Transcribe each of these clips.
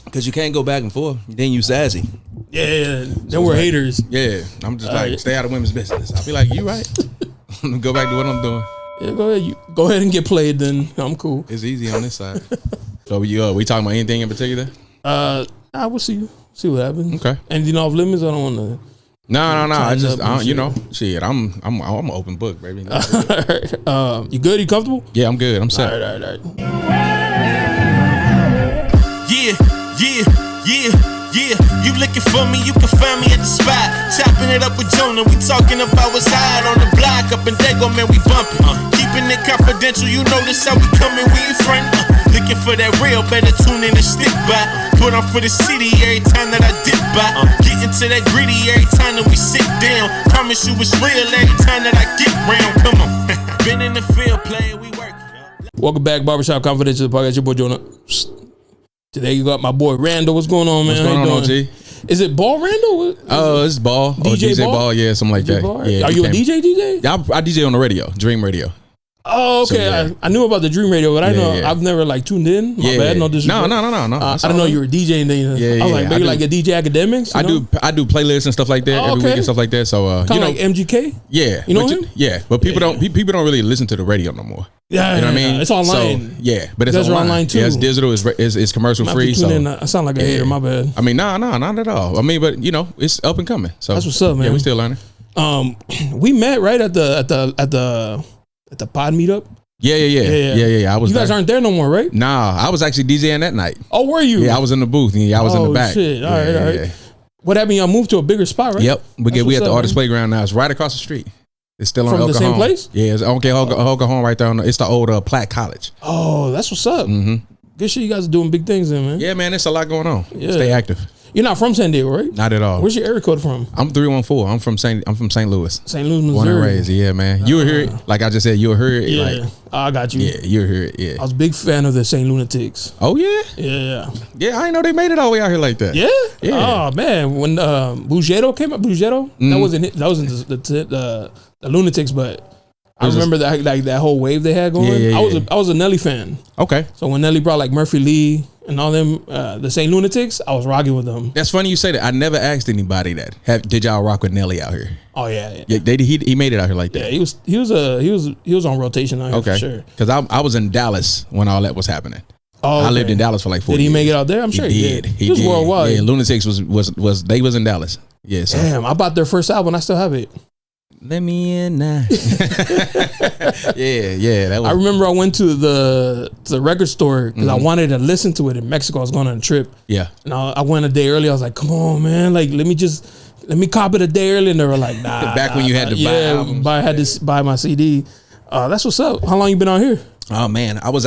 Because you can't go back and forth. Then you sassy. Yeah. Then we're haters. Yeah. I'm just like, stay out of women's business. I'll be like, you right. Go back to what I'm doing. Yeah, go ahead. Go ahead and get played then. I'm cool. It's easy on this side. So we talking about anything in particular? I will see what happens. Okay. Anything off limits? I don't want to. No. I shit. I'm an open book, baby. You good? You comfortable? Yeah, I'm good. I'm set. All right. Yeah. You looking for me? You can find me at the spot. Chopping it up with Jonah. We talking about what's hot on the block. Up in Dago, man, we bumping. Keeping it confidential. You know this how we coming. We in front. Looking for that real. Better tune in and stick by. Put on for the city every time that I dip by. Getting to that gritty every time that we sit down. Promise you it's real every time that I get round. Come on. Been in the field playing. We work. Welcome back, Barbershop Confidential podcast. Your boy Jonah. Today you got my boy Randall. What's going on, man? What's going on, G? Is it Ball Randall? Oh, it's Ball. DJ Ball? Yeah, something like that. Yeah, are you a DJ? Yeah, I DJ on the radio, Dream Radio. Oh, okay. So, yeah. I knew about the Dream Radio, but I've never like tuned in. My bad. No disrespect. No. I didn't know you were DJing. Then I was like, maybe like a DJ Academics. I do playlists and stuff like that every week and stuff like that. So kind of like MGK. Yeah, you know him? Yeah, but people don't really listen to the radio no more. Yeah, you know what I mean. It's online. So, but it's online too. Yeah, it's digital. It's commercial free. So I sound like a hater. My bad. I mean, not at all. I mean, but it's up and coming. So that's what's up, man. Yeah, we still learning. We met right at the pod meetup. Yeah. I was. You guys aren't there no more, right? Nah, I was actually DJing that night. Oh, were you? Yeah, I was in the booth. Yeah, I was in the back. Shit. All right. Yeah. What happened? Y'all moved to a bigger spot, right? Yep. We at the Artist Playground now. It's right across the street. It's still on from El the Cajon. same place? Yeah, it's okay. El Cajon right there. It's the old Platt College. Oh, that's what's up. Mm-hmm. Good shit. You guys are doing big things then, man. Yeah, man. There's a lot going on. Yeah. Stay active. You're not from San Diego, right? Not at all. Where's your area code from? I'm 314. I'm from St. Louis. St. Louis, Missouri. Born and raised. Yeah, man. You were here. Like I just said, you were here. Yeah. Like, I got you. Yeah, you were here. Yeah. I was a big fan of the St. Lunatics. Oh yeah. Yeah. Yeah, I didn't know they made it all the way out here like that. Yeah. Yeah. Oh man, when Bugetto came up, that wasn't the Lunatics, but I remember that whole wave they had going. Yeah. I was a Nelly fan. Okay. So when Nelly brought like Murphy Lee and all them, the St. Lunatics, I was rocking with them. That's funny you say that. I never asked anybody that. Did y'all rock with Nelly out here? Oh yeah. He made it out here like that. Yeah, he was on rotation out here for sure. Because I was in Dallas when all that was happening. Oh, okay. I lived in Dallas for like 4 years. Did he make it out there? I'm sure he did. He was worldwide. Yeah, Lunatics was in Dallas. Yeah. So. Damn, I bought their first album. I still have it. Let me in now. Yeah. That was. I remember I went to the record store because I wanted to listen to it in Mexico. I was going on a trip. Yeah. And I went a day early. I was like, come on, man. Like, let me cop it a day early. And they were like, nah. Back when you had to buy albums. I had to buy my CD. That's what's up. How long you been out here? Oh man, I was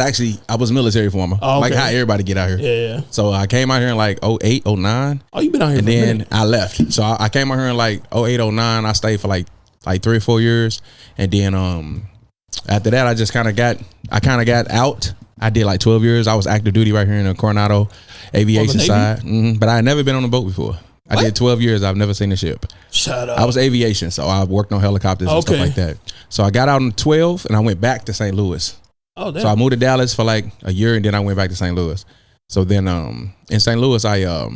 military former. Oh, okay. Like how everybody get out here. Yeah. So I came out here in like 08, 09. Oh, you been out here and then I left. So I came out here in like 08, 09. I stayed for like 3 or 4 years. And then after that I just kind of got out. I did like 12 years. I was active duty right here in the Coronado aviation side. Mm-hmm. But I had never been on a boat before. I did 12 years. I've never seen a ship. Shut up. I was aviation, so I worked on helicopters and stuff like that. So I got out in 12 and I went back to St. Louis. Oh, damn. So I moved to Dallas for like a year and then I went back to St. Louis. So then in St. Louis I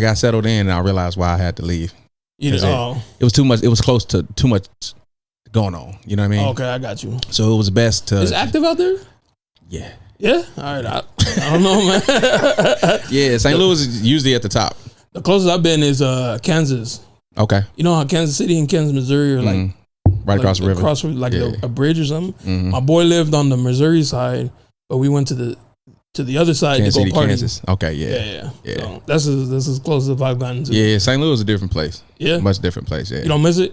got settled in and I realized why I had to leave. It was too much. It was close to too much going on. You know what I mean? Okay, I got you. So it was best to. Is active out there? Yeah. Yeah. All right. I don't know, man. Yeah, St. Louis is usually at the top. The closest I've been is Kansas. Okay. You know how Kansas City and Kansas, Missouri are like right across the river, a bridge or something. Mm-hmm. My boy lived on the Missouri side, but we went to the other side Kansas to go City, party. Kansas. Okay, yeah. So that's as close as I've gotten to. Yeah, St. Louis is a different place. Yeah, much different place. Yeah, you don't miss it.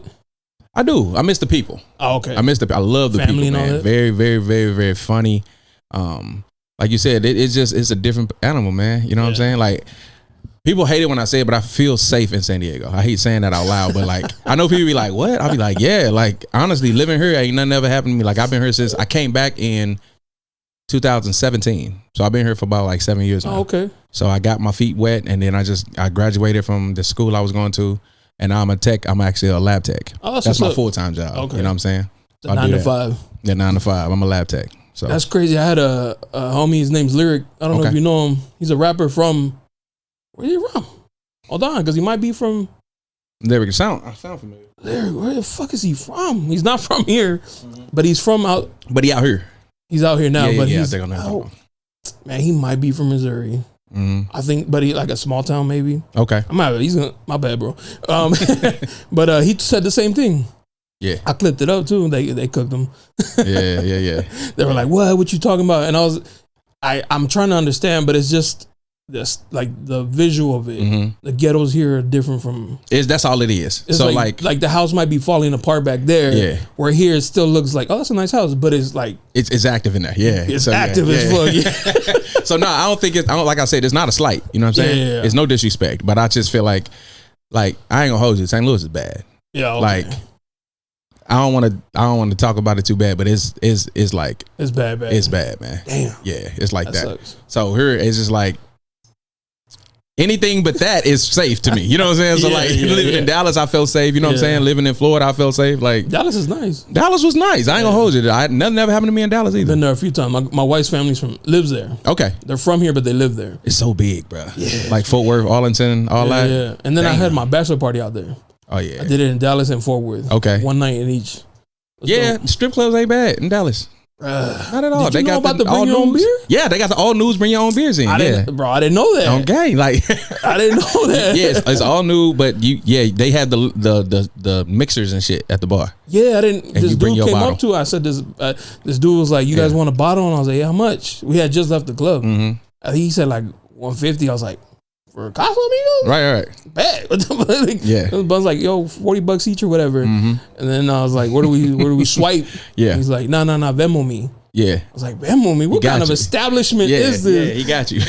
I do. I miss the people. Oh, okay. I love the family people, man. Very, very, very, very funny. Like you said, it's a different animal, man. You know what I'm saying? Like. People hate it when I say it, but I feel safe in San Diego. I hate saying that out loud, but like, I know people be like, what? I'll be like, yeah, like, honestly, living here, ain't nothing ever happened to me. Like, I've been here since I came back in 2017. So I've been here for about like 7 years now. Oh, okay. So I got my feet wet and then I graduated from the school I was going to and now I'm a tech. I'm actually a lab tech. Oh, that's my full-time job. Okay. You know what I'm saying? The 9 to 5. Yeah, 9 to 5. I'm a lab tech. So that's crazy. I had a homie, his name's Lyric. I don't know if you know him. He's a rapper from Where's he from? Hold on, because he might be from. Lyric sound familiar. Lyric, where the fuck is he from? He's not from here, but he's from out. But he out here. He's out here now, but he's I think out. Man, he might be from Missouri. I think, but he like a small town maybe. Okay. My bad, bro. But he said the same thing. Yeah. I clipped it up too. They cooked him. Yeah. They were like, "What you talking about?" And I'm trying to understand, but it's just this like the visual of it. The ghettos here are different from. That's all it is. It's so like the house might be falling apart back there. Yeah. Where here it still looks like, oh, that's a nice house, but it's like it's active in there. Yeah. It's active as fuck. Yeah. So no, I don't think like I said, it's not a slight. You know what I'm saying? Yeah. It's no disrespect, but I just feel like I ain't gonna hold you. St. Louis is bad. Yeah. Okay. Like I don't want to talk about it too bad, but it's like it's bad. It's bad, man. Damn. Yeah, it's like that. Sucks. So here it's just like anything but that is safe to me. You know what I'm saying? So living in Dallas, I felt safe. You know what I'm saying? Living in Florida, I felt safe. Like Dallas is nice. Dallas was nice. I ain't gonna hold you. Nothing ever happened to me in Dallas either. Been there a few times. My wife's family's lives there. Okay. They're from here, but they live there. It's so big, bro. Yeah. Like Fort Worth, Arlington, all that. Yeah. And then I had my bachelor party out there. Oh yeah. I did it in Dallas and Fort Worth. Okay. One night in each. Yeah, strip clubs ain't bad in Dallas. Not at all. Did you they know got about the bring your own beer? Yeah, they got the all news bring your own beers in. I didn't know that. Okay, like I didn't know that. Yes, it's all new, but they had the mixers and shit at the bar. Yeah, I didn't. And this you bring dude your came bottle. up to. I said this dude was like, "You guys want a bottle?" And I was like, "Yeah, how much?" We had just left the club. He said like 150. I was like, for a Casamigos? Right. Bad. Yeah. I was like, yo, $40 each or whatever. And then I was like, where do we swipe? Yeah. He's like, no, Venmo me. Yeah. I was like, Venmo me? What kind of establishment is this? Yeah, he got you.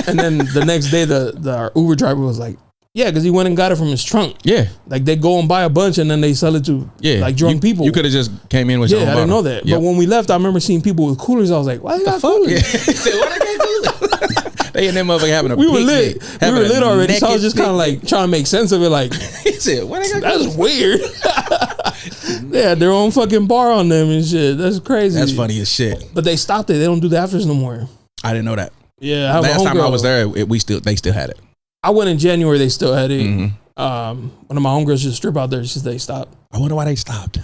And then the next day, our Uber driver was like, yeah, because he went and got it from his trunk. Yeah. Like they go and buy a bunch and then they sell it to like drunk people. You could have just came in with your own I didn't know that. Yep. But when we left, I remember seeing people with coolers. I was like, why they got coolers? Yeah. He said, why they got coolers? They and them motherfucker having a We were picnic, lit. We were lit already. So I was just kind of like trying to make sense of it. Like, he said, why they got that's weird. They had their own fucking bar on them and shit. That's crazy. That's funny as shit. But they stopped it. They don't do the afters no more. I didn't know that. Yeah. Last time I was there, they still had it. I went in January. They still had it. One of my homegirls just strip out there. They stopped. I wonder why they stopped.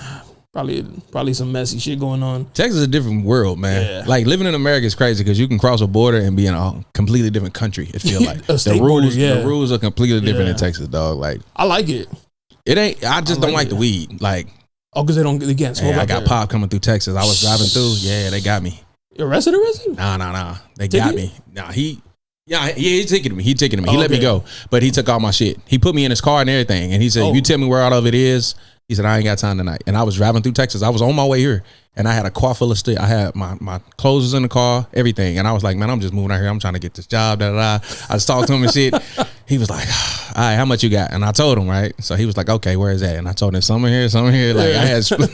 Probably some messy shit going on. Texas is a different world, man. Yeah. Like living in America is crazy because you can cross a border and be in a completely different country. It feels like the rules are completely different in Texas, dog. Like I like it. It ain't. I just don't like the weed. Like because they can't smoke. I got pop coming through Texas. I was driving through. Yeah, they got me. You arrested? Nah. They got me. Nah, he ticketed me. He let me go, but he took all my shit. He put me in his car and everything, and he said, "You tell me where all of it is." He said, I ain't got time tonight. And I was driving through Texas. I was on my way here. And I had a car full of stuff. I had my clothes was in the car, everything. And I was like, man, I'm just moving out here. I'm trying to get this job. I just talked to him and shit. He was like, all right, how much you got? And I told him, right? So he was like, okay, where is that? And I told him, some in here. Like I had for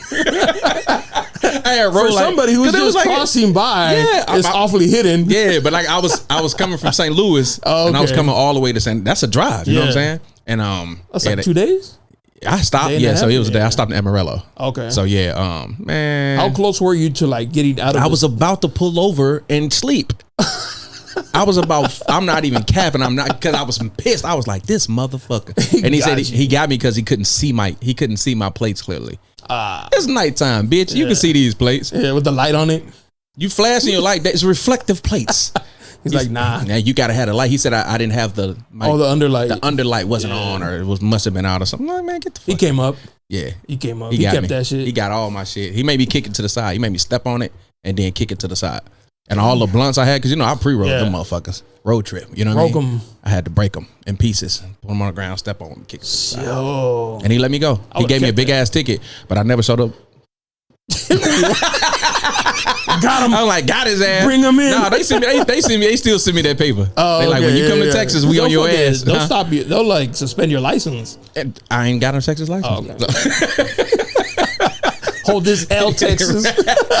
somebody who was just crossing by, it's awfully hidden. Yeah, but like I was coming from St. Louis and I was coming all the way to St. That's a drive, you know what I'm saying? And that's like 2 days? I stopped. Yeah, so it was a day. I stopped in Amarillo. Okay. So yeah, man. How close were you to like getting out of? I was about to pull over and sleep. I'm not even capping. I'm not, because I was pissed. I was like, this motherfucker. And he said he got me because he couldn't see my plates clearly. It's nighttime, bitch. You can see these plates. Yeah, with the light on it. You flashing your light. It's reflective plates. He's like, nah. Now you gotta have the light. He said I didn't have the underlight. The underlight wasn't on, or it must have been out or something. I'm like, man, get the fuck. He came up. Yeah, he came up. He kept me. That shit. He got all my shit. He made me kick it to the side. He made me step on it and then kick it to the side. And all the blunts I had, because I pre-rolled them motherfuckers. Road trip, you know what I mean? Broke them. I had to break them in pieces, put them on the ground, step on them, kick it to the side. Yo. And he let me go. He gave me a big ass ticket, but I never showed up. Got him. I'm like, got his ass. Bring him in. No, they send me. They still send me that paper. Oh, they like, when you come to Texas, we on your ass. They'll stop you. They'll like suspend your license. And I ain't got no Texas license. Oh, okay. Hold this L, Texas.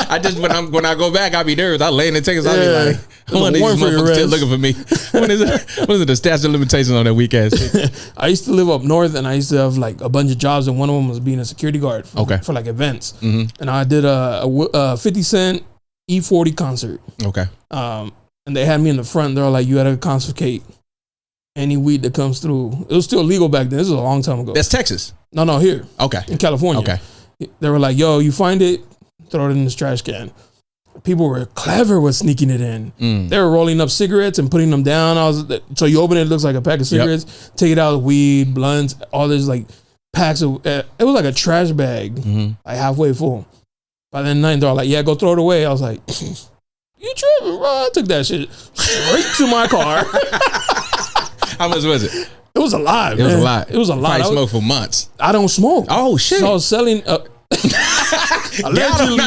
I just when I go back, I'll be nervous. I lay in Texas. I'll be like, one of these motherfuckers still looking for me. When is it? The statute of limitations on that weak ass shit? I used to live up north, and I used to have like a bunch of jobs, and one of them was being a security guard for like events. Mm-hmm. And I did a 50 Cent E40 concert. Okay. And they had me in the front. They're like, you had to confiscate any weed that comes through. It was still legal back then. This was a long time ago. That's Texas. No, here. Okay. In California. Okay. They were like, yo, you find it, throw it in this trash can. People were clever with sneaking it in. They were rolling up cigarettes and putting them down. So you open it, it looks like a pack of cigarettes. Take it out, weed, blunts, all this like packs of. It was like a trash bag, like halfway full. By the night, they're all like, "Yeah, go throw it away." I was like, "You tripping, bro?" I took that shit straight to my car. How much was it? It was a lot. It was a lot. It was a lot. Probably smoked for months. I don't smoke. Oh shit! So I was selling. Allegedly.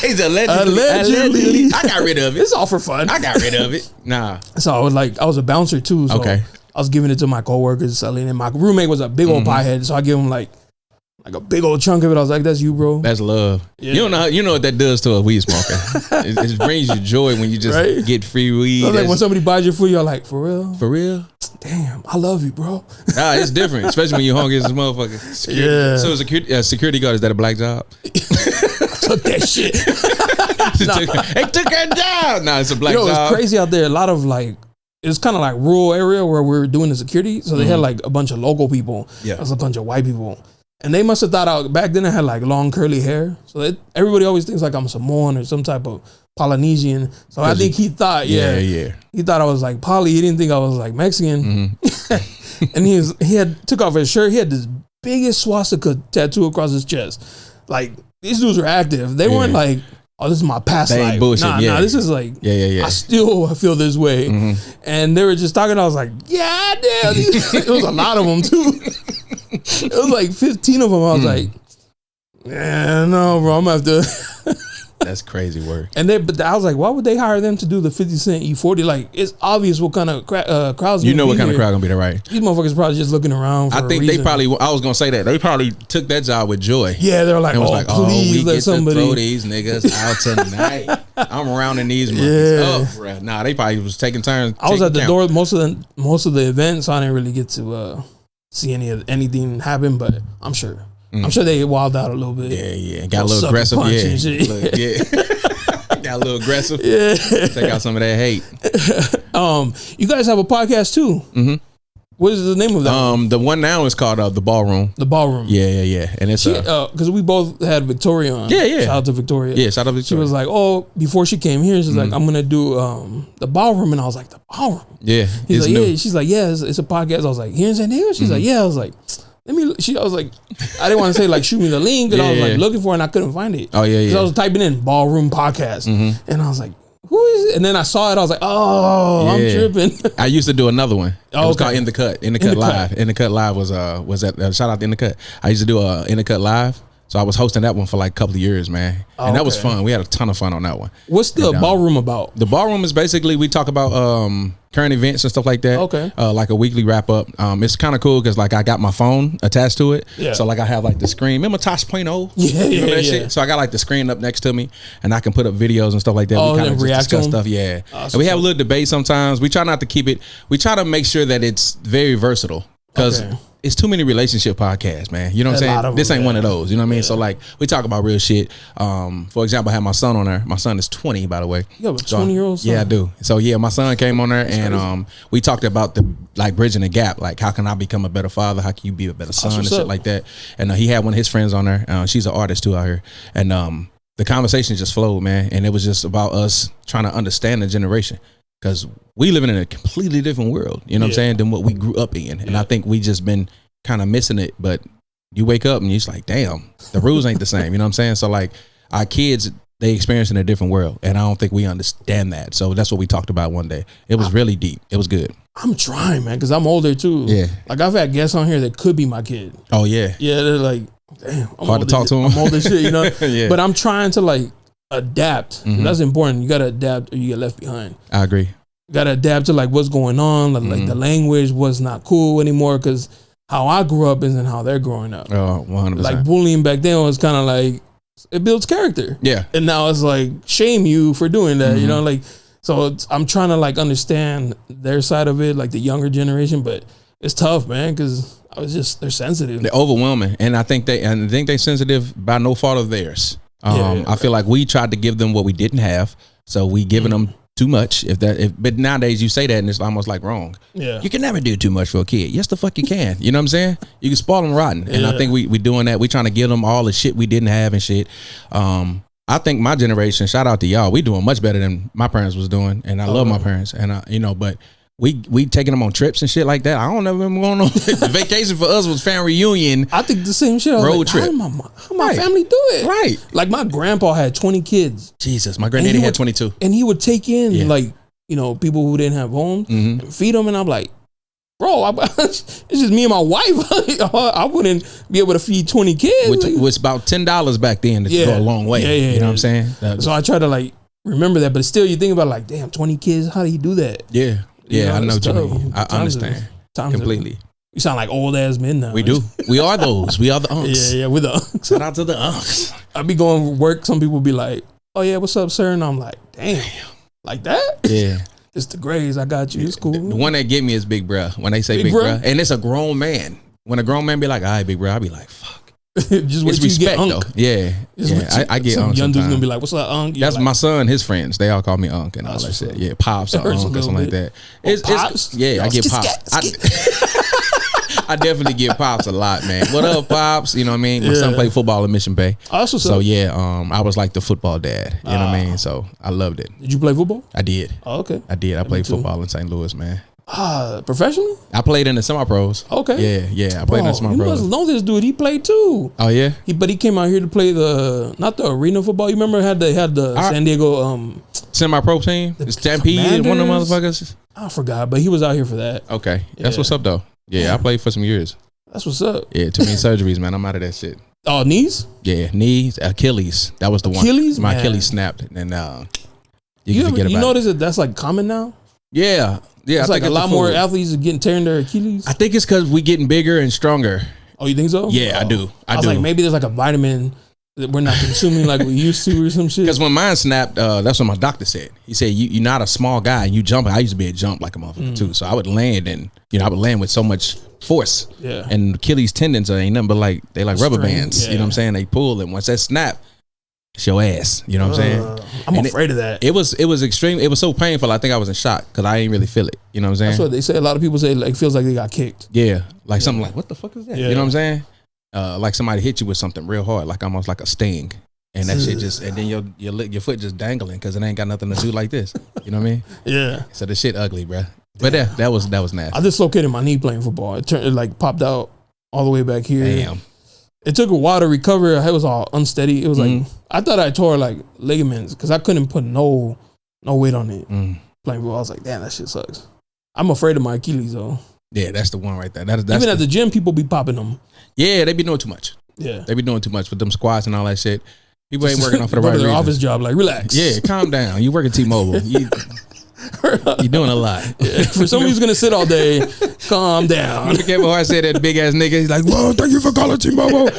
He's allegedly. I got rid of it. It's all for fun. I got rid of it. Nah. So I was a bouncer too. So okay. I was giving it to my coworkers, selling it. My roommate was a big old piehead, so I give him like a big old chunk of it. I was like, "That's you, bro." That's love. Yeah. You know what that does to a weed smoker. it brings you joy when you just get free weed. So like when somebody buys your food, you're like, "For real? For real? Damn, I love you, bro." Nah, it's different, especially when you're hungry as a motherfucker. Yeah. So security guard, is that a black job? Took that shit. They took that job. Nah, it's a black job. It's crazy out there. A lot of like, it's kind of like rural area where we were doing the security. So they had like a bunch of local people. Yeah. There's a bunch of white people. And they must have thought back then I had like long curly hair. So everybody always thinks like I'm Samoan or some type of Polynesian. So I think he thought, he thought I was like Poly. He didn't think I was like Mexican. And he had took off his shirt. He had this biggest swastika tattoo across his chest. Like these dudes were active. They weren't like, oh, this is my past they life. Ain't bullshit. Nah, this is like, I still feel this way. And they were just talking. I was like, yeah, damn. It was a lot of them too. It was like 15 of them. I was like, yeah, no, bro, I'm gonna have to. That's crazy work. But I was like, why would they hire them to do the 50 Cent E40? Like, it's obvious what kind of crowds. You know what kind of crowd gonna be there, right? These motherfuckers probably just looking around. I think they probably. I was gonna say that they probably took that job with joy. Yeah, they're like, please we let somebody to throw these niggas out tonight. I'm rounding these monkeys up, bro. Nah, they probably was taking turns. I was at the door most of the events. So I didn't really get to see anything happen, but I'm sure. I'm sure they wild out a little bit. Yeah. Got a little aggressive. Got a little aggressive. Yeah. Take out some of that hate. You guys have a podcast too. Mm-hmm. What is the name of that? The one now is called The Ballroom. The Ballroom. Yeah. And it's because we both had Victoria on. Yeah. Shout out to Victoria. Yeah, shout out to Victoria. She was like, before she came here, she's like, I'm gonna do the Ballroom, and I was like, the Ballroom. Yeah. He's like, yeah. She's like, yeah, it's a podcast. I was like, here in San Diego. She's like, yeah. I was like, I was like, I didn't want to say like shoot me the link, and I was like looking for it and I couldn't find it. Oh yeah. I was typing in Ballroom Podcast, and I was like, who is it? And then I saw it. I was like, I'm tripping. I used to do another one. It was called In the Cut. In the Cut Live. In the Cut Live was that shout out to In the Cut. I used to do a In the Cut Live. So I was hosting that one for like a couple of years, man. And that was fun. We had a ton of fun on that one. What's the Ballroom about? The Ballroom is basically, we talk about current events and stuff like that. Okay. Like a weekly wrap up. It's kind of cool because like I got my phone attached to it. Yeah. So like I have like the screen. Remember Tosh.0? Yeah, remember that shit? So I got like the screen up next to me and I can put up videos and stuff like that. We kind of discuss stuff. Yeah. And we have a little debate sometimes. We try not to keep it. We try to make sure that it's very versatile because it's too many relationship podcasts, man. You know what I'm saying? This ain't one of those. You know what I mean? So like we talk about real shit. For example, I have my son on there. My son is 20, by the way. You have a 20-year-old son? Yeah, I do. So yeah, my son came on there and we talked about the like bridging the gap. Like how can I become a better father? How can you be a better son and shit like that? And he had one of his friends on there. She's an artist too out here. And the conversation just flowed, man. And it was just about us trying to understand the generation. Because we living in a completely different world, you know what I'm saying, than what we grew up in. And I think we just been kind of missing it. But you wake up and you're just like, damn, the rules ain't the same. You know what I'm saying? So like our kids, they experience in a different world. And I don't think we understand that. So that's what we talked about one day. It was really deep. It was good. I'm trying, man, because I'm older too. Yeah. Like I've had guests on here that could be my kid. Oh, yeah. Yeah, they're like, damn. Hard to talk to them. I'm old as shit, you know? But I'm trying to like adapt. That's important. You got to adapt or you get left behind. I agree. You got to adapt to like what's going on, like the language, what's not cool anymore, because how I grew up isn't how they're growing up. Oh, 100%. Like bullying back then was kind of like, it builds character. Yeah. And now it's like, shame you for doing that, you know? Like, so I'm trying to like understand their side of it, like the younger generation, but it's tough, man, because they're sensitive. They're overwhelming. And I think they're sensitive by no fault of theirs. I feel like we tried to give them what we didn't have. So we giving them too much. But nowadays you say that and it's almost like wrong. Yeah. You can never do too much for a kid. Yes, the fuck you can. You know what I'm saying? You can spoil them rotten. And I think we doing that. We trying to give them all the shit we didn't have and shit. I think my generation, shout out to y'all, we doing much better than my parents was doing. And I love my parents. And but we taking them on trips and shit like that. I don't know them going on. The vacation for us was family reunion. I think the same shit. Road trip. How my family do it? Right. Like my grandpa had 20 kids. Jesus, my granddaddy had 22. And he would take in like, people who didn't have homes and feed them. And I'm like, bro, it's just me and my wife. I wouldn't be able to feed 20 kids. Which about $10 back then to go a long way. Yeah, you know what I'm saying? So I try to like remember that, but still you think about like, damn, 20 kids, how do you do that? Yeah. Yeah, I know what you mean. I understand completely. You sound like old ass men now. We do. We are those. We are the unks. Yeah, we're the unks. Shout out to the unks. I be going to work. Some people be like, "Oh yeah, what's up, sir?" And I'm like, "Damn, like that?" Yeah. It's the grades. I got you. It's cool. The one that get me is big bruh. When they say big bruh, and it's a grown man. When a grown man be like, "All right, big bruh," I be like, "Fuck." Just wait till you get unk. Though. Yeah. I get unk. Young dude's gonna be like, "What's up, unk?" That's like, my son, his friends. They all call me unk and all that shit. Yeah, pops or unk or something like that. Pops? I get pops. I definitely get pops a lot, man. What up, pops? You know what I mean? My son played football in Mission Bay. So I was like the football dad. You know what I mean? So I loved it. Did you play football? I did. Oh, okay. I did. I played football in St. Louis, man. Professionally? I played in the semi-pros. Okay. Yeah. I played in the semi-pros. You must know this dude. He played too. Oh yeah. But he came out here to play not the arena football. You remember had the San Diego semi-pro team? The Stampede, one of them motherfuckers. I forgot, but he was out here for that. Okay, that's what's up though. Yeah, I played for some years. That's what's up. Yeah, too many surgeries, man. I'm out of that shit. Oh, knees? Yeah, knees, Achilles. That was the one. Achilles? My Achilles snapped, and you can forget about it. You notice that that's like common now? Yeah. It's like a lot more athletes are getting tearing their Achilles. I think it's because we getting bigger and stronger. Oh, you think so? Yeah, I do. I was like, maybe there's like a vitamin that we're not consuming like we used to or some shit. Because when mine snapped, that's what my doctor said. He said, you're not a small guy. You jump. I used to be a jump like a motherfucker too. So I would land and, I would land with so much force. Yeah. And Achilles tendons ain't nothing but like, they like rubber bands. Yeah. You know what I'm saying? They pull and once that snap, it's your ass. You know what I'm saying? I'm afraid of that. It was extreme. It was so painful. I think I was in shock because I didn't really feel it. You know what I'm saying? That's what they say. A lot of people say like feels like they got kicked. Yeah. Like something like, what the fuck is that? Yeah. You know what I'm saying? Like somebody hit you with something real hard, like almost like a sting. And that shit just, and then your foot just dangling because it ain't got nothing to do like this. You know what I mean? Yeah. So the shit ugly, bro. But that was nasty. I dislocated my knee playing football. It like popped out all the way back here. Damn. It took a while to recover. It was all unsteady. It was like I thought I tore like ligaments because I couldn't put no weight on it playing football. I was like, damn, that shit sucks. I'm afraid of my Achilles though. Yeah, that's the one right there. That's even at the gym, people be popping them. Yeah, they be doing too much. Yeah, they be doing too much with them squats and all that shit. People ain't working off for the right reason. Office job, like relax. Yeah, calm down. You work at T-Mobile. You doing a lot. Yeah. For somebody who's gonna sit all day, calm down. Look at I said that big ass nigga. He's like, whoa, thank you for calling T-Mobile.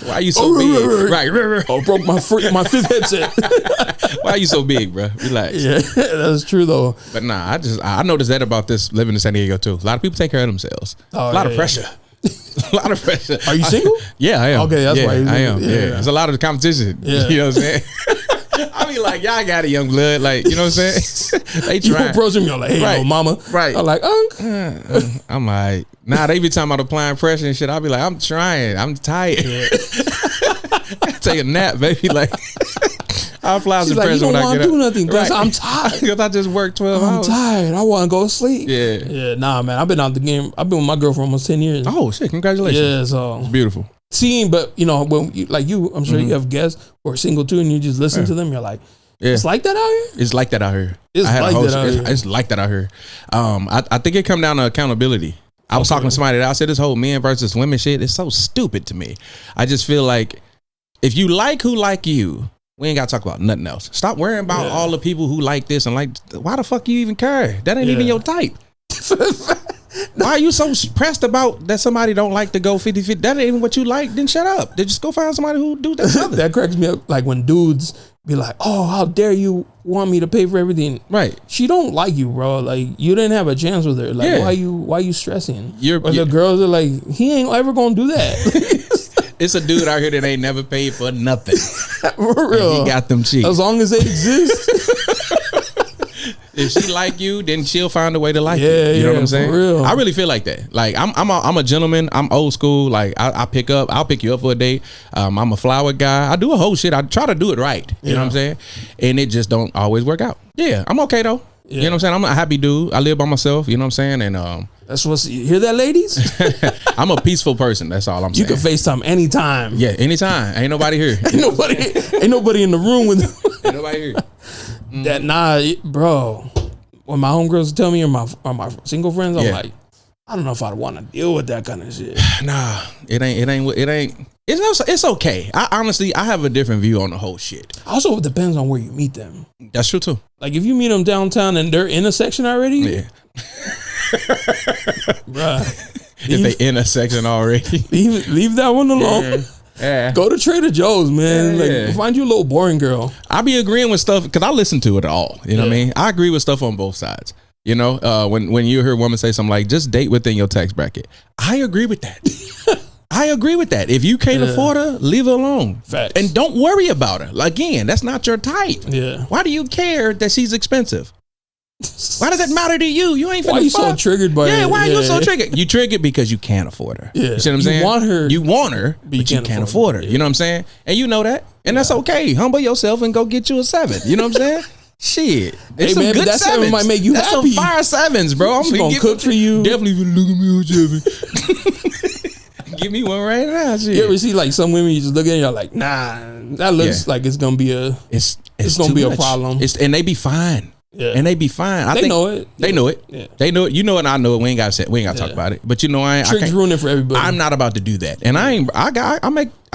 Why are you so big? Right. Oh, broke my fifth headset. Why are you so big, bro? Relax. Yeah, that's true though. But nah, I noticed that about this living in San Diego too. A lot of people take care of themselves. A lot of pressure. A lot of pressure. Are you single? Yeah, I am. Okay, that's why I am. Yeah, there's a lot of competition. Yeah. You know what I'm saying? I mean, like, y'all got a young blood, like, you know what I'm saying? They try. You approach them, you're like, hey, yo, mama. Right. I'm like, Unc. I'm like, nah, they be talking about applying pressure and shit. I'll be like, I'm trying. I'm tired. Yeah. Take a nap, baby. Like, I'll apply some pressure when I get up. You don't want to do nothing. Right. I'm tired. Because I just worked 12 hours. I'm tired. I want to go to sleep. Yeah. Yeah, nah, man. I've been out the game. I've been with my girl for almost 10 years. Oh, shit. Congratulations. Yeah, so. It's beautiful. Seeing, but, when I'm sure you have guests who are single too, and you just listen to them, you're like, it's like that out here? It's like that out here. It's like that out here. I think it come down to accountability. I was talking to somebody that I said this whole men versus women shit is so stupid to me. I just feel like if you like who like you, we ain't got to talk about nothing else. Stop worrying about all the people who like this and like, why the fuck you even care? That ain't even your type. Why are you so pressed about that somebody don't like to go 50-50? That ain't even what you like. Then shut up. Then just go find somebody who do that. That cracks me up. Like when dudes be like, "Oh, how dare you want me to pay for everything?" Right? She don't like you, bro. Like you didn't have a chance with her. Like why you stressing? The girls are like, he ain't ever gonna do that. It's a dude out here that ain't never paid for nothing. For real. And he got them cheeks. As long as they exist. If she like you, then she'll find a way to like you. Yeah, You know what I'm saying? for real. I really feel like that. Like I'm a gentleman. I'm old school. Like I'll pick you up for a date. I'm a flower guy. I do a whole shit. I try to do it right. You know what I'm saying? And it just don't always work out. Yeah, I'm okay though. Yeah. You know what I'm saying? I'm a happy dude. I live by myself. You know what I'm saying? And that's what's, you hear that, ladies? I'm a peaceful person. That's all I'm saying. You can FaceTime anytime. Yeah, anytime. Ain't nobody here. ain't nobody in the room with Ain't nobody here. That bro. When my homegirls tell me or my single friends, I'm like, I don't know if I'd want to deal with that kind of shit. Nah, it ain't. It's okay. I have a different view on the whole shit. Also, it depends on where you meet them. That's true too. Like if you meet them downtown and they're in a section already, yeah. Bruh, If they in a section already, leave that one alone. Yeah. Go to Trader Joe's, man. Find you a little boring girl. I be agreeing with stuff because I listen to it all. You know what I mean? I agree with stuff on both sides. You know, when you hear a woman say something like, just date within your tax bracket. I agree with that. I agree with that. If you can't afford her, leave her alone. Facts. And don't worry about her. Again, that's not your type. Yeah. Why do you care that she's expensive? Why does it matter to you? You ain't finna Why you fuck. so triggered by it? Why are you so triggered? You triggered because you can't afford her. Yeah. You see what I'm saying? You want her, but you can't afford her. You know what I'm saying? And you know that. And that's okay. Humble yourself and go get you a 7. You know what I'm saying? Shit. Hey man, but that 7 might make you happy. That's some fire 7s, bro. I'm gonna cook for you. Definitely look at me on 7. Give me one right now. Shit. You ever see like some women you just look at and you're like, nah, that looks like it's gonna be a it's gonna be a problem. And they be fine. Yeah. And they be fine. I think know it. They know it. Yeah. They know it. You know it. And I know it. We ain't got to talk about it. But you know, I can't ruin it for everybody. I'm not about to do that. And I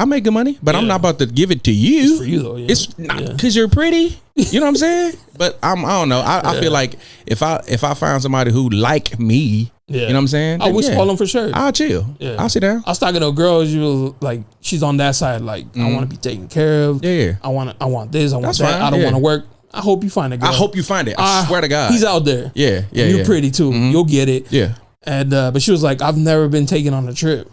make good money, but I'm not about to give it to you. It's for you though. Yeah. It's not because you're pretty. You know what I'm saying? But I don't know. I feel like if I find somebody who like me, you know what I'm saying? I would call them for sure. I'll chill. Yeah. I'll sit down. I was talking to a girl. She was like, she's on that side. Like, I want to be taken care of. Yeah. I want this. I want that. I don't want to work. I hope you find a girl. I hope you find it. I swear to God. He's out there. Yeah. You're pretty too. You'll get it. Yeah. And but she was like, I've never been taken on a trip.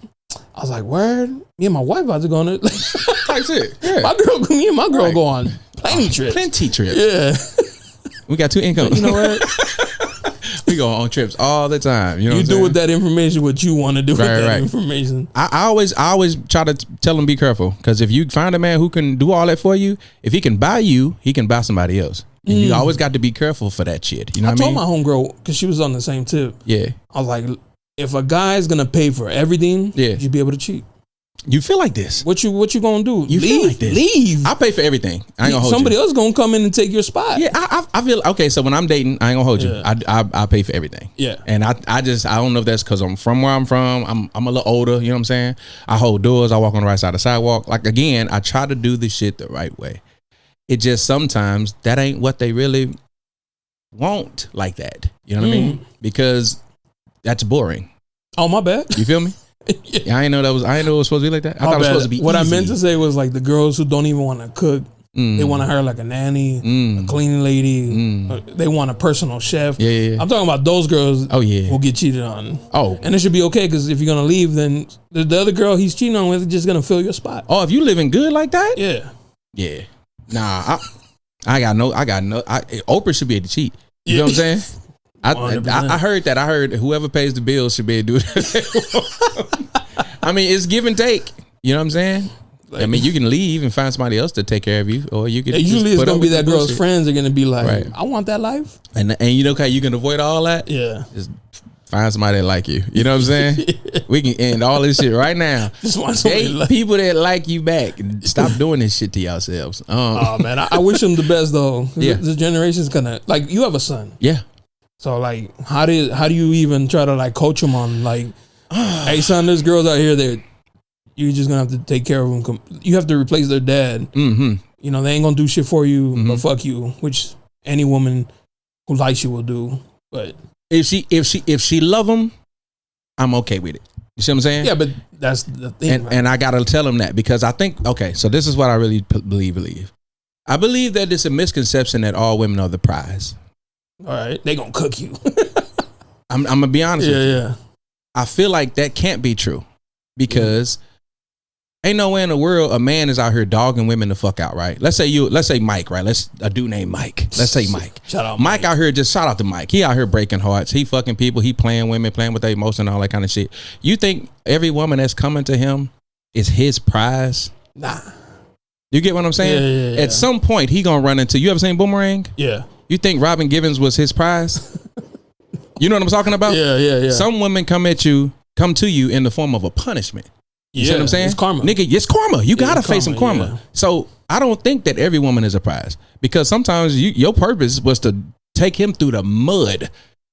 I was like, word? Me and my wife about to go on it. That's it. Yeah. Me and my girl go on plenty trips. Plenty trips. Yeah. We got 2 incomes. You know what? We go on trips all the time. You know, you do with that information what you want to do with that information. I always try to tell them be careful, because if you find a man who can do all that for you, if he can buy you, he can buy somebody else. And you always got to be careful for that shit. You know what I mean? I told my homegirl, because she was on the same tip. Yeah. I was like, if a guy's gonna pay for everything, you'd be able to cheat. You feel like this? What you gonna do? You feel like this? Leave. I pay for everything. I ain't gonna hold Somebody you. else gonna come in and take your spot. Yeah, I feel okay. So when I'm dating, I ain't gonna hold you. I pay for everything. Yeah, and I don't know if that's because I'm from where I'm from. I'm a little older. You know what I'm saying? I hold doors. I walk on the right side of the sidewalk. Like, again, I try to do the shit the right way. It just sometimes that ain't what they really want like that. You know what I mean? Because that's boring. Oh, my bad. You feel me? Yeah, I didn't know it was supposed to be like that. I thought it was supposed to be what easy. I meant to say was like the girls who don't even want to cook. They want to hire like a nanny, a cleaning lady. They want a personal chef. Yeah. I'm talking about those girls. Oh yeah, will get cheated on. Oh, and it should be okay, because if you're gonna leave, then the other girl he's cheating on with is just gonna fill your spot. Oh, if you living good like that, yeah. Nah, I got no. Oprah should be able to cheat. You know what I'm saying? I heard that. I heard whoever pays the bills should be able to do that. I mean, it's give and take. You know what I'm saying? Like, I mean, you can leave and find somebody else to take care of you, or you can. Usually, it's gonna be that girl's friends are gonna be like, "I want that life," and you know how you can avoid all that. Yeah, just find somebody that like you. You know what I'm saying? We can end all this shit right now. Just want date people that like you back. Stop doing this shit to yourselves. Oh man, I wish them the best though. Yeah, this generation's gonna like. You have a son. Yeah. So like, how do you even try to like coach them on like, hey son, there's girls out here that you're just gonna have to take care of them. You have to replace their dad. Mm-hmm. You know, they ain't gonna do shit for you, but fuck you, which any woman who likes you will do. But if she love them, I'm okay with it. You see what I'm saying? Yeah, but that's the thing. And I gotta tell them that, because I think, okay, so this is what I really believe. I believe that it's a misconception that all women are the prize. All right, they gonna cook you. I'm gonna be honest with you. Yeah. I feel like that can't be true, because Ain't no way in the world a man is out here dogging women the fuck out, right? Let's say Mike, right? A dude named Mike. Let's say Mike. Shout out Mike out here, just shout out to Mike. He out here breaking hearts. He fucking people. He playing women, playing with their emotion, all that kind of shit. You think every woman that's coming to him is his prize? Nah. You get what I'm saying? Yeah. At some point, he gonna run into. You ever seen Boomerang? Yeah. You think Robin Givens was his prize? You know what I'm talking about? Yeah. Some women come to you in the form of a punishment. You see what I'm saying? It's karma. Nigga, it's karma. You gotta face some karma. Yeah. So I don't think that every woman is a prize, because sometimes your purpose was to take him through the mud,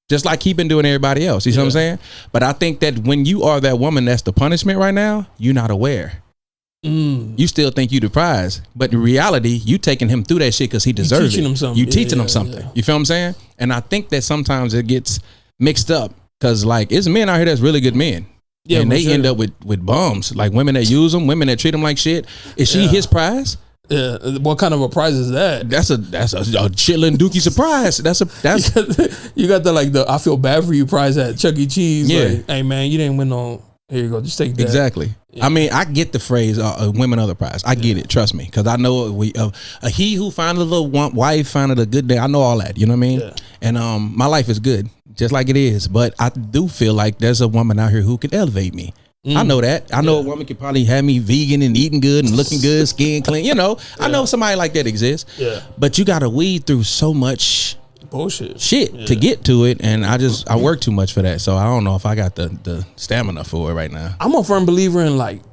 just like he been doing everybody else. You see what I'm saying? But I think that when you are that woman that's the punishment right now, you're not aware. You still think you the prize, but in reality, you taking him through that shit because he deserves it. Teaching him something. You teaching him something. You feel what I'm saying? And I think that sometimes it gets mixed up, because like it's men out here that's really good men. Yeah, and they end up with bums, like women that use them, women that treat them like shit. Is she his prize? Yeah. What kind of a prize is that? That's a chilling dookie surprise. That's you got the I feel bad for you prize at Chuck E. Cheese. Yeah. Like, hey man, you didn't win no. Here you go. Just take that. Exactly. Yeah. I mean, I get the phrase "women are the prize." I get it. Trust me, because I know he who found a little wife found a good day. I know all that. You know what I mean? Yeah. And my life is good, just like it is. But I do feel like there's a woman out here who could elevate me. I know that. I know a woman could probably have me vegan and eating good and looking good, skin clean. You know, I know somebody like that exists. Yeah. But you got to weed through so much bullshit shit to get to it, and I work too much for that. So I don't know if I got the stamina for it right now. I'm a firm believer in like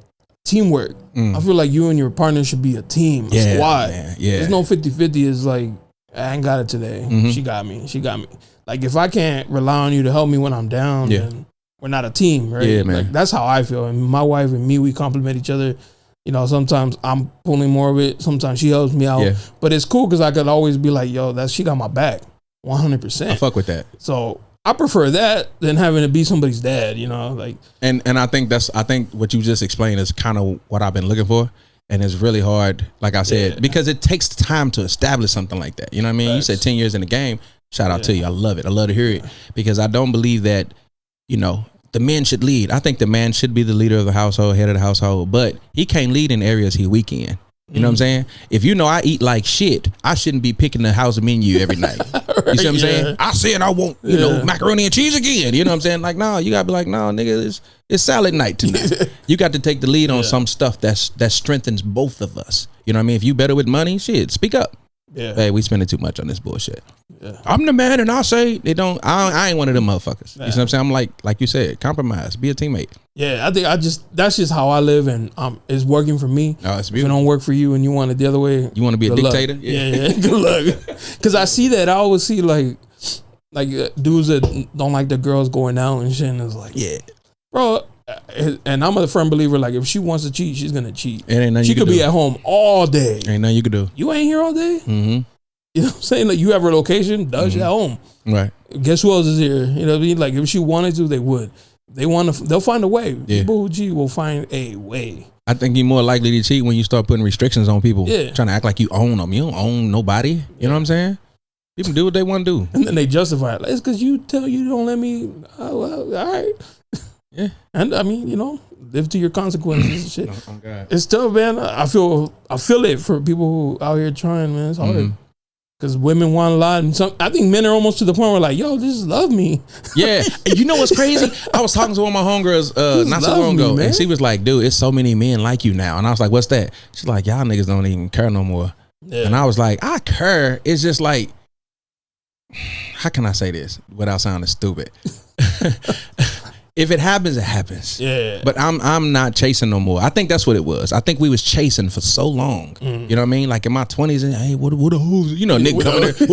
teamwork. I feel like you and your partner should be a team, a squad. Man. Yeah. There's no 50-50. It's like, I ain't got it today. She got me. Like if I can't rely on you to help me when I'm down, then we're not a team, right? Yeah, man. Like that's how I feel. And my wife and me, we complement each other. You know, sometimes I'm pulling more of it. Sometimes she helps me out. Yeah. But it's cool because I could always be like, yo, she got my back 100%. I fuck with that. So I prefer that than having to be somebody's dad, you know, like. And I think what you just explained is kind of what I've been looking for. And it's really hard, like I said, because it takes time to establish something like that. You know what I mean? Facts. You said 10 years in the game. Shout out to you. I love it. I love to hear it, because I don't believe that, you know, the men should lead. I think the man should be the leader of the household, head of the household, but he can't lead in areas he weak in. You know what I'm saying? If you know I eat like shit, I shouldn't be picking the house menu every night. You see what I'm saying? I said I want, you know, macaroni and cheese again. You know what I'm saying? Like, no, you gotta be like, no, nigga, it's salad night tonight. You got to take the lead on some stuff that strengthens both of us. You know what I mean? If you better with money, shit, speak up. Yeah. Hey, we spending too much on this bullshit. Yeah. I'm the man, and I say they don't. I ain't one of them motherfuckers. You know what I'm saying? I'm like you said, compromise, be a teammate. Yeah, I think that's just how I live, and it's working for me. Oh, it's beautiful. If it don't work for you and you want it the other way, you want to be a dictator. Yeah, good luck. Because I see that. I always see like dudes that don't like the girls going out and shit, and it's like, bro. And I'm a firm believer, like if she wants to cheat, she's gonna cheat. She could be at home all day. Ain't nothing you could do. You ain't here all day. You know what I'm saying? Like you have her location, she's at home. Right. Guess who else is here? You know what I mean? Like if she wanted to, they would. They'll find a way. Yeah. People who cheat will find a way. I think you're more likely to cheat when you start putting restrictions on people. Yeah. Trying to act like you own them. You don't own nobody. You know what I'm saying? People do what they want to do. And then they justify it. Like, it's because you don't let me. Oh, well, all right. Yeah, and I mean, you know, live to your consequences and shit. Oh, God. It's tough, man. I feel it for people who out here trying, man. It's hard because women want a lot, and I think men are almost to the point where like, yo, just love me. Yeah, you know what's crazy? I was talking to one of my homegirls not so long ago, and she was like, "Dude, it's so many men like you now," and I was like, "What's that?" She's like, "Y'all niggas don't even care no more." Yeah. And I was like, "I care." It's just like, how can I say this without sounding stupid? If it happens, it happens. Yeah. But I'm not chasing no more. I think that's what it was. I think we was chasing for so long. You know what I mean? Like in my 20s, and hey, what the hoes? You know, nigga coming there.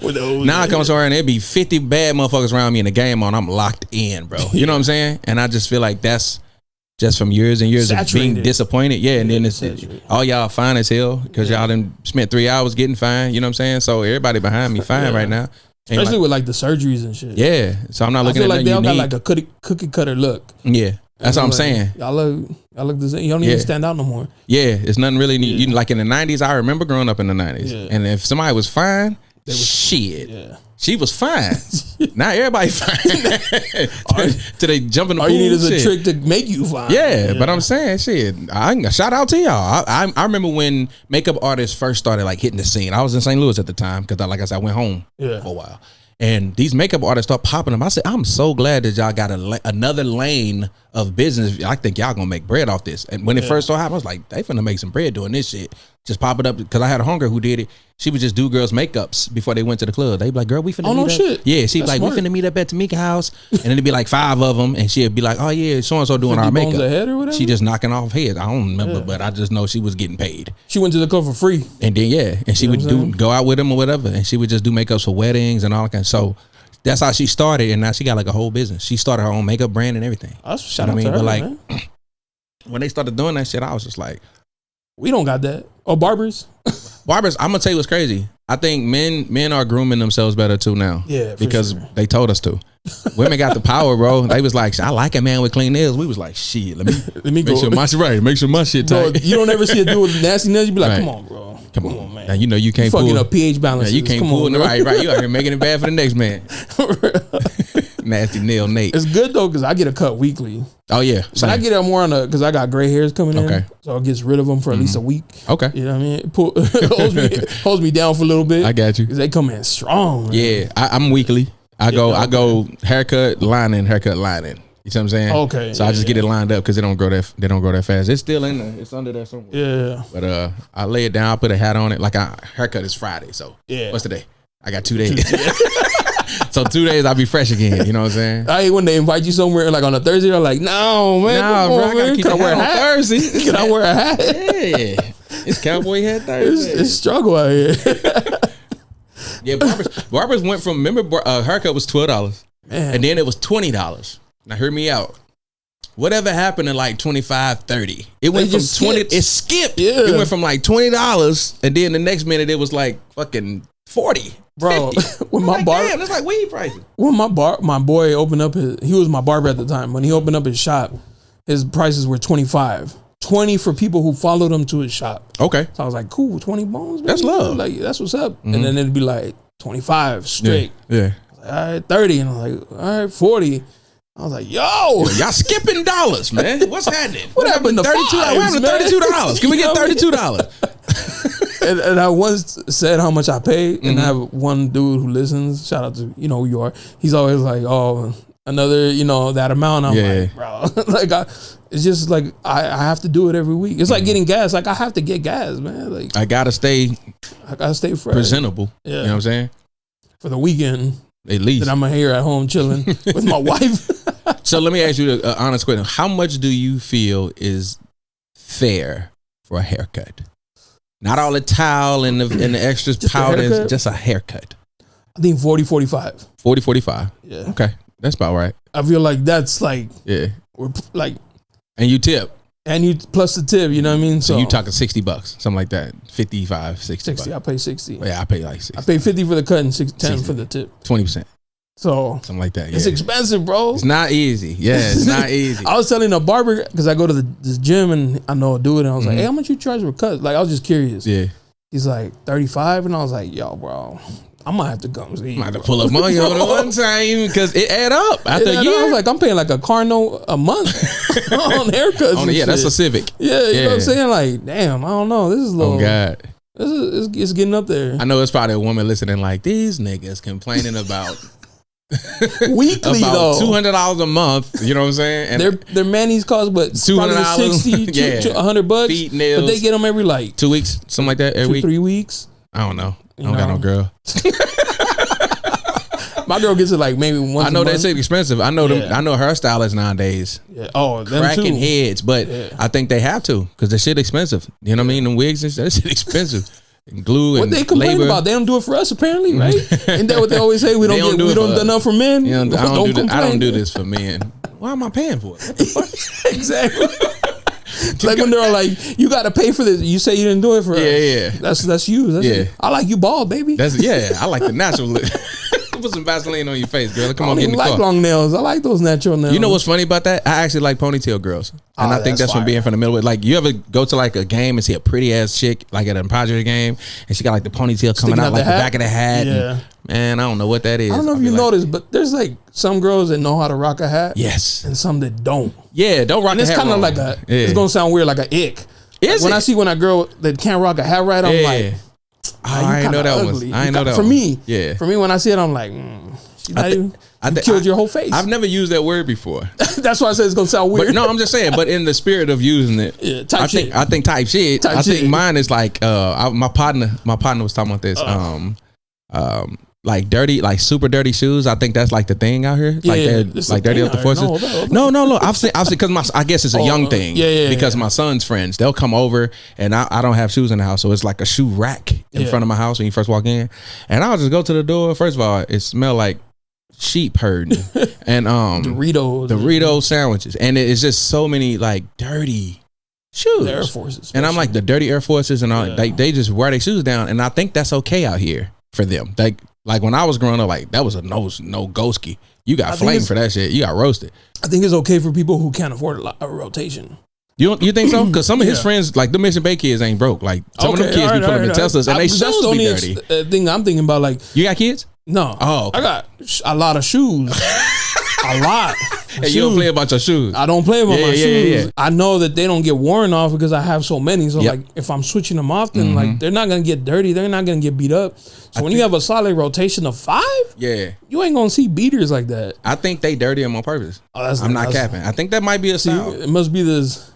What the hoes? Now I come somewhere and there be 50 bad motherfuckers around me in the game on. I'm locked in, bro. You know what I'm saying? And I just feel like that's just from years and years of being disappointed. Yeah, and then it's all y'all fine as hell because y'all done spent 3 hours getting fine. You know what I'm saying? So everybody behind me fine right now. Especially with like the surgeries and shit. Yeah. So I'm not looking at like they all got like a cookie cutter look. Yeah. That's what I'm saying. Y'all look the same. You don't even stand out no more. Yeah. It's nothing really like in the 90s. I remember growing up in the 90s. Yeah. And if somebody was fine, shit. Yeah. She was fine. Now everybody fine. Till they jump in the pool. All you need is a trick to make you fine. Yeah, but I'm saying, shit. Shout out to y'all. I remember when makeup artists first started like hitting the scene. I was in St. Louis at the time because, like I said, I went home for a while. And these makeup artists start popping them. I said, I'm so glad that y'all got another lane of business. I think y'all gonna make bread off this. And when it first started happening, I was like, they finna make some bread doing this shit. Just pop it up. Because I had a homegirl who did it. She would just do girls' makeups before they went to the club. They'd be like, girl, we finna meet up. Shit. Yeah, she'd be like, smart. We finna meet up at Tamika house. And then it'd be like 5 of them. And she'd be like, oh yeah, so-and-so doing our makeup. Ahead or whatever? She just knocking off heads. I don't remember, but I just know she was getting paid. She went to the club for free. And then, and she would go out with them or whatever. And she would just do makeups for weddings and all that kind of. So that's how she started, and now she got like a whole business. She started her own makeup brand and everything. Shout out to her, but like, man. When they started doing that shit, I was just like, we don't got that. Oh, barbers. I'm gonna tell you what's crazy. I think men are grooming themselves better too now. Yeah, because they told us to. Women got the power, bro. They was like, I like a man with clean nails. We was like, shit. Let me make sure my shit tight. Bro, you don't ever see a dude with nasty nails. You be like, come on, bro. Come on, man. Now you know you can't fucking pull up pH balance. You can't pull right. You out here making it bad for the next man. Nasty nail Nate. It's good though because I get a cut weekly. Oh yeah, but I get it more on because I got gray hairs coming in. So it gets rid of them for at least a week. Okay, you know what I mean? It holds me down for a little bit. I got you. Because they come in strong. Man. Yeah, I'm weekly. I go haircut, lining, haircut, lining. You see what I'm saying? Okay. So I just get it lined up because they don't grow that fast. It's still in there. It's under there somewhere. Yeah. But I lay it down. I put a hat on it. Like haircut is Friday. So what's today? I got 2 days. So 2 days I'll be fresh again. You know what I'm saying? I hate when they invite you somewhere like on a Thursday. They're like, no, man. Nah, bro. I gotta keep Can I wear a hat on Thursday. Can I wear a hat? Yeah. It's cowboy hat Thursday. It's struggle out here. Yeah, barbers went from, remember, haircut was $12. Man. And then it was $20. Now hear me out. Whatever happened in like 25, 30. It went from 20. It skipped. Yeah. It went from like $20, and then the next minute it was like fucking 40. Bro, when my damn, that's like weed prices. When my boy opened up he was my barber at the time. When he opened up his shop, his prices were $25. $20 for people who followed him to his shop. Okay. So I was like, cool, 20 bones. That's love. Like that's what's up. Mm-hmm. And then it'd be like 25 straight. Yeah. Like, all right, 30. And I was like, all right, 40. I was like, yo, y'all skipping dollars, man. What's happening? What happened to $32? What happened to $32? Can we get $32? and I once said how much I paid, and I have one dude who listens. Shout out to who you are. He's always like, oh, another that amount. I'm like, bro, like it's just like I have to do it every week. It's like getting gas. Like I have to get gas, man. Like I gotta stay fresh, presentable. Yeah. You know what I'm saying? For the weekend. At least. That I'm here at home chilling with my wife. So let me ask you an honest question. How much do you feel is fair for a haircut? Not all the towel and the extra powders, just a haircut. I think 40, 45. 40, 45. Yeah. Okay. That's about right. I feel like that's like, we're like. And you tip. And you plus the tip, you know what I mean? So you talking $60, something like that. 55, 60. I pay 60. Yeah, I pay like 60. I pay 50 for the cut and 10 for the tip. 20%. So something like that. Yeah. It's expensive, bro. It's not easy. Yeah, it's not easy. I was telling a barber because I go to this gym and I know a dude, and I was like, hey, how much you charge for cuts? Like I was just curious. Yeah. He's like 35, and I was like, yo, bro, I might have to come see you. I might have to pull up money on it one time because it add up after a year. I was like, I'm paying like a car note a month on haircuts. Yeah, that's a Civic. Yeah, you know what I'm saying? Like, damn, I don't know. This is a little. Oh God. It's getting up there. I know it's probably a woman listening like, these niggas complaining about weekly about though, $200 a month. You know what I'm saying? And their manis cost what $200, 60 to $100. Feet, nails, but they get them every like 2 weeks, something like that. Every 3 weeks. I don't know. I don't got no girl. My girl gets it like maybe once. I know they say it's expensive. I know them. I know hairstylists nowadays. Yeah. Oh, them cracking too. Heads, but I think they have to because the shit expensive. You know what I mean? The wigs and that shit expensive. And glue and what they complain labor. About? They don't do it for us, apparently, right? Ain't that what they always say? We don't do enough for men. You know, I don't do this for men. Why am I paying for it? Exactly. Like when they're like, you got to pay for this. You say you didn't do it for us. Yeah. That's you. I like you bald, baby. I like the natural look. Put some Vaseline on your face, girl. Come I on, don't get in even the like car. long nails. I like those natural nails. You know what's funny about that? I actually like ponytail girls, and I think that's from being from the middle. Like, you ever go to like a game and see a pretty ass chick like at a Padres game, and she got like the ponytail coming out like the back of the hat? Yeah. Man, I don't know what that is. I don't know if you noticed, but there's like some girls that know how to rock a hat. Yes. And some that don't. Yeah, don't rock a hat. And it's kind of like it's going to sound weird, like a ick. When I see a girl that can't rock a hat right, I'm like, I ain't know that one. I ain't know that for one. me. Yeah. For me, when I see it, I'm like, you killed your whole face. I've never used that word before. That's why I said it's gonna sound weird. But no, I'm just saying. But in the spirit of using it, I think type shit. I think mine is like my partner was talking about this. Like dirty, like super dirty shoes. I think that's like the thing out here. Like they're like dirty up the forces. No. I've seen because I guess it's a young thing. Because my son's friends, they'll come over and I don't have shoes in the house, so it's like a shoe rack in front of my house when you first walk in, and I'll just go to the door. First of all, it smelled like sheep herding and Dorito sandwiches, and it's just so many like dirty shoes. The Air Forces, and I'm like the dirty Air Forces and all. They just wear their shoes down, and I think that's okay out here for them. Like when I was growing up, like that was a no ghosty. You got flamed for that shit. You got roasted. I think it's okay for people who can't afford a rotation. You think so? Because some of his friends, like the Mission Bay kids, ain't broke. Like some of them kids be pulling in Teslas and they shoes be dirty. Thing I'm thinking about, like, you got kids? No. Oh, okay. I got a lot of shoes. A lot. Hey, you don't play about your shoes. I don't play about my shoes. Yeah. I know that they don't get worn off because I have so many. So like, if I'm switching them often, like they're not gonna get dirty. They're not gonna get beat up. So when you have a solid rotation of 5, you ain't gonna see beaters like that. I think they dirty them on purpose. I'm not capping. I think that might be a style. It must be this.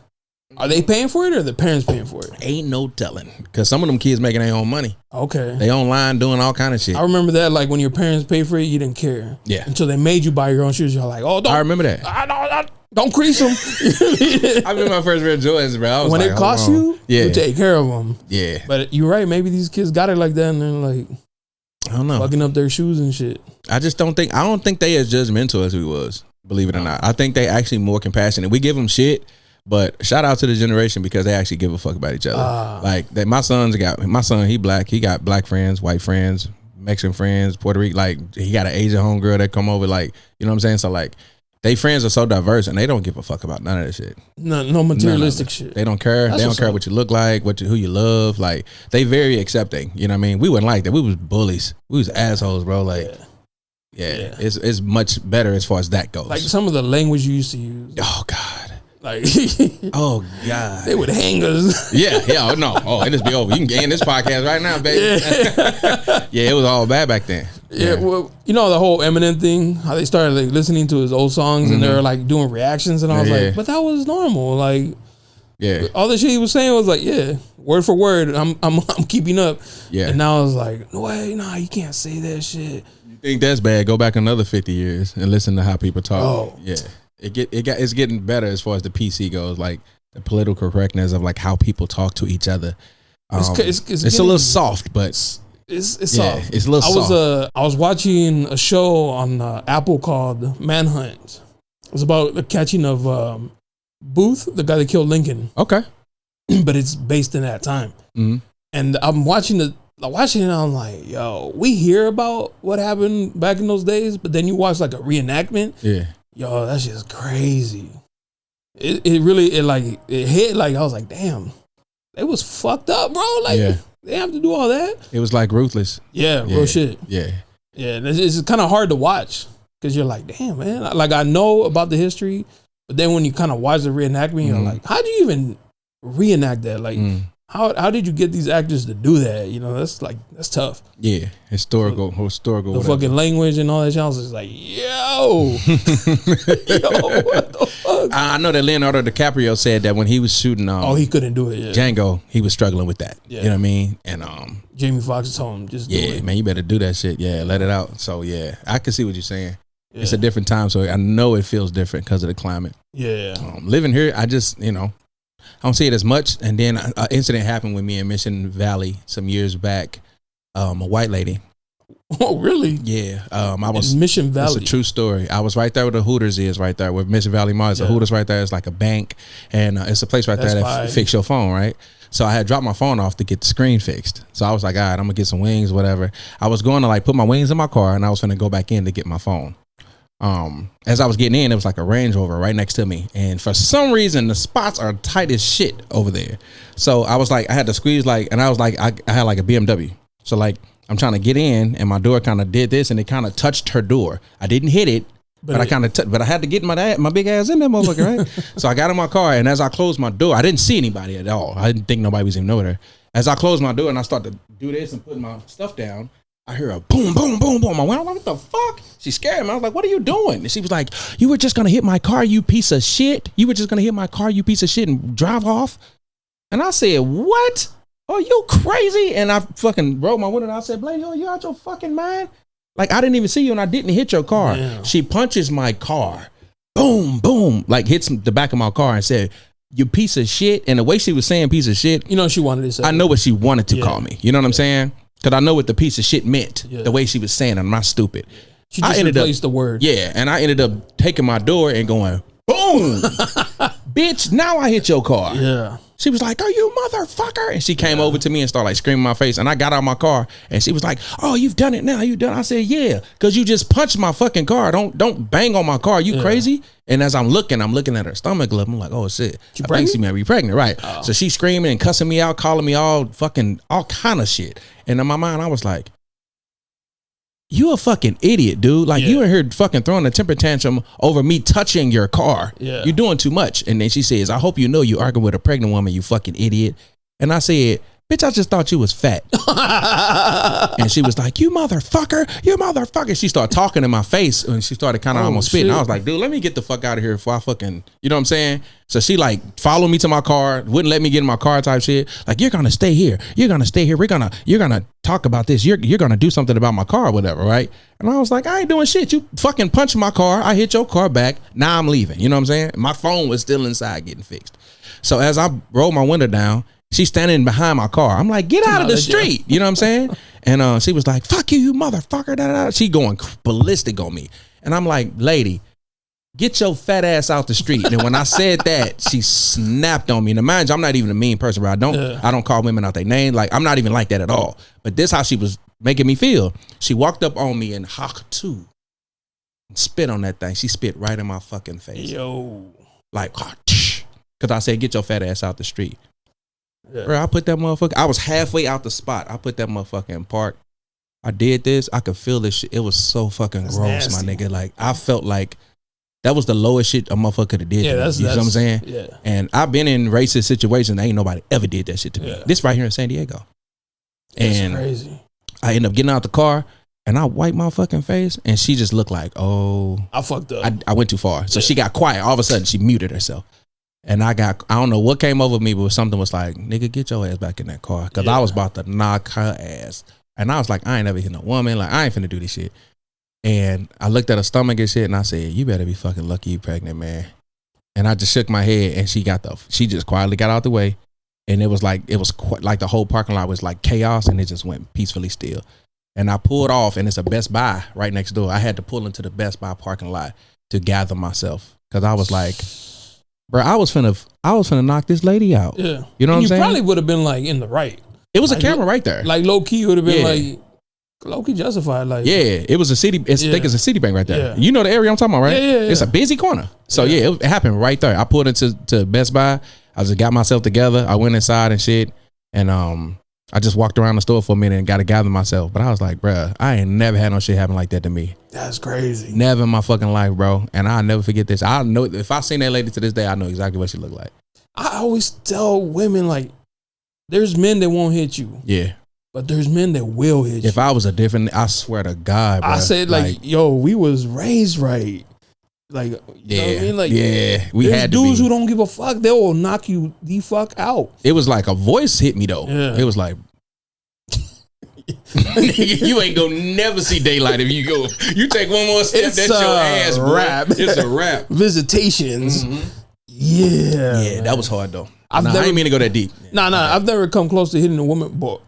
Are they paying for it or the parents paying for it? Ain't no telling. Because some of them kids making their own money. Okay. They online doing all kind of shit. I remember that, like when your parents paid for it, you didn't care. Yeah. Until they made you buy your own shoes. You're like, oh, don't. I remember that. Don't crease them. I remember my first pair of Jordans, bro. I was when like, it costs you take care of them. Yeah. But you're right. Maybe these kids got it like that and they're like, I don't know, fucking up their shoes and shit. I don't think they as judgmental as we was, believe it or not. I think they actually more compassionate. We give them shit. But shout out to the generation because they actually give a fuck about each other. Like that, my son, he black. He got black friends, white friends, Mexican friends, Puerto Rican. Like he got an Asian homegirl that come over. Like, you know what I'm saying? So like, they friends are so diverse and they don't give a fuck about none of that shit. No materialistic shit. They don't care. They don't care what you look like, who you love. Like they very accepting. You know what I mean? We wasn't like that. We was bullies. We was assholes, bro. Like. Yeah. It's much better as far as that goes. Like some of the language you used to use. Oh God. Like, oh God, they would hang us. Yeah, no. Oh, it just be over. You can end this podcast right now, baby. Yeah, it was all bad back then. Yeah, well, you know the whole Eminem thing, how they started like listening to his old songs and they were like doing reactions, and I was like, but that was normal. Like, all the shit he was saying was like, word for word, I'm keeping up. Yeah, and now I was like, no way, nah, you can't say that shit. You think that's bad? Go back another 50 years and listen to how people talk. Oh, yeah. It's getting better as far as the PC goes, like the political correctness of like how people talk to each other. It's a little soft, but it's soft. It's a little soft. I was watching a show on Apple called Manhunt. It was about the catching of Booth, the guy that killed Lincoln. Okay, but it's based in that time. Mm-hmm. And I'm watching it. And I'm like, yo, we hear about what happened back in those days, but then you watch like a reenactment. Yeah. Yo, that's just crazy. It really hit like I was like, damn, they was fucked up, bro. Like they have to do all that. It was like ruthless. Yeah, real shit. Yeah. It's kind of hard to watch because you're like, damn, man. Like I know about the history, but then when you kind of watch the reenactment, you're like, how'd you even reenact that? Like, how did you get these actors to do that? You know, that's tough. Yeah, historical. The fucking language and all that shit. I was just like, yo, what the fuck? I know that Leonardo DiCaprio said that when he was shooting, he couldn't do it. Django, he was struggling with that. Yeah. You know what I mean? And Jamie Foxx told him just do it. Man, you better do that shit. Yeah, let it out. So yeah, I can see what you're saying. Yeah. It's a different time, so I know it feels different because of the climate. Yeah, living here, I just I don't see it as much. And then an incident happened with me in Mission Valley some years back. A white lady Oh, really? Yeah. I was in Mission Valley. It's a true story. I was right there where the Hooters is, right there where Mission Valley Mall is. The Hooters right there is like a bank, and it's a place right there that fix your phone, right? So I had dropped my phone off to get the screen fixed. So I was like, all right, I'm gonna get some wings, whatever. I was going to like put my wings in my car, and I was gonna go back in to get my phone. As I was getting in, it was like a Range Rover right next to me, and for some reason the spots are tight as shit over there. So I was like, I had to squeeze and I was like, I had like a BMW. So like I'm trying to get in, and my door kind of did this, and it kind of touched her door. I didn't hit it. But I kind of, but I had to get my big ass in that motherfucker, right? So I got in my car, and as I closed my door, I didn't see anybody at all. I didn't think nobody was even over there. As I closed my door and I started to do this and put my stuff down, I hear a boom, boom, boom, boom. I went, what the fuck? She scared me. I was like, what are you doing? And she was like, you were just gonna hit my car, you piece of shit. You were just gonna hit my car, you piece of shit, and drive off. And I said, what? Are you crazy? And I fucking rolled my window and I said, Blake, yo, you out your fucking mind? Like, I didn't even see you, and I didn't hit your car. Damn. She punches my car. Boom, boom. Like, hits the back of my car and said, you piece of shit. And the way she was saying piece of shit. You know she wanted to say. I know what she wanted to call me. You know what I'm saying? Because I know what the piece of shit meant. The way she was saying it. I'm not stupid. She just replaced the word. Yeah, and I ended up taking my door and going, boom. Bitch, now I hit your car. Yeah. She was like, oh, you motherfucker. And she came over to me and started like screaming in my face. And I got out of my car and she was like, oh, you've done it now. You done it. I said, yeah, because you just punched my fucking car. Don't bang on my car. You crazy? And as I'm looking at her stomach level. I'm like, oh, shit. I think she may be pregnant. Right. Oh. So she's screaming and cussing me out, calling me all kind of shit. And in my mind, I was like, you a fucking idiot, dude. Like, you in here fucking throwing a temper tantrum over me touching your car. Yeah. You're doing too much. And then she says, I hope you know you arguing with a pregnant woman, you fucking idiot. And I said, bitch, I just thought you was fat. And she was like, you motherfucker. She started talking in my face and she started kind of almost spitting. I was like, dude, let me get the fuck out of here before I fucking, you know what I'm saying? So she like followed me to my car, wouldn't let me get in my car type shit. Like, you're going to stay here. You're going to stay here. You're going to talk about this. You're going to do something about my car or whatever, right? And I was like, I ain't doing shit. You fucking punched my car. I hit your car back. Now I'm leaving. You know what I'm saying? My phone was still inside getting fixed. So as I rolled my window down, she's standing behind my car. I'm like, get out of the street. You know what I'm saying? And she was like, fuck you, you motherfucker. Da, da, da. She going ballistic on me. And I'm like, lady, get your fat ass out the street. And when I said that, she snapped on me. And mind you, I'm not even a mean person, bro. I don't call women out their name. Like, I'm not even like that at all. But this how she was making me feel. She walked up on me and too, and spit on that thing. She spit right in my fucking face. Yo. Like, because I said, get your fat ass out the street. Yeah. Bro, I put that motherfucker. I was halfway out the spot. I put that motherfucker in park. I did this. I could feel this shit. It was so fucking gross, nasty, my nigga. Like, I felt like that was the lowest shit a motherfucker could have did. Yeah, you know what I'm saying? Yeah. And I've been in racist situations. Ain't nobody ever did that shit to me. This right here in San Diego. And that's crazy. I ended up getting out the car and I wiped my fucking face and she just looked like, oh, I fucked up. I went too far. So she got quiet. All of a sudden she muted herself. And I don't know what came over me, but something was like, nigga, get your ass back in that car. Because I was about to knock her ass. And I was like, I ain't never hit no woman. Like, I ain't finna do this shit. And I looked at her stomach and shit, and I said, you better be fucking lucky you pregnant, man. And I just shook my head, and she just quietly got out the way. And it was like the whole parking lot was like chaos, and it just went peacefully still. And I pulled off, and it's a Best Buy right next door. I had to pull into the Best Buy parking lot to gather myself. Because I was like, bro, I was finna knock this lady out. Yeah. You know what I'm saying? You probably would have been like in the right. It was like, a camera right there. Like low key would have been like low key justified. Like, yeah, it was a city. I think it's a Citibank right there. Yeah. You know the area I'm talking about, right? Yeah. It's a busy corner. So it happened right there. I pulled into Best Buy. I just got myself together. I went inside and shit. And I just walked around the store for a minute and got to gather myself. But I was like, bruh, I ain't never had no shit happen like that to me. That's crazy. Never in my fucking life, bro. And I'll never forget this. I know if I seen that lady to this day, I know exactly what she looked like. I always tell women, like, there's men that won't hit you. Yeah. But there's men that will hit you. If I was a different, I swear to God, bro. I said, like, yo, we was raised right. Like, you know what I mean? Like, we had dudes who don't give a fuck. They will knock you the fuck out. It was like a voice hit me though. Yeah. It was like, you ain't gonna never see daylight if you go. You take one more step, that's your ass, rap. It's a wrap. Visitations. Mm-hmm. Yeah, that was hard though. I didn't mean to go that deep. I've never come close to hitting a woman, but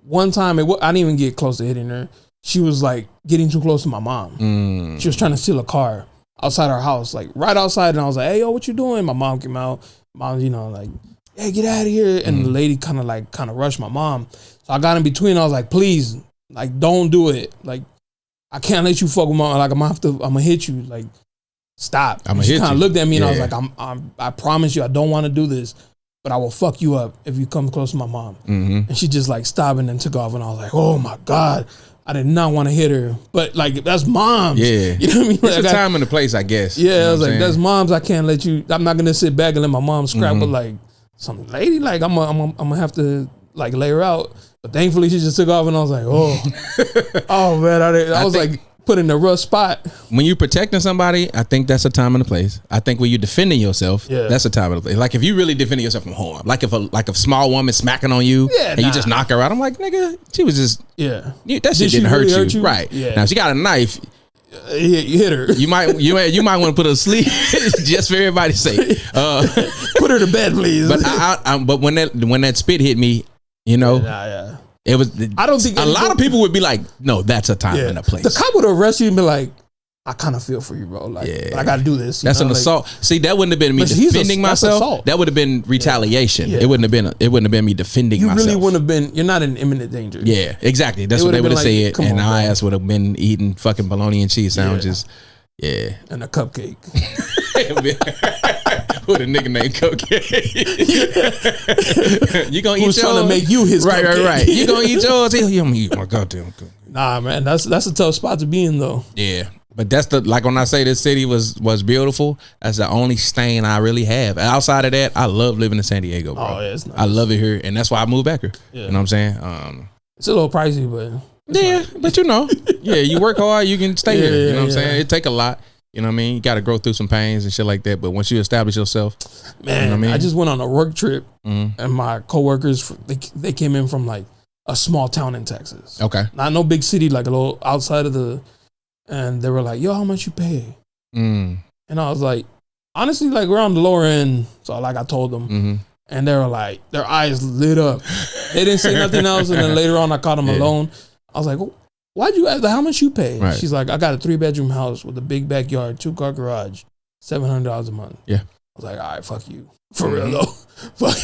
one time I didn't even get close to hitting her. she was like getting too close to my mom. She was trying to steal a car outside our house, like right outside. And I was like, hey, yo, what you doing? My mom came out. Mom, you know, like, hey, get out of here. And the lady kind of rushed my mom. So I got in between. I was like, please, like, don't do it. Like, I can't let you fuck with my, like, I'm gonna hit you. Like, stop. And she kind of looked at me and I was like, I promise you, I don't want to do this, but I will fuck you up if you come close to my mom. And she just like stopped and then took off. And I was like, oh my God, I did not want to hit her. But like, that's moms. Yeah. You know what I mean? It's a time and a place, I guess. Yeah, you know I was like, that's moms. I can't let you, I'm not going to sit back and let my mom scrap, but like some lady, like I'm gonna have to like lay her out. But thankfully she just took off and I was like, oh man, I was like put in a rough spot. When you're protecting somebody, I think that's a time and a place. I think when you're defending yourself, that's a time and a place. Like if you really defending yourself from harm, like if a small woman smacking on you and you just knock her out, I'm like, nigga, she was just that shit didn't hurt you, right? Yeah. Now if she got a knife, you hit her. You might want to put her to sleep just for everybody's sake. Put her to bed, please. But when that spit hit me, you know. It was. I don't think a lot of people would be like, "No, that's a time and a place." The cop would arrest you and be like, "I kind of feel for you, bro. Like, I got to do this." That's an assault. See, that wouldn't have been me defending myself. That would have been retaliation. It wouldn't have been me defending myself. You really wouldn't have been. You're not in imminent danger. Yeah, exactly. That's what they would have said, and our ass would have been eating fucking bologna and cheese sandwiches. Yeah, and a cupcake. With a nigga named Cupcake. You gonna eat yours? Who's trying to make you his cupcake. Right. You gonna eat yours? I'm gonna eat my goddamn cupcake. Nah, man, that's a tough spot to be in though. Yeah, but that's like when I say this city was beautiful. That's the only stain I really have. Outside of that, I love living in San Diego, bro. Oh yeah, it's nice. I love it here, and that's why I moved back here. Yeah. You know what I'm saying? It's a little pricey, but but you know, you work hard, you can stay here. You know what I'm saying? It take a lot. You know what I mean? You got to go through some pains and shit like that. But once you establish yourself, man, you know what I mean? I just went on a work trip and my coworkers, they came in from like a small town in Texas. Okay. Not no big city, like a little outside of and they were like, yo, how much you pay? And I was like, honestly, like we're on the lower end. So like I told them and they were like, their eyes lit up. They didn't say nothing else. And then later on I caught them alone. I was like, why'd you ask how much you pay? Right. She's like, I got a 3-bedroom house with a big backyard, 2-car garage, $700 a month. Yeah. I was like, all right, fuck you. For real though. fuck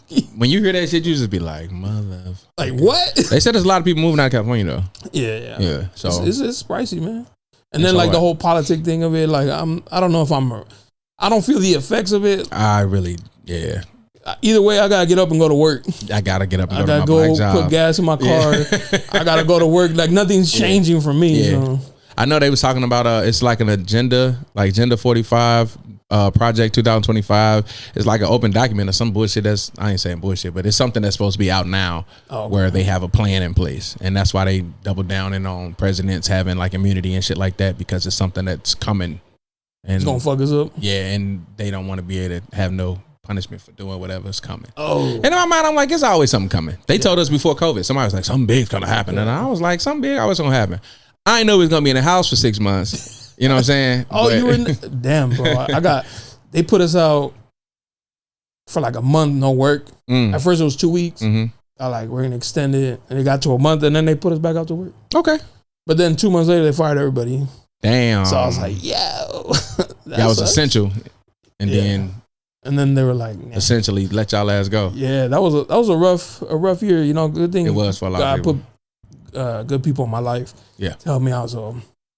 you. When you hear that shit, you just be like, mother. Like what? They said there's a lot of people moving out of California though. Yeah. So it's pricey, man. And then like the whole politic thing of it, like I don't know if I don't feel the effects of it. I really, Either way, I gotta get up and go to work. I gotta get up and go to my black job. Put gas in my car. I gotta go to work. Like nothing's changing for me. Yeah. So. I know they was talking about it's like an agenda, like Agenda 45, Project 2025. It's like an open document or some bullshit. I ain't saying bullshit, but it's something that's supposed to be out now, where they have a plan in place, and that's why they double down on presidents having like immunity and shit like that, because it's something that's coming. And it's gonna fuck us up. Yeah, and they don't want to be able to have no punishment for doing whatever's coming. And in my mind, I'm like, it's always something coming. They told us before COVID, somebody was like, something big's gonna happen. And I was like, something big always gonna happen. I didn't know we was gonna be in the house for 6 months. You know what I'm saying? You were damn, bro. They put us out for like a month, no work. At first it was 2 weeks. I like, we're gonna extend it. And it got to a month and then they put us back out to work. Okay. But then 2 months later, they fired everybody. Damn. So I was like, yo. That was essential. And then they were like, essentially let y'all ass go. Yeah, that was a rough year. You know, good thing it was for a lot of people. God put good people in my life. Yeah, to help me out. So,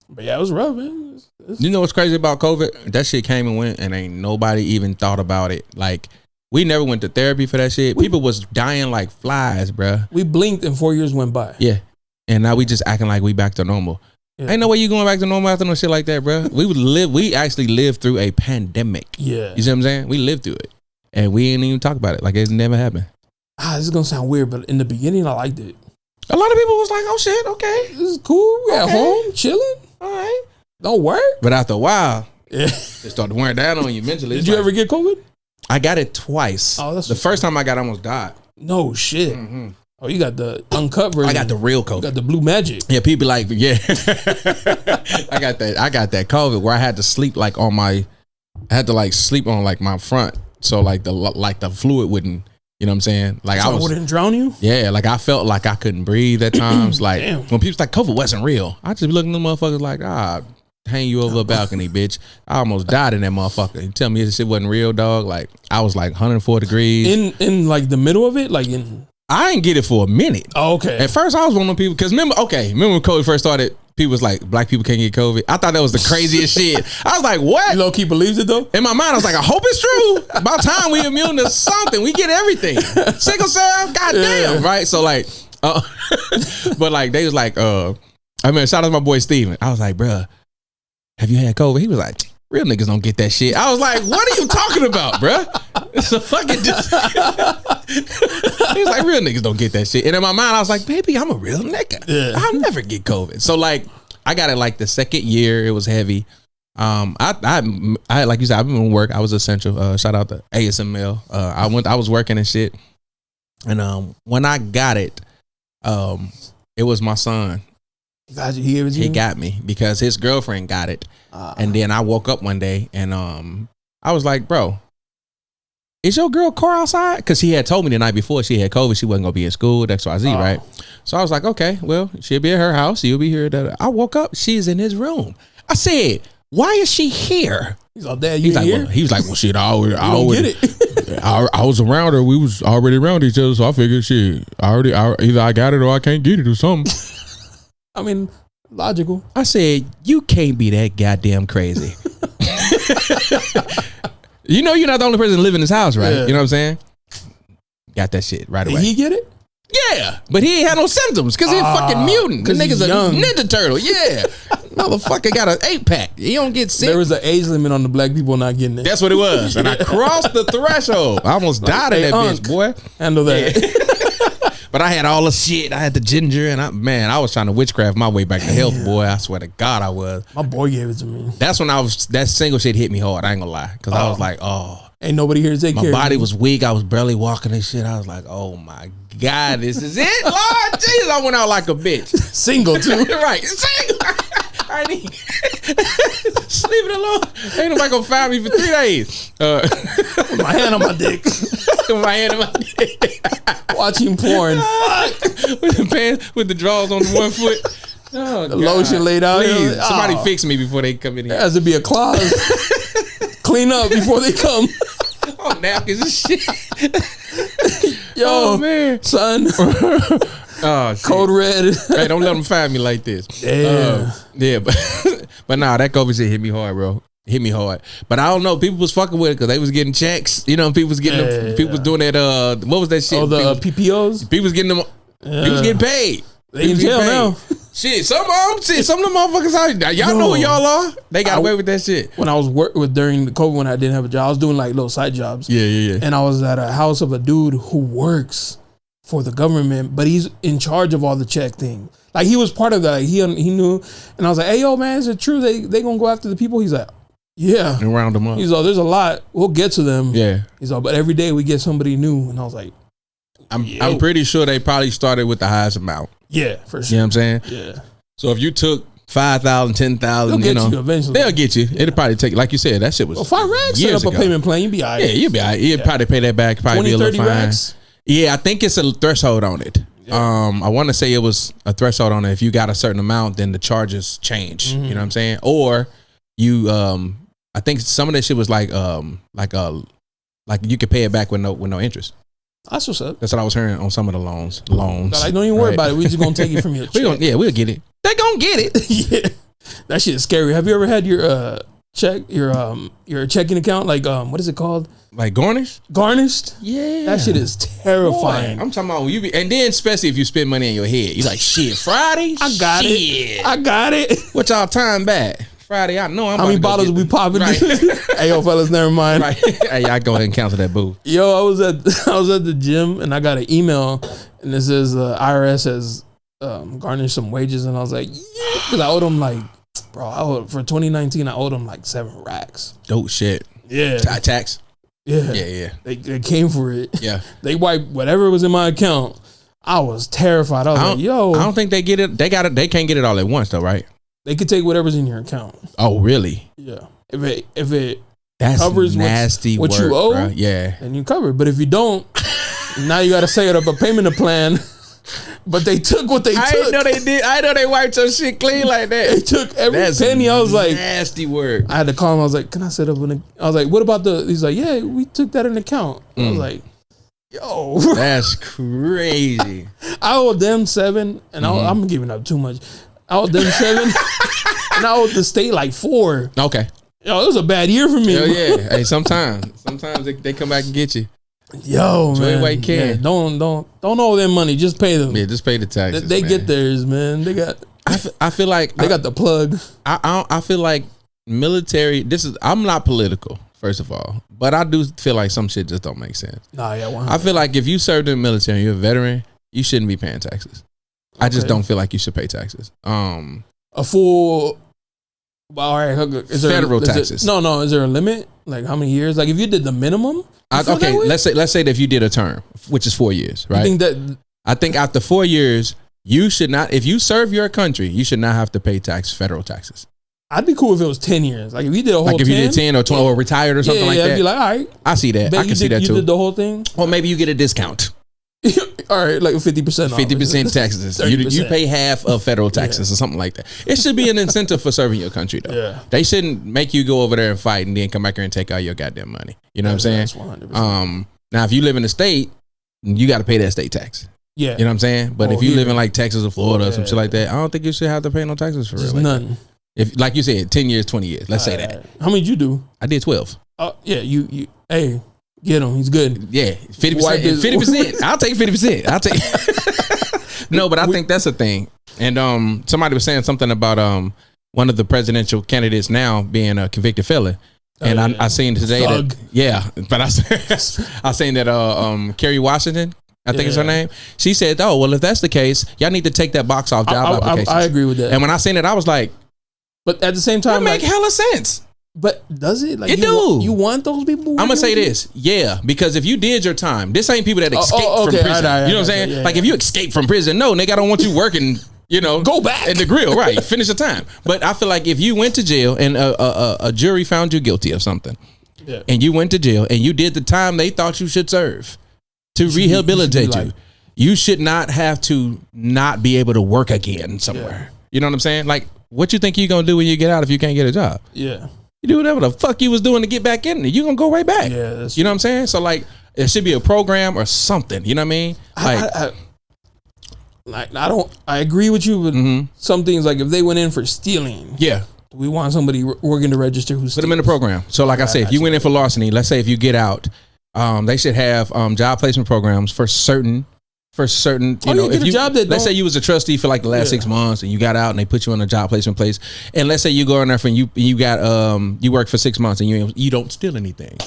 but yeah, it was rough, man. You know what's crazy about COVID? That shit came and went, and ain't nobody even thought about it. Like we never went to therapy for that shit. People was dying like flies, bruh. We blinked and 4 years went by. Yeah, and now we just acting like we back to normal. Yeah. Ain't no way you going back to normal after no shit like that, bro. We actually lived through a pandemic. Yeah. You see what I'm saying? We lived through it. And we ain't even talk about it. Like it never happened. This is going to sound weird, but in the beginning, I liked it. A lot of people was like, oh shit, okay. This is cool. We at home, chilling. All right. Don't work. But after a while, it started wearing down on you mentally. Did you ever get COVID? I got it twice. Oh, that's the first time I got it, I almost died. No shit. Mm-hmm. Oh, you got the uncut version. I got the real COVID. You got the blue magic. Yeah, people be like, yeah. I got that COVID where I had to sleep like on my, I had to like sleep on like my front, so like the fluid wouldn't You know what I'm saying? Like so I wouldn't drown you? Yeah, like I felt like I couldn't breathe at times. Like Damn. when people's like COVID wasn't real, I just be looking at the motherfuckers like, hang you over a balcony, bitch. I almost died in that motherfucker. You tell me this shit wasn't real, dog. Like I was like 104 degrees. In like the middle of it? Like in I didn't get it for a minute. Oh, okay. At first I was one of them people, because remember when COVID first started, people was like, black people can't get COVID. I thought that was the craziest shit. I was like, what? You low key believes it though? In my mind, I was like, I hope it's true. About time we immune to something. We get everything. Sickle cell, goddamn, right? So like, but like they was like, I mean, shout out to my boy Steven. I was like, bruh, have you had COVID? He was like, real niggas don't get that shit. I was like, what are you talking about, bruh? It's a fucking. He was like, real niggas don't get that shit. And in my mind, I was like, baby, I'm a real nigga. Yeah. I'll never get COVID. So like, I got it like the second year. It was heavy. I like you said, I've been in work. I was essential. Shout out to ASML. I was working and shit. And when I got it, it was my son. He got me because his girlfriend got it. And then I woke up one day and I was like, bro, is your girl car outside? Because she had told me the night before she had COVID, she wasn't gonna be in school, XYZ, right? So I was like, okay, well, she'll be at her house, you'll be here. I woke up, she's in his room. I said, why is she here? He's like, Dad, you here? He was like, well, shit, I was around her. We was already around each other, so I figured, shit, either I got it or I can't get it or something. I mean, logical. I said, you can't be that goddamn crazy. You know you're not the only person living in this house, right? Yeah. You know what I'm saying? Got that shit right away. Did he get it? Yeah, but he ain't had no symptoms because he's a fucking mutant. Because nigga's a Ninja Turtle. Yeah. Motherfucker got an 8-pack. He don't get sick. There was an age limit on the black people not getting it. That's what it was. And I crossed the threshold. I almost died in that bitch, boy. Handle that. Yeah. But I had all the shit. I had the ginger, and I was trying to witchcraft my way back to health, boy. I swear to God, I was. My boy gave it to me. That's when that single shit hit me hard. I ain't gonna lie, because I was like, ain't nobody here to take care of me. My body was weak. I was barely walking and shit. I was like, oh my God, this is it, Lord Jesus. I went out like a bitch. Single too, right? Single. I need just leave it alone. Ain't nobody gonna find me for 3 days. With my hand on my dick. With my hand on my dick. Watching porn. With the pants, with the drawers on one foot. Oh, the lotion laid out. Please, somebody fix me before they come in here. There has to be a closet. Clean up before they come. Oh, napkins and shit. Yo, man, son. Oh, shit. Code red. Hey, don't let them find me like this. Yeah, but nah, that COVID shit hit me hard, bro. Hit me hard. But I don't know. People was fucking with it because they was getting checks. You know, people was getting people was doing that. What was that shit? Oh, the PPOs. People was getting them. People was getting paid. They in jail now. Shit, some of them motherfuckers out. Y'all know who y'all are. They got away with that shit. When I was during the COVID, when I didn't have a job, I was doing like little side jobs. Yeah. And I was at a house of a dude who works for the government, but he's in charge of all the check thing. Like he was part of that. Like, he knew. And I was like, hey, yo, man, is it true they gonna go after the people? He's like, yeah. And round them up. He's like, there's a lot. We'll get to them. Yeah. He's like, but every day we get somebody new. And I was like, I'm pretty sure they probably started with the highest amount. Yeah, for sure. You know what I'm saying? Yeah. So if you took 5,000, 10,000, you eventually. They'll get you. It'll probably take, like you said, that shit was. Well, 5 racks set up a payment plan. You'd be all right. Yeah, you'd be all right. You'd probably pay that back. Probably 20, be a little 30 fine. racks. Yeah, I think it's a threshold on it. Yeah. I want to say it was a threshold on it. If you got a certain amount, then the charges change. Mm-hmm. You know what I'm saying? Or you, I think some of that shit was like you could pay it back with no interest. That's what's up. That's what I was hearing on some of the loans. Like, don't even worry about it. We just gonna take it from your check. We'll get it. They gonna get it. Yeah, that shit is scary. Have you ever had your your checking account like what is it called? Like garnished? Garnished? Yeah. That shit is terrifying. Boy, I'm talking about and then especially if you spend money in your head, you like shit. Friday, I got it. What y'all time back? Friday, I know I'm. How many bottles we popping? Right. Hey, yo, fellas, never mind. Right. Hey, I go ahead and cancel that boo. Yo, I was at the gym and I got an email and it says IRS has garnished some wages and I was like, yeah, because I owed them like, bro, for 2019 I owed them like 7 racks. Oh shit. Yeah. Tax. Yeah. They came for it. Yeah. They wiped whatever was in my account. I was terrified. I was like, yo, I don't think they get it. They got it. They can't get it all at once though, right? They could take whatever's in your account. Oh, really? Yeah. If it that's covers nasty what work, you owe, bro. Yeah, then you cover it. But if you don't, Now you got to set up a payment plan. But they took what they took. I didn't know they did. I know they wiped your shit clean like that. They took every penny. I was like, nasty work. I had to call him. I was like, can I set up an? I was like, what about the? He's like, yeah, we took that in account. I was like, yo, that's crazy. I owed them $7, and I'm giving up too much. I owed them $7, and I owed the state like $4. Okay. Yo, it was a bad year for me. Hell yeah. Hey, sometimes they come back and get you. Yo, enjoy man, what you can. Yeah, don't owe them money. Just pay them. Yeah, just pay the taxes. They get theirs, man. They got. I feel like they got the plug. I feel like military. I'm not political, first of all, but I do feel like some shit just don't make sense. Nah, yeah. 100%. I feel like if you served in the military, you're a veteran, you shouldn't be paying taxes. Okay. I just don't feel like you should pay taxes. A full. Well, all right. Is there federal taxes? No. Is there a limit? Like how many years? Like if you did the minimum. Okay, let's say that if you did a term, which is 4 years, right? I think after 4 years, you should not. If you serve your country, you should not have to pay federal taxes. I'd be cool if it was 10 years. Like if you did a whole, like if 10, you did 10 or 12 or retired or something like that. I'd be like, all right, I see that. I can see that too. You did the whole thing, or maybe you get a discount. All right, like 50%. 50% taxes. You pay half of federal taxes or something like that. It should be an incentive for serving your country, though. Yeah. They shouldn't make you go over there and fight and then come back here and take all your goddamn money. You know what I'm saying? That's 100%. Now, if you live in a state, you got to pay that state tax. Yeah. You know what I'm saying? But if you live in like Texas or Florida or some shit like that, I don't think you should have to pay no taxes for real. None. If, like you said, 10 years, 20 years. Let's say that. How many did you do? I did 12. Yeah. You. Hey. Get him. He's good. Yeah, 50%. 50%. I'll take 50%. I'll take. No, but I think that's a thing. And somebody was saying something about one of the presidential candidates now being a convicted felon. And I seen today that but I seen that Kerry Washington, I think is her name. She said, "Oh, well, if that's the case, y'all need to take that box off job applications." I agree with that. And when I seen it, I was like, but at the same time, that make hella sense. But does it? Like it do. You want those people? I'm gonna say this, because if you did your time, this ain't people that escape from prison. You know what I'm saying? Yeah, like if you escape from prison, no, nigga, I don't want you working. Go back in the grill, right? Finish the time. But I feel like if you went to jail and a jury found you guilty of something, and you went to jail and you did the time they thought you should serve to rehabilitate you, you should not have to not be able to work again somewhere. You know what I'm saying? Like, what you think you gonna do when you get out if you can't get a job? Yeah. You do whatever the fuck you was doing to get back in there. You gonna go right back. Yeah, you know what I'm saying? So like, it should be a program or something. You know what I mean? I agree with you with some things. Like if they went in for stealing, we want somebody working to register who's put them in the program. So like I say, if you went in for larceny, let's say if you get out, they should have job placement programs for certain. If you let's say you was a trustee for like the last 6 months and you got out and they put you on a job placement place, and let's say you go in there and you got you work for 6 months and you don't steal anything.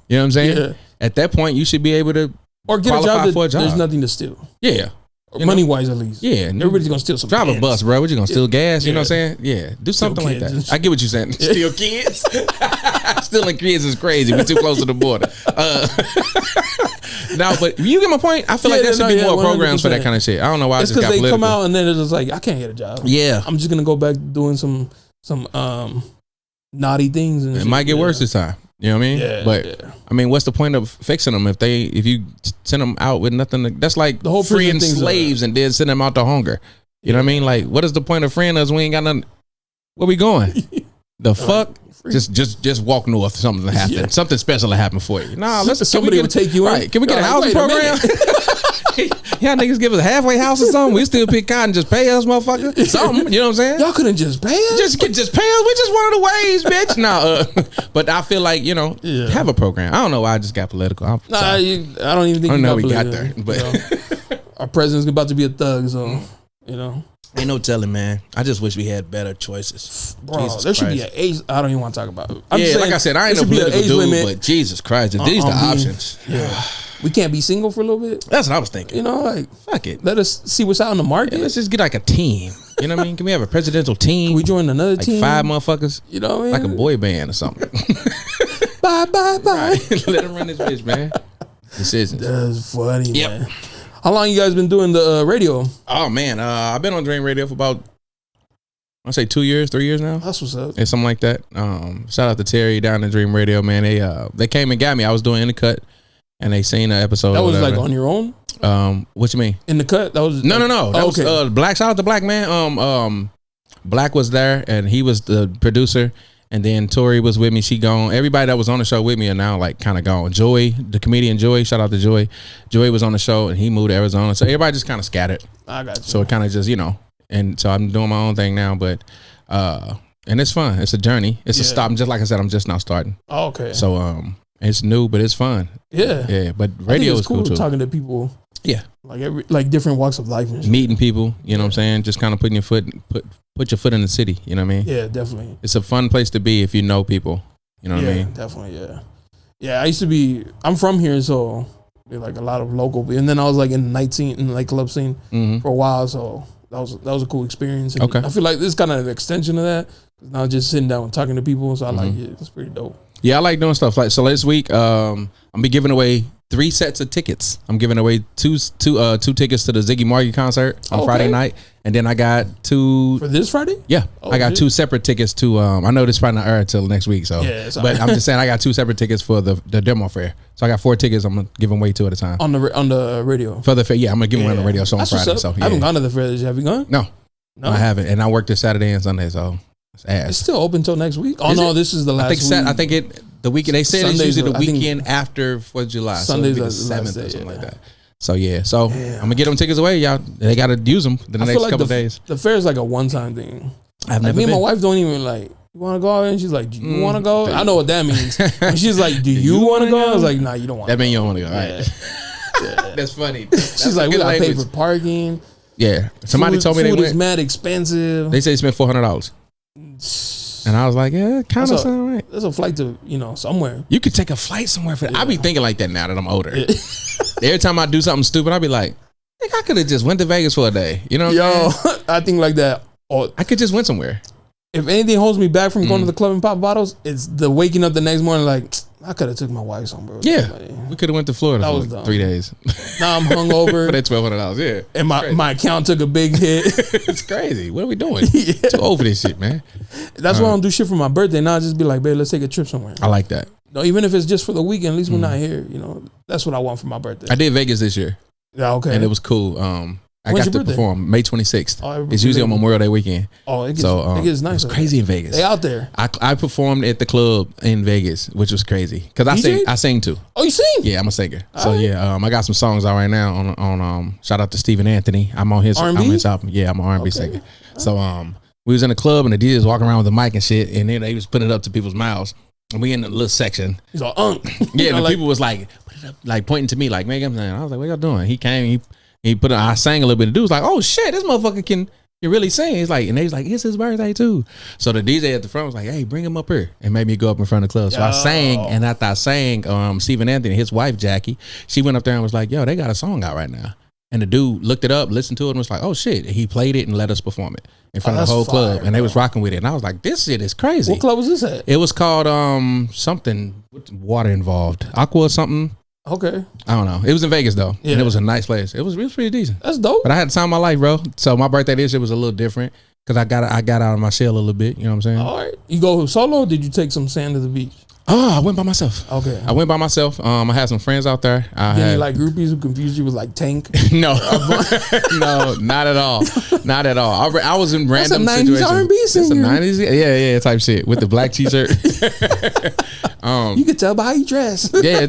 You know what I'm saying? Yeah. At that point, you should be able to get a job. There's nothing to steal. Yeah. Money wise, at least. Yeah. Everybody's gonna steal some. Drive a bus, bro. What you gonna steal gas? You know what I'm saying? Yeah. Do something like that. I get what you're saying. Steal kids. Stealing kids is crazy. We're too close to the border. No, but you get my point. I feel like there should be more programs 100%. For that kind of shit. I don't know why. It's because they come out and then it's just like, I can't get a job. Yeah. I'm just gonna go back doing some naughty things. And it might get worse this time. You know what I mean? Yeah, but I mean, what's the point of fixing them if you send them out with nothing? That's like the whole freeing slaves and then send them out to hunger. You know what I mean? Like, what is the point of freeing us? We ain't got nothing. Where we going? The fuck? Just walk north. Something will happen. Yeah. Something special will happen for you. Nah, somebody will take you out. Right. Can we get a housing program? Y'all niggas give us a halfway house or something. We still pick cotton, just pay us, motherfucker. Something, you know what I'm saying? Y'all couldn't just pay us. Just pay us. We just one of the ways, bitch. But I feel like have a program. I don't know why I just got political. I don't even think. I don't know we got there, but our president's about to be a thug, so Ain't no telling, man. I just wish we had better choices. Bro, Jesus there should Christ. Be an age. I don't even want to talk about it. Like I said, I ain't no political dude, but Jesus Christ, if these the options. Yeah. We can't be single for a little bit. That's what I was thinking. Like, fuck it. Let us see what's out in the market. Yeah, let's just get like a team. You know what I mean? Can we have a presidential team? Can we join another team? 5 motherfuckers. You know what I mean? Like a boy band or something. Bye. Right. Let them run this bitch, man. Decisions. That's funny, man. How long you guys been doing the radio? Oh, man. I've been on Dream Radio for about, I say 2 years, 3 years now. That's what's up. It's something like that. Shout out to Terry down at Dream Radio, man. They came and got me. I was doing In the Cut. and they seen an episode. That was like on your own. What you mean? In the cut? That was no. That was okay. Black. Shout out to Black, man. Black was there, and he was the producer. And then Tori was with me. She gone. Everybody that was on the show with me are now like kind of gone. Joy, the comedian Joy, shout out to Joy. Joy was on the show, and he moved to Arizona. So everybody just kind of scattered. I got you. So it kind of just, and so I'm doing my own thing now. But and it's fun. It's a journey. It's a stop. Just like I said, I'm just now starting. Oh, okay. So it's new, but it's fun. Yeah. Yeah. But radio is cool too. Talking to people. Yeah. Like different walks of life and shit. Meeting people, you know what I'm saying? Just kind of putting your foot put your foot in the city, you know what I mean? Yeah, definitely. It's a fun place to be if you know people. You know what I mean? Definitely, yeah. Yeah, I'm from here, so like a lot of local people. And then I was like in the night scene, in the club scene for a while, so that was a cool experience. And I feel like this is kind of an extension of that. Now just sitting down and talking to people, so I like it. It's pretty dope. Yeah, I like doing stuff. So this week, I'm be giving away 3 sets of tickets. I'm giving away two tickets to the Ziggy Marley concert on Friday night, and then I got 2 for this Friday. Yeah, I got 2 separate tickets to. I know this probably not air until next week, so but I'm just saying I got 2 separate tickets for the demo fair. So I got 4 tickets. I'm gonna give them away 2 at a time on the radio for the fair. Yeah, I'm gonna give them on the radio show on Friday. So I haven't gone to the fair. Have you gone? No, I haven't, and I work this Saturday and Sunday, so it's still open till next week. Oh no, this is the last week. I think the weekend. They said it's usually the weekend after 4th of July. Sunday's so the 7th or something like that. So I'm gonna get them tickets away, y'all. They gotta use them the next couple days. The fair is like a one-time thing. I've never me been. and my wife don't even like. You want to go out? And she's like, do you want to go? I know what that means. When she's like, do you want to go? I was like, nah, you don't want to go. That means you don't want to go. Right. That's funny. She's like, we gotta pay for parking. Yeah. Somebody told me they went. Food is mad expensive. They say they spent $400. And I was like, yeah, kind of sound right. There's a flight to, somewhere. You could take a flight somewhere for that. I be thinking like that now that I'm older. Every time I do something stupid, I be like, I could have just went to Vegas for a day. You know what I'm saying? I think like that. Or I could just went somewhere. If anything holds me back from going to the club and pop bottles, it's the waking up the next morning like, I could have took my wife somewhere. Yeah. We could have went to Florida for like 3 days. Now I'm hungover. For that $1,200, yeah. And my account took a big hit. It's crazy. What are we doing? Too old for this shit, man. That's why I don't do shit for my birthday. Now I just be like, babe, let's take a trip somewhere. I like that. No, even if it's just for the weekend, at least we're not here. That's what I want for my birthday. I did Vegas this year. Yeah, okay. And it was cool. I got to perform May 26th. It's usually on Memorial Day weekend. Oh, it gets nice. It's crazy in Vegas. They out there. I performed at the club in Vegas, which was crazy because I sing too. Oh, you sing? Yeah, I'm a singer. So I got some songs out right now on shout out to Stephen Anthony. I'm on his album. Yeah, I'm an R&B singer. So we was in the club and the DJ was walking around with a mic and shit, and then they was putting it up to people's mouths. And we in the little section. He's like, yeah, and the people was like, put it up, like pointing to me, like, man, I'm saying. I was like, what y'all doing? He came, he put it, I sang a little bit. The dude was like, oh shit, this motherfucker can really sing. He's like, and they was like, it's his birthday too. So the DJ at the front was like, hey, bring him up here, and made me go up in front of the club. So I sang, and after I sang, Stephen Anthony, his wife Jackie, she went up there and was like, yo, they got a song out right now. And the dude looked it up, listened to it, and was like, oh shit. He played it and let us perform it in front of the whole club. And they was rocking with it. And I was like, this shit is crazy. What club was this at? It was called something with water involved. Aqua or something. Okay. I don't know. It was in Vegas though. Yeah. And it was a nice place. It was pretty decent. That's dope. But I had the time of my life, bro. So my birthday this year was a little different because I got out of my shell a little bit. You know what I'm saying? All right. You go solo or did you take some sand to the beach? Oh, I went by myself. Okay. I went by myself. I had some friends out there. Any like groupies who confused you with like Tank? No. No, not at all. Not at all. I was in random situations. That's a 90s R&B singer. It's a 90s? Yeah, type shit. With the black t-shirt. You could tell by how you dress. Yeah,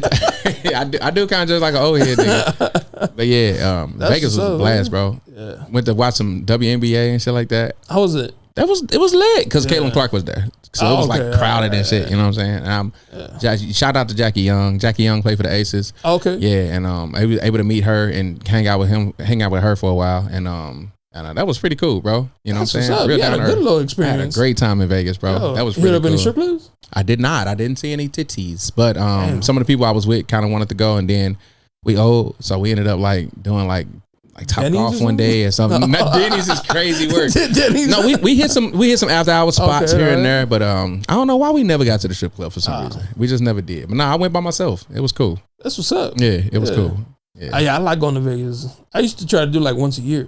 I do kind of dress like an old head nigga. But yeah, Vegas was a blast, bro. Yeah. Went to watch some WNBA and shit like that. How was it? It was lit because Caitlin Clark was there, so it was like crowded and shit. You know what I'm saying? Shout out to Jackie Young. Jackie Young played for the Aces. Okay. Yeah, and I was able to meet her and hang out with her for a while, and that was pretty cool, bro. You know what I'm saying? You had a good little experience. I had a great time in Vegas, bro. That was pretty cool. You hit up any strip clubs? I did not. I didn't see any titties, but some of the people I was with kind of wanted to go, and then so we ended up like doing like top Denny's off one day or something. Denny's is crazy work. No, we hit some after hour spots here and there, but I don't know why we never got to the strip club for some reason. We just never did. But I went by myself. It was cool. That's what's up. Yeah, it was cool. Yeah. I like going to Vegas. I used to try to do like once a year.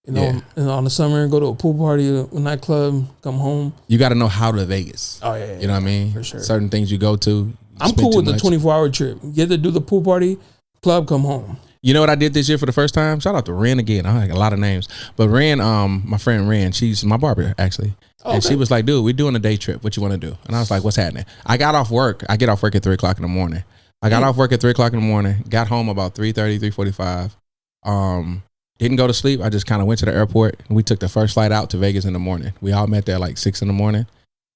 And on the summer, go to a pool party, a nightclub, come home. You got to know how to Vegas. Oh yeah. You know what I mean? For sure. Certain things you go to, I'm cool with the 24-hour trip. Get to do the pool party, club, come home. You know what I did this year for the first time? Shout out to Ren again. I like a lot of names, but Ren, my friend Ren, she's my barber actually, and she was like, "Dude, we're doing a day trip. What you want to do?" And I was like, "What's happening?" I got off work. I get off work at 3:00 in the morning. I got off work at 3:00 in the morning. Got home about 3:30, 3:45. Didn't go to sleep. I just kind of went to the airport. And we took the first flight out to Vegas in the morning. We all met there like 6 in the morning,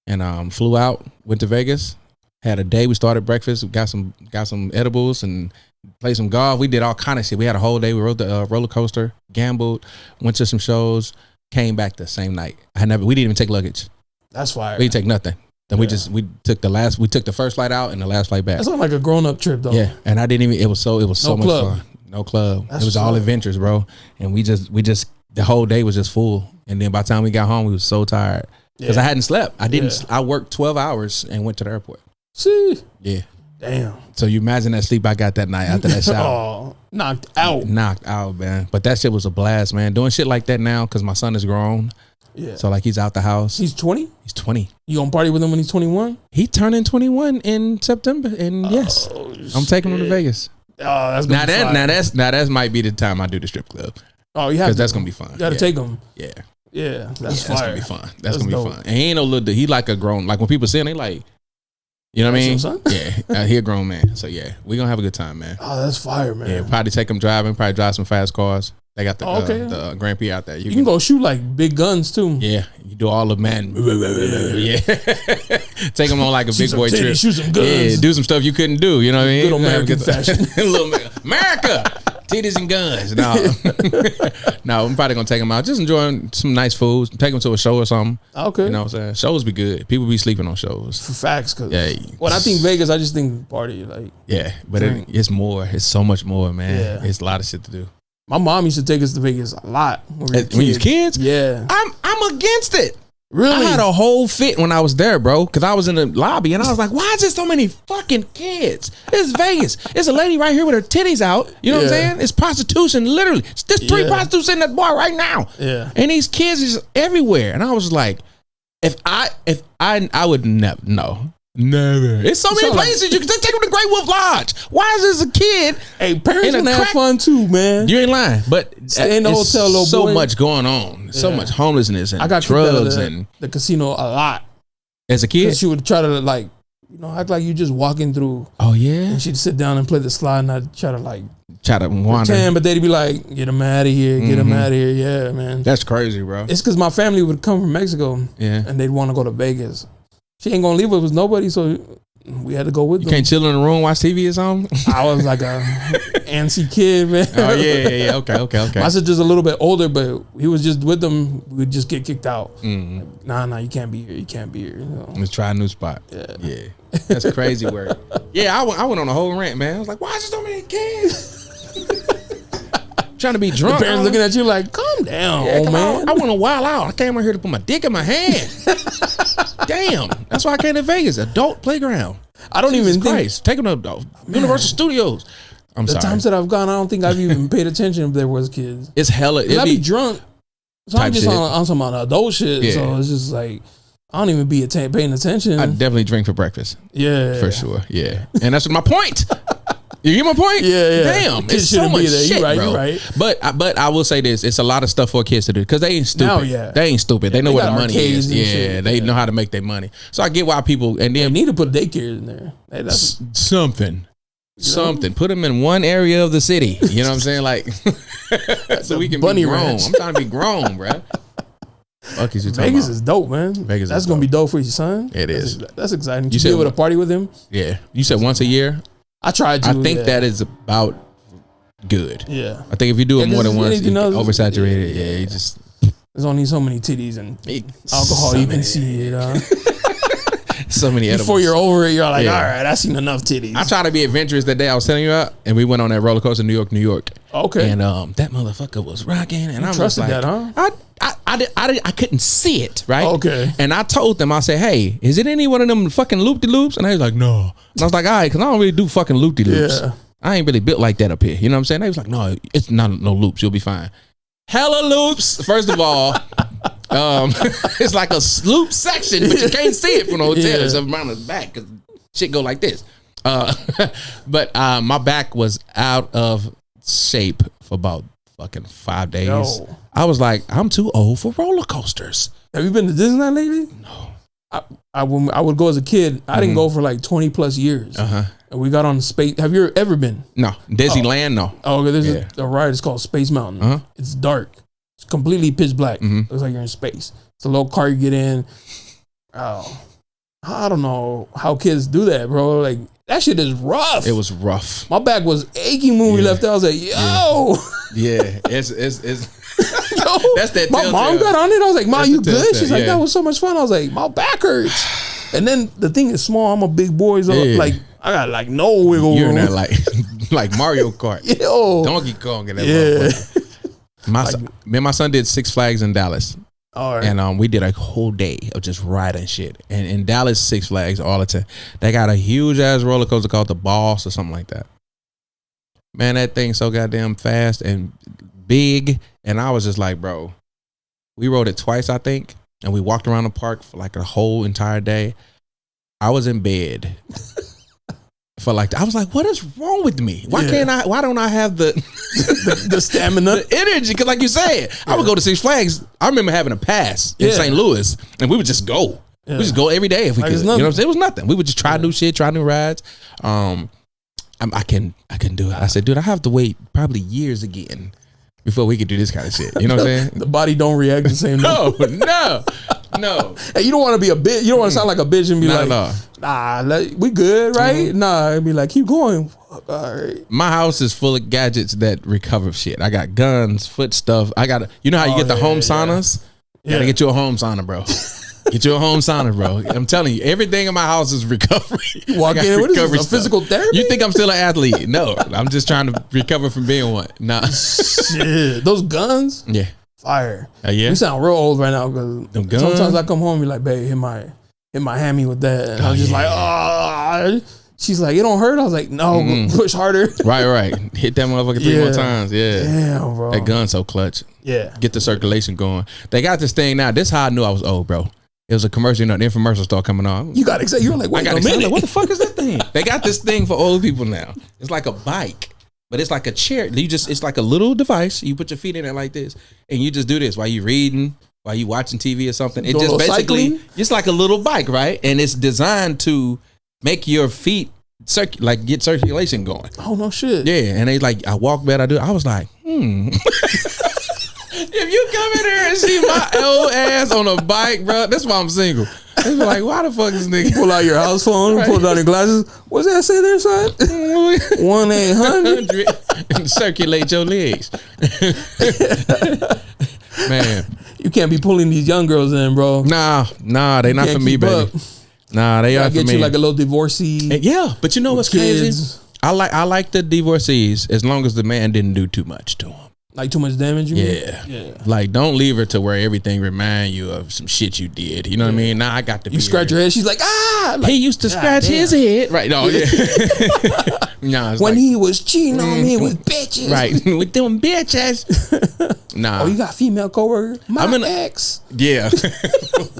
and flew out. Went to Vegas. Had a day. We started breakfast. We got some edibles and played some golf. We did all kind of shit. We had a whole day. We rode the roller coaster, gambled, went to some shows, came back the same night. We didn't even take luggage. That's fire. We didn't take nothing. Then we took the first flight out and the last flight back. That sounds like a grown up trip though. Yeah, and I didn't even. It was so much fun. No club. It was all adventures, bro. And we just the whole day was just full. And then by the time we got home, we was so tired because I hadn't slept. I worked 12 hours and went to the airport. See. Yeah. Damn. So you imagine that sleep I got that night after that shower. Knocked out, man. But that shit was a blast, man. Doing shit like that now because my son is grown. Yeah. So like he's out the house. He's 20? He's 20. You gonna party with him when he's 21? He turning 21 in September. And yes, I'm taking him to Vegas. Oh, that's gonna be fun. That might be the time I do the strip club. Oh, you have because that's gonna be fun. You gotta take him. Yeah. Yeah. That's gonna be fun. That's gonna be fun. And he ain't no little. He like a grown. Like when people see him, they like. You know what I mean? Yeah, he a grown man. So yeah, we gonna have a good time, man. Oh, that's fire, man. Yeah, probably take him driving. Probably drive some fast cars. They got the Grand Prix out there. You can go shoot like big guns too. Yeah, you do all the man. Yeah, take him on like a big boy trip. Shoot some guns. Yeah, do some stuff you couldn't do. You know what I mean? Good American fashion. Little America. Titties and guns. No, I'm probably gonna take him out. Just enjoying some nice food. Take him to a show or something. Okay. You know what I'm saying? Shows be good. People be sleeping on shows. For facts, cause when I think Vegas, I just think party. Like but it's more. It's so much more, man. Yeah. It's a lot of shit to do. My mom used to take us to Vegas a lot when you was kids. Yeah, I'm against it. Really? I had a whole fit when I was there, bro, because I was in the lobby and I was like, why is there so many fucking kids? It's Vegas. There's a lady right here with her titties out. You know what I'm saying? It's prostitution, literally. There's 3 prostitutes in that bar right now. Yeah. And these kids is everywhere. And I was like, if I would never, no. Never. It's so many places. You can take them to Great Wolf Lodge. Why is this a kid? Hey, parents can have fun too, man. You ain't lying. But stay in the hotel, little boy. So much going on. So much homelessness and drugs and the casino a lot. As a kid? She would try to act like you just walking through. Oh yeah. And she'd sit down and play the slide and I'd try to wander. Pretend, but they'd be like, get him out of here, get him out of here. Yeah, man. That's crazy, bro. It's because my family would come from Mexico. Yeah. And they'd want to go to Vegas. She ain't gonna leave us with nobody, so we had to go with them. You can't chill in the room, watch TV or something? I was like a antsy kid, man. Oh, yeah. Okay. My sister's a little bit older, but he was just with them. We'd just get kicked out. Like, nah, you can't be here. You can't be here. You know? Let's try a new spot. Yeah. That's crazy work. Yeah, I went on a whole rant, man. I was like, why is there so many kids? Trying to be drunk. The parents looking at you like, calm down, old man. I want to wild out. I came out here to put my dick in my hand. Damn. That's why I came to Vegas. Adult playground. I don't even think. Take them to Universal Studios. I'm sorry. The times that I've gone, I don't think I've even paid attention if there was kids. It's hella. I'd be drunk. So I'm just on some adult shit. Yeah. So it's just like, I don't even be paying attention. I definitely drink for breakfast. Yeah. For sure. Yeah. And that's my point. You get my point? Yeah. Damn, it's so much shit, you're right, bro. You're right. But I will say this: it's a lot of stuff for kids to do because they ain't stupid. They ain't stupid. They know where the money is. Yeah, they know how to make their money. So I get why people and then they need to put daycare in there. Hey, that's something. Put them in one area of the city. You know what I'm saying? Like, so we can be grown. Ranch. I'm trying to be grown, bro. Fuck is you talking Vegas about? is dope, man. That's gonna be dope for your son. It is. That's exciting. You be able to party with him. Yeah. You said once a year. I tried to. I think that is about good. Yeah. I think if you do it more than once, you oversaturated. Yeah, you just. There's only so many titties and alcohol you can see it. So many edibles. Before you're over it, you're like, all right, I've seen enough titties. I tried to be adventurous that day I was telling you about, and we went on that roller coaster in New York. Okay. And that motherfucker was rocking, and I trusted was like, that, huh? I couldn't see it, right? Okay. And I told them, I said, hey, is it any one of them fucking loop-de-loops? And they was like, no. And I was like, all right, because I don't really do fucking loop-de-loops. Yeah. I ain't really built like that up here. You know what I'm saying? They was like, no, it's not no loops. You'll be fine. Hella loops, first of all. It's like a loop section, but you can't see it from the hotel. It's around the back because shit go like this. But my back was out of shape for about fucking 5 days. Yo. I was like, I'm too old for roller coasters. Have you been to Disneyland lately? No. I would go as a kid. I didn't go for like 20 plus years. And we got on space. Have you ever been? No. Disneyland, no. Oh, there's a ride. It's called Space Mountain. It's dark. It's completely pitch black. Looks like you're in space. It's a little car you get in. Oh, I don't know how kids do that, bro. Like, that shit is rough. It was rough. My back was aching when we left. I was like, yo. Yeah. It's Yo, that's that. My mom got on it. I was like, "Mom, you good?" She's like, yeah. "That was so much fun." I was like, "My back hurts." And then the thing is small. I'm a big boy, so like I got like no wiggle room. You're in that like Mario Kart, yo, Donkey Kong, and that. Yeah. Me and my son did Six Flags in Dallas. All right. And we did a whole day of just riding shit. And in Dallas, Six Flags all the time. They got a huge ass roller coaster called the Boss or something like that. Man, that thing's so goddamn fast and big. And I was just like, bro, we rode it twice, I think. And we walked around the park for like a whole entire day. I was in bed for like, I was like, what is wrong with me? Why don't I have the stamina, the energy? Cause like you said, I would go to Six Flags. I remember having a pass in St. Louis and we would just go. We just go every day if we could. You know what I'm saying? It was nothing. We would just try new shit, try new rides. I can do it. I said, dude, I have to wait probably years again before we could do this kind of shit. You know what I'm saying? The body don't react the same. No. Hey, you don't want to be a bitch. You don't want to sound like a bitch and be nah, we good, right? Nah, it'd be like, keep going. All right. My house is full of gadgets that recover shit. I got guns, foot stuff. I got you know how you get the home saunas? You gotta get you a home sauna, bro. Get you a home sauna, bro. I'm telling you, everything in my house is recovery. You walk in, what is this, a physical therapy? You think I'm still an athlete? No, I'm just trying to recover from being one. Nah. Shit. Those guns? Yeah. Fire. Yeah. You sound real old right now because sometimes I come home and be like, babe, hit my hammy with that. And I'm just like, oh. She's like, it don't hurt? I was like, no, push harder. Right. Hit that motherfucker 3 more times. Yeah. Damn, bro. That gun's so clutch. Yeah. Get the circulation going. They got this thing now. This is how I knew I was old, bro. It was a commercial, the infomercial started coming on. You got excited. You were like, wait a minute. Like, what the fuck is that thing? They got this thing for old people now. It's like a bike, but it's like a chair. It's like a little device. You put your feet in it like this, and you just do this while you reading, while you watching TV or something. It just basically, it's like a little bike, right? And it's designed to make your feet get circulation going. Oh, no shit. Yeah, and they like, I walk back, I do. I was like, If you come in here and see my old ass on a bike, bro, that's why I'm single. They be like, why the fuck is nigga? Pull out your house phone, right. Pull down your glasses. What's that say there, son? 1-800 and circulate your legs. Man, you can't be pulling these young girls in, bro. Nah, they not for me, baby. Nah, they are for me. Get you like a little divorcee. Yeah, but you know what's crazy? I like the divorcees as long as the man didn't do too much to him. Like too much damage, you mean? Yeah. Like, don't leave her to where everything remind you of some shit you did. You know what I mean? Now I got to. You scratch your head. She's like, ah. Like, he used to scratch his head, right? No, nah, when he was cheating on me with bitches, right? With them bitches. Nah. Oh, you got female coworker? My ex. Yeah.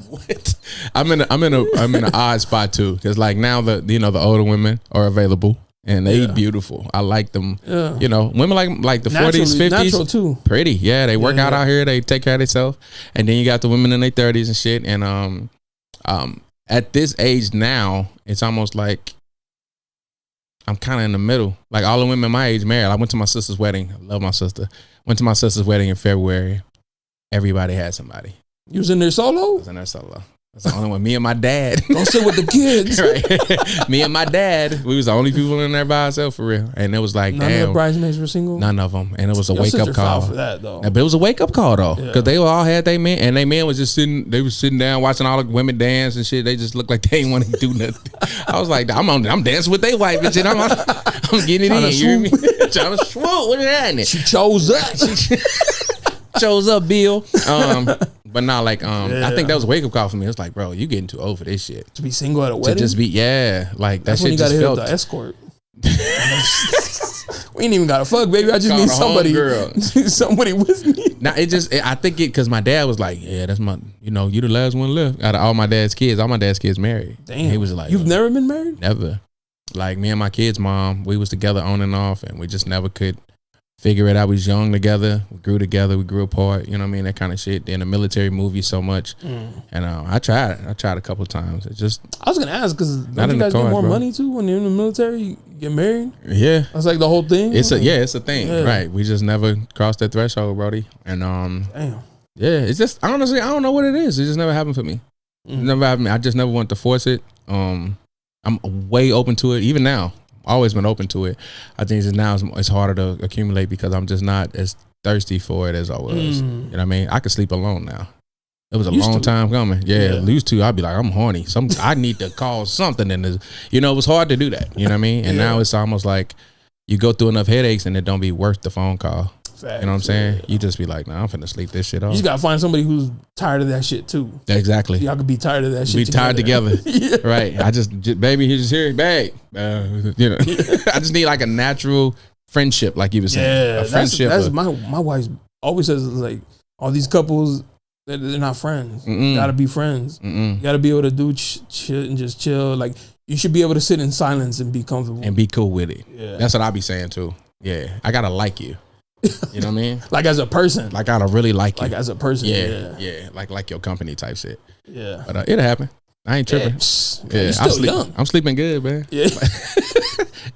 What? I'm in an odd spot too, because like now the older women are available. And they beautiful. I like them. Yeah. You know, women like the 40s, 50s. Natural too. Pretty. Yeah, they work out here. They take care of themselves. And then you got the women in their 30s and shit. And at this age now, it's almost like I'm kind of in the middle. Like all the women my age married. I went to my sister's wedding. I love my sister. Went to my sister's wedding in February. Everybody had somebody. You was in there solo? I was in there solo. That's the only one. Me and my dad. Don't sit with the kids. Right. Me and my dad. We was the only people in there by ourselves for real. And it was like, none of the bridesmaids were single? None of them. And it was a wake-up call. For that, though. But it was a wake-up call, though. Because they all had their men. And their men was just sitting. They was sitting down watching all the women dance and shit. They just looked like they ain't want to do nothing. I was like, I'm dancing with their wife and shit. I'm getting it in. You hear me? Trying to swoop. What is that? She chose up. Chose up, Bill. But not like I think that was a wake up call for me. It's like, bro, you getting too old for this shit. To be single at a wedding? To just be like that's that shit just felt. The escort. We ain't even got to fuck, baby. I just need somebody, somebody with me. Now I think because my dad was like, yeah, that's my, you the last one left out of all my dad's kids. All my dad's kids married. Damn, he was like, you've never been married? Never. Like me and my kid's mom, we was together on and off, and we just never could figure it out. We was young together, we grew apart. You know what I mean? That kind of shit. In the military movie so much, and I tried a couple of times. It just I was gonna ask because don't you guys get more money too when you're in the military? You get married. Yeah, that's like the whole thing. It's a thing, right? We just never crossed that threshold, Brody. And damn. Yeah, it's just honestly I don't know what it is. It just never happened for me. It never happened. I just never wanted to force it. I'm way open to it. Even now, always been open to it. I think just now it's harder to accumulate because I'm just not as thirsty for it as I was. You know what I mean? I could sleep alone now. It was a long time coming. Yeah, used to. I'd be like, I'm horny. I need to call something. And it was hard to do that. You know what I mean? And now it's almost like you go through enough headaches and it don't be worth the phone call. Facts, you know what I'm saying? Yeah. You just be like, nah, I'm finna sleep this shit off. You just gotta find somebody who's tired of that shit too. Exactly. Y'all could be tired of that shit. Be tired together. Right. I just baby, he's just here, babe. I just need like a natural friendship, like you were saying. Yeah, a friendship. That's my wife always says, like, all these couples, they're not friends. You gotta be friends. You gotta be able to do shit and just chill. Like, you should be able to sit in silence and be comfortable and be cool with it. Yeah. That's what I be saying too. Yeah. I gotta like you. You know what I mean? Like as a person. Like I gotta really like you. Like as a person. Yeah. Like your company type shit. Yeah. But it'll happen. I ain't tripping. Yeah. You're still young. I'm sleeping good, man. Yeah.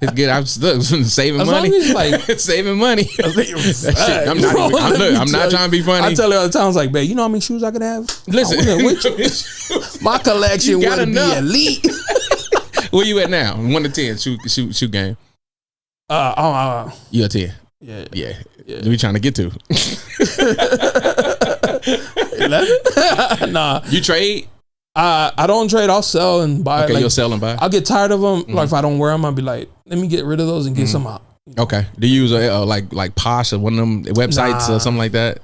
It's good. I'm still saving as money. Long as like saving money. I'm not trying to be funny. I tell you all the time, I was like, babe, you know how many shoes I could have? Listen, my collection would be elite. Where you at now? 1 to 10 shoe game. You a 10. Yeah. We trying to get to 11. Nah, you trade. I don't trade. I'll sell and buy. Okay, like, you'll sell and buy. I'll get tired of them. Like if I don't wear them, I'll be like, let me get rid of those and get some out. Okay. Do you use like Posh or one of them websites or something like that?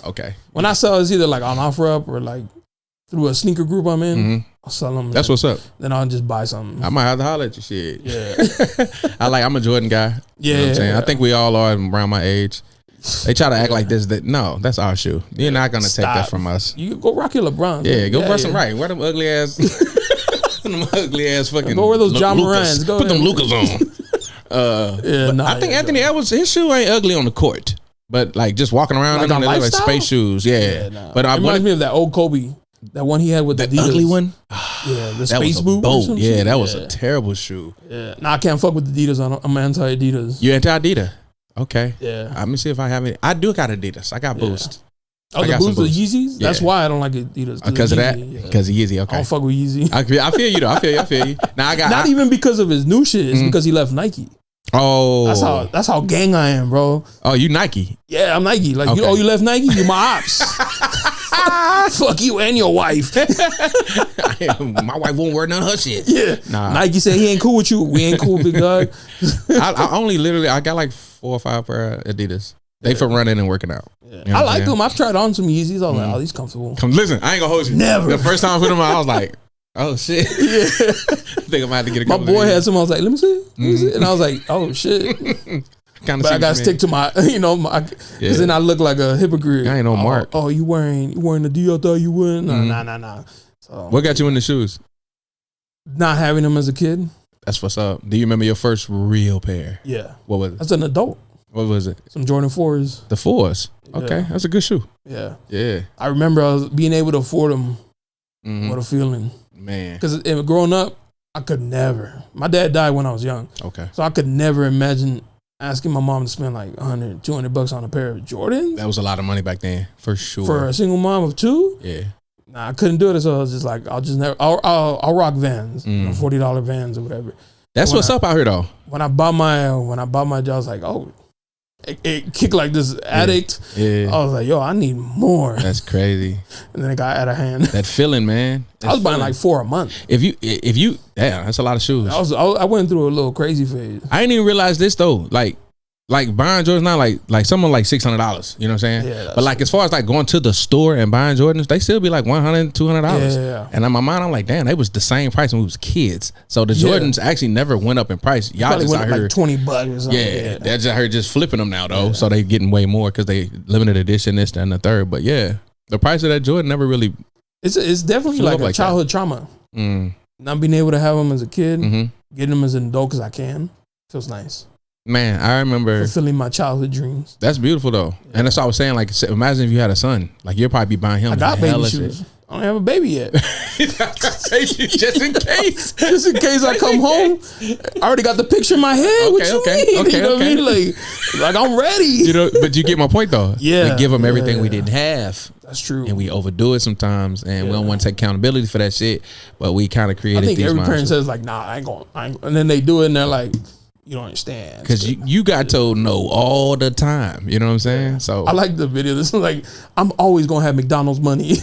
Okay. When I sell, it's either like on OfferUp or like through a sneaker group I'm in. I'll sell them. That's what's up. Then I'll just buy something. I might have to holler at you. Shit. Yeah. I'm a Jordan guy. Yeah. You know what I'm saying? I think we all are around my age. They try to act like this. No, that's our shoe. You're not gonna take that from us. You go rock your LeBron. Yeah, go wear some right. Wear them ugly ass. Them ugly ass fucking. Go wear those John Morans. Put them Lucas on. I think Anthony Edwards, his shoe ain't ugly on the court, but like just walking around in them, they look like space shoes. Yeah. But it reminds me of that old Kobe. That one he had with the Adidas. Ugly one? Yeah, the space boot. Yeah, that was a terrible shoe. Yeah. I can't fuck with Adidas. I'm anti-Adidas. You anti-Adidas? Okay. Yeah. Let me see if I have it. I do got Adidas. I got Boost. Oh, the Boost, the Yeezys? That's why I don't like Adidas. Because of that? Because of Yeezy, okay. I don't fuck with Yeezy. I feel you though. I feel you. Now I got not even because of his new shit. It's because he left Nike. Oh. That's how gang I am, bro. Oh, you Nike? Yeah, I'm Nike. Like, you left Nike? You my ops. Fuck you and your wife. My wife won't wear none of her shit. Yeah. Nah. Nike said he ain't cool with you. We ain't cool, big dog. I got like 4 or 5 pair of Adidas. They for running and working out. Yeah. You know I like them. I've tried on some Yeezys. I was like, oh, these comfortable. Listen, I ain't gonna hold you. Never. The first time I put them on, I was like, oh shit. Yeah. I think I might have to get a couple. My boy had some. I was like, let me see. And I was like, oh shit. But I gotta stick to my, because then I look like a hypocrite. I ain't no mark. Oh, you wearing the D? I thought you wouldn't. Nah. So, what got you in the shoes? Not having them as a kid. That's what's up. Do you remember your first real pair? Yeah. What was it? As an adult. What was it? Some Jordan 4s. The 4s? Okay. Yeah. That's a good shoe. Yeah. Yeah. I remember I was being able to afford them. What a feeling. Man. Because growing up, I could never. My dad died when I was young. Okay. So I could never imagine asking my mom to spend like $100, $200 on a pair of Jordans. That was a lot of money back then, for sure. For a single mom of 2? Yeah. Nah, I couldn't do it. So I was just like, I'll rock Vans, $40 Vans or whatever. That's what's up out here though. When I bought my job, I was like, oh, it kicked like this addict. Yeah. I was like, yo, I need more. That's crazy. And then it got out of hand. That feeling, man. I was buying like 4 a month. If you, damn, that's a lot of shoes. I went through a little crazy phase. I didn't even realize this though. Like buying Jordans now, like someone like $600. You know what I'm saying? Yeah. But like as far as like going to the store and buying Jordans, they still be like $100, $200. Yeah. And in my mind, I'm like, damn, they was the same price when we was kids. So the Jordans actually never went up in price. Y'all just out here like $20 or something. Yeah, they're just out here just flipping them now though. Yeah. So they getting way more because they limited edition, this, that, and the third. But yeah, the price of that Jordan never really. It's definitely like a childhood trauma. not being able to have them as a kid, Mm-hmm. getting them as an adult because I can, feels nice. Man, I remember fulfilling my childhood dreams. That's beautiful though, and that's what I was saying. Like, imagine if you had a son, like you'll probably be buying him. I got baby shoes. I don't have a baby yet. Just in case. Just in case I come home, I already got the picture in my head. What you mean? You know what I mean? Like I'm ready. You know, but you get my point though. Yeah, we give them everything we didn't have. That's true. And we overdo it sometimes, and we don't want to take accountability for that shit. But we kind of created. I think these every mindsets. parent says like, "Nah, I ain't going," and then they do it, and they're like, "You don't understand," because you got told no all the time. You know what I'm saying? Yeah. So I like the video. This is like, I'm always gonna have McDonald's money.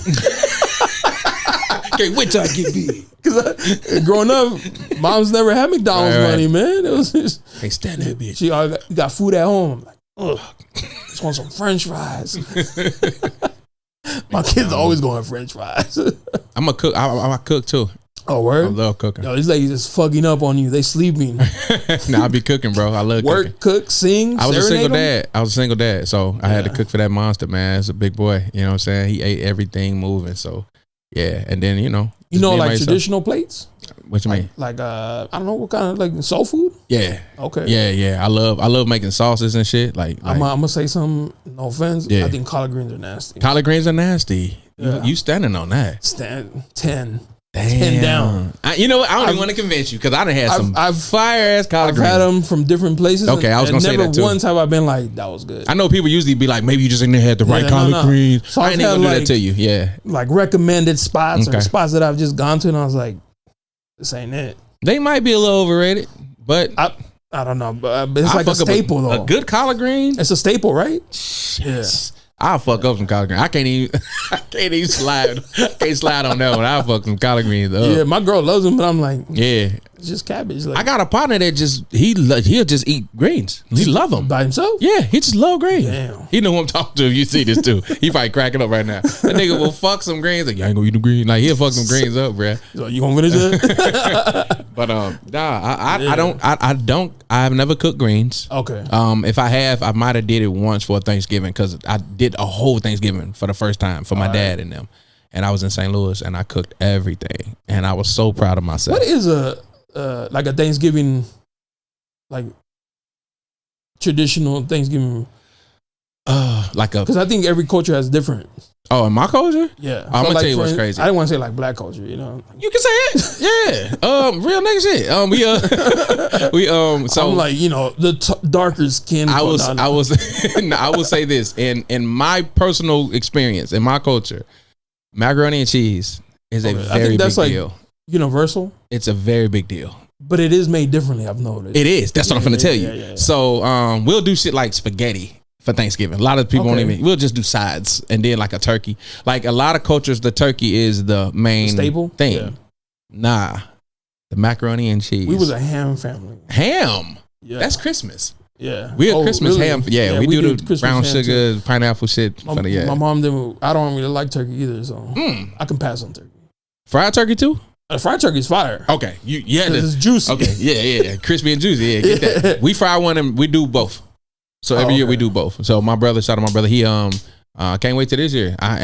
Can't wait till I get big. Because growing up, moms never had McDonald's money, man. It was just can't stand that bitch. She got food at home. I'm like, ugh, just want some French fries. My kids always going French fries. I'm a cook. I cook too. Oh, word? I love cooking. Yo, these ladies just fucking up on you. They sleeping. Nah, I be cooking, bro. I love work, cooking. cook, sing. I was a single dad, so I had to cook for that monster, man. It's a big boy. You know what I'm saying? He ate everything moving. So yeah, and then like traditional plates. What you mean? Like I don't know what kind of like soul food. Yeah. Okay. Yeah. I love making sauces and shit. Like I'm gonna say something. No offense. Yeah. I think collard greens are nasty. Collard greens are nasty. Yeah. You standing on that? 10. Damn. 10 down. You know what? I don't even want to convince you because I done had some fire ass collard greens. I've had them from different places. Okay, I was gonna say that too. Never once have I been like, that was good. I know people usually be like, maybe you just ain't had the right collard greens. So I ain't even gonna do that to you. Yeah. Like recommended spots or spots that I've just gone to, and I was like, this ain't it. They might be a little overrated, but I don't know. But it's like a staple though. A good collard green. It's a staple, right? Yes. I'll fuck up some collard greens. I can't even slide. I can't slide on that one. I'll fuck some collard greens up. Yeah, my girl loves them, but I'm like, yeah, it's just cabbage. Like, I got a partner that he'll just eat greens. He love them by himself. Yeah, he just love greens. Damn. He know who I'm talking to. If you see this too, he probably cracking up right now. That nigga will fuck some greens. Like, you ain't gonna eat the greens. Like, he'll fuck some greens up, bruh. So you gonna finish it? But I have never cooked greens. Okay. If I have, I might have did it once for Thanksgiving because I did a whole Thanksgiving for the first time for my dad and them, and I was in St. Louis and I cooked everything and I was so proud of myself. What is like a Thanksgiving, like traditional Thanksgiving? Because I think every culture has different. Oh, in my culture? Yeah. I'm gonna tell you what's crazy. I didn't want to say like black culture, you know. You can say it. Yeah. Real nigga shit. So I'm like, the darker skin. I will say this in my personal experience in my culture, macaroni and cheese is a very big deal. Universal. It's a very big deal. But it is made differently, I've noticed. It is. That's what I'm finna tell you. Yeah. So we'll do shit like spaghetti for Thanksgiving. A lot of people won't even. We'll just do sides and then like a turkey. Like a lot of cultures, the turkey is the main staple thing. Yeah. Nah, the macaroni and cheese. We was a ham family. Ham. Yeah, that's Christmas. Yeah, we a Christmas really? ham. Yeah, we do the brown sugar, pineapple shit. My mom didn't. I don't really like turkey either, so I can pass on turkey. Fried turkey too. Fried turkey's fire. Okay, it's juicy. Okay, yeah, crispy and juicy. Yeah, get that. We fry one and we do both. So every year we do both. So shout out my brother. He can't wait till this year. I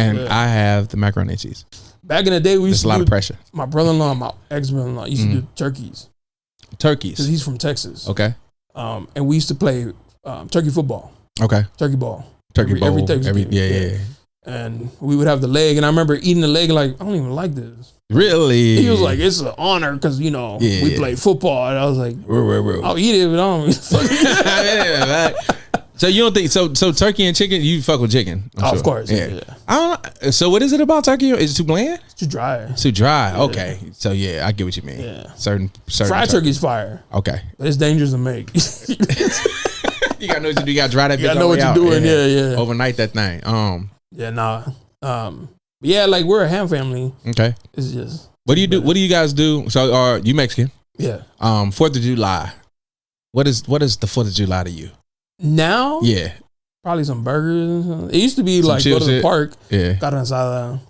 have the macaroni and cheese. Back in the day, we used to a lot of pressure. My brother-in-law, my ex-brother-in-law used to do turkeys. Turkeys, because he's from Texas. Okay. And we used to play turkey football. Okay. Turkey ball. Every Thanksgiving. Yeah. And we would have the leg, and I remember eating the leg like, I don't even like this. Really? He was like, it's an honor because we play football, and I was like, I'll eat it, but I don't. So you don't think so turkey and chicken? You fuck with chicken? I'm sure. Of course. Yeah. I don't know. So what is it about turkey? Is it too bland? It's too dry. Yeah. Okay. So yeah, I get what you mean. Yeah. Certain fried turkey's fire. Okay. But it's dangerous to make. You gotta know what you do. You gotta dry that bitch. You gotta know what you're doing. Yeah. Overnight that thing. Yeah. Nah. Yeah. Like we're a ham family. Okay. It's just. What do you do? What do you guys do? So are you Mexican? Yeah. 4th of July. What is the 4th of July to you? Now? Yeah. Probably some burgers. It used to be like go to the park. Yeah. Got inside.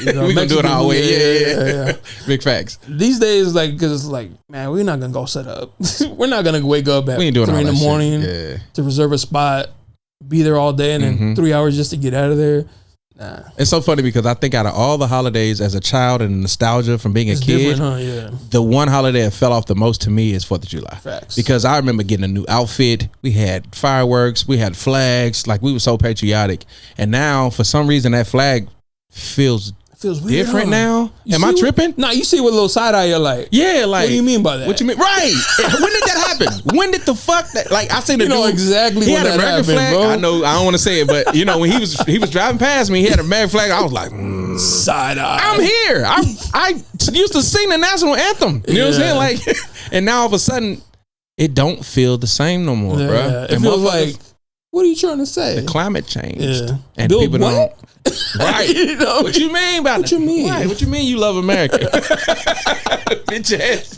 We gonna do it our way. Yeah. Big facts. These days, like, because it's like, man, we're not gonna go set up. We're not gonna wake up at 3 in the morning to reserve a spot, be there all day, and then 3 hours just to get out of there. Nah. It's so funny because I think out of all the holidays as a child and nostalgia from being a kid, yeah. the one holiday that fell off the most to me is 4th of July. Facts. Because I remember getting a new outfit. We had fireworks. We had flags. Like, we were so patriotic. And now, for some reason, that flag feels weird, different now. Am I tripping? Nah, you see with a little side eye, you're like, yeah, like, what do you mean by that? What you mean? Right. When did that happen? When did the fuck that? Like, I seen the dude, exactly. He when had an American happened, flag. bro. I know. I don't want to say it, but you know, when he was driving past me, he had an American flag. I was like, side eye. I'm here. I used to sing the national anthem. You know what I'm saying? Like, and now all of a sudden, it don't feel the same no more, bro. It feels like, what are you trying to say? The climate changed, and Build people don't. Right. You know? What you mean by that? What you mean? Right. What you mean you love America? Bitch ass.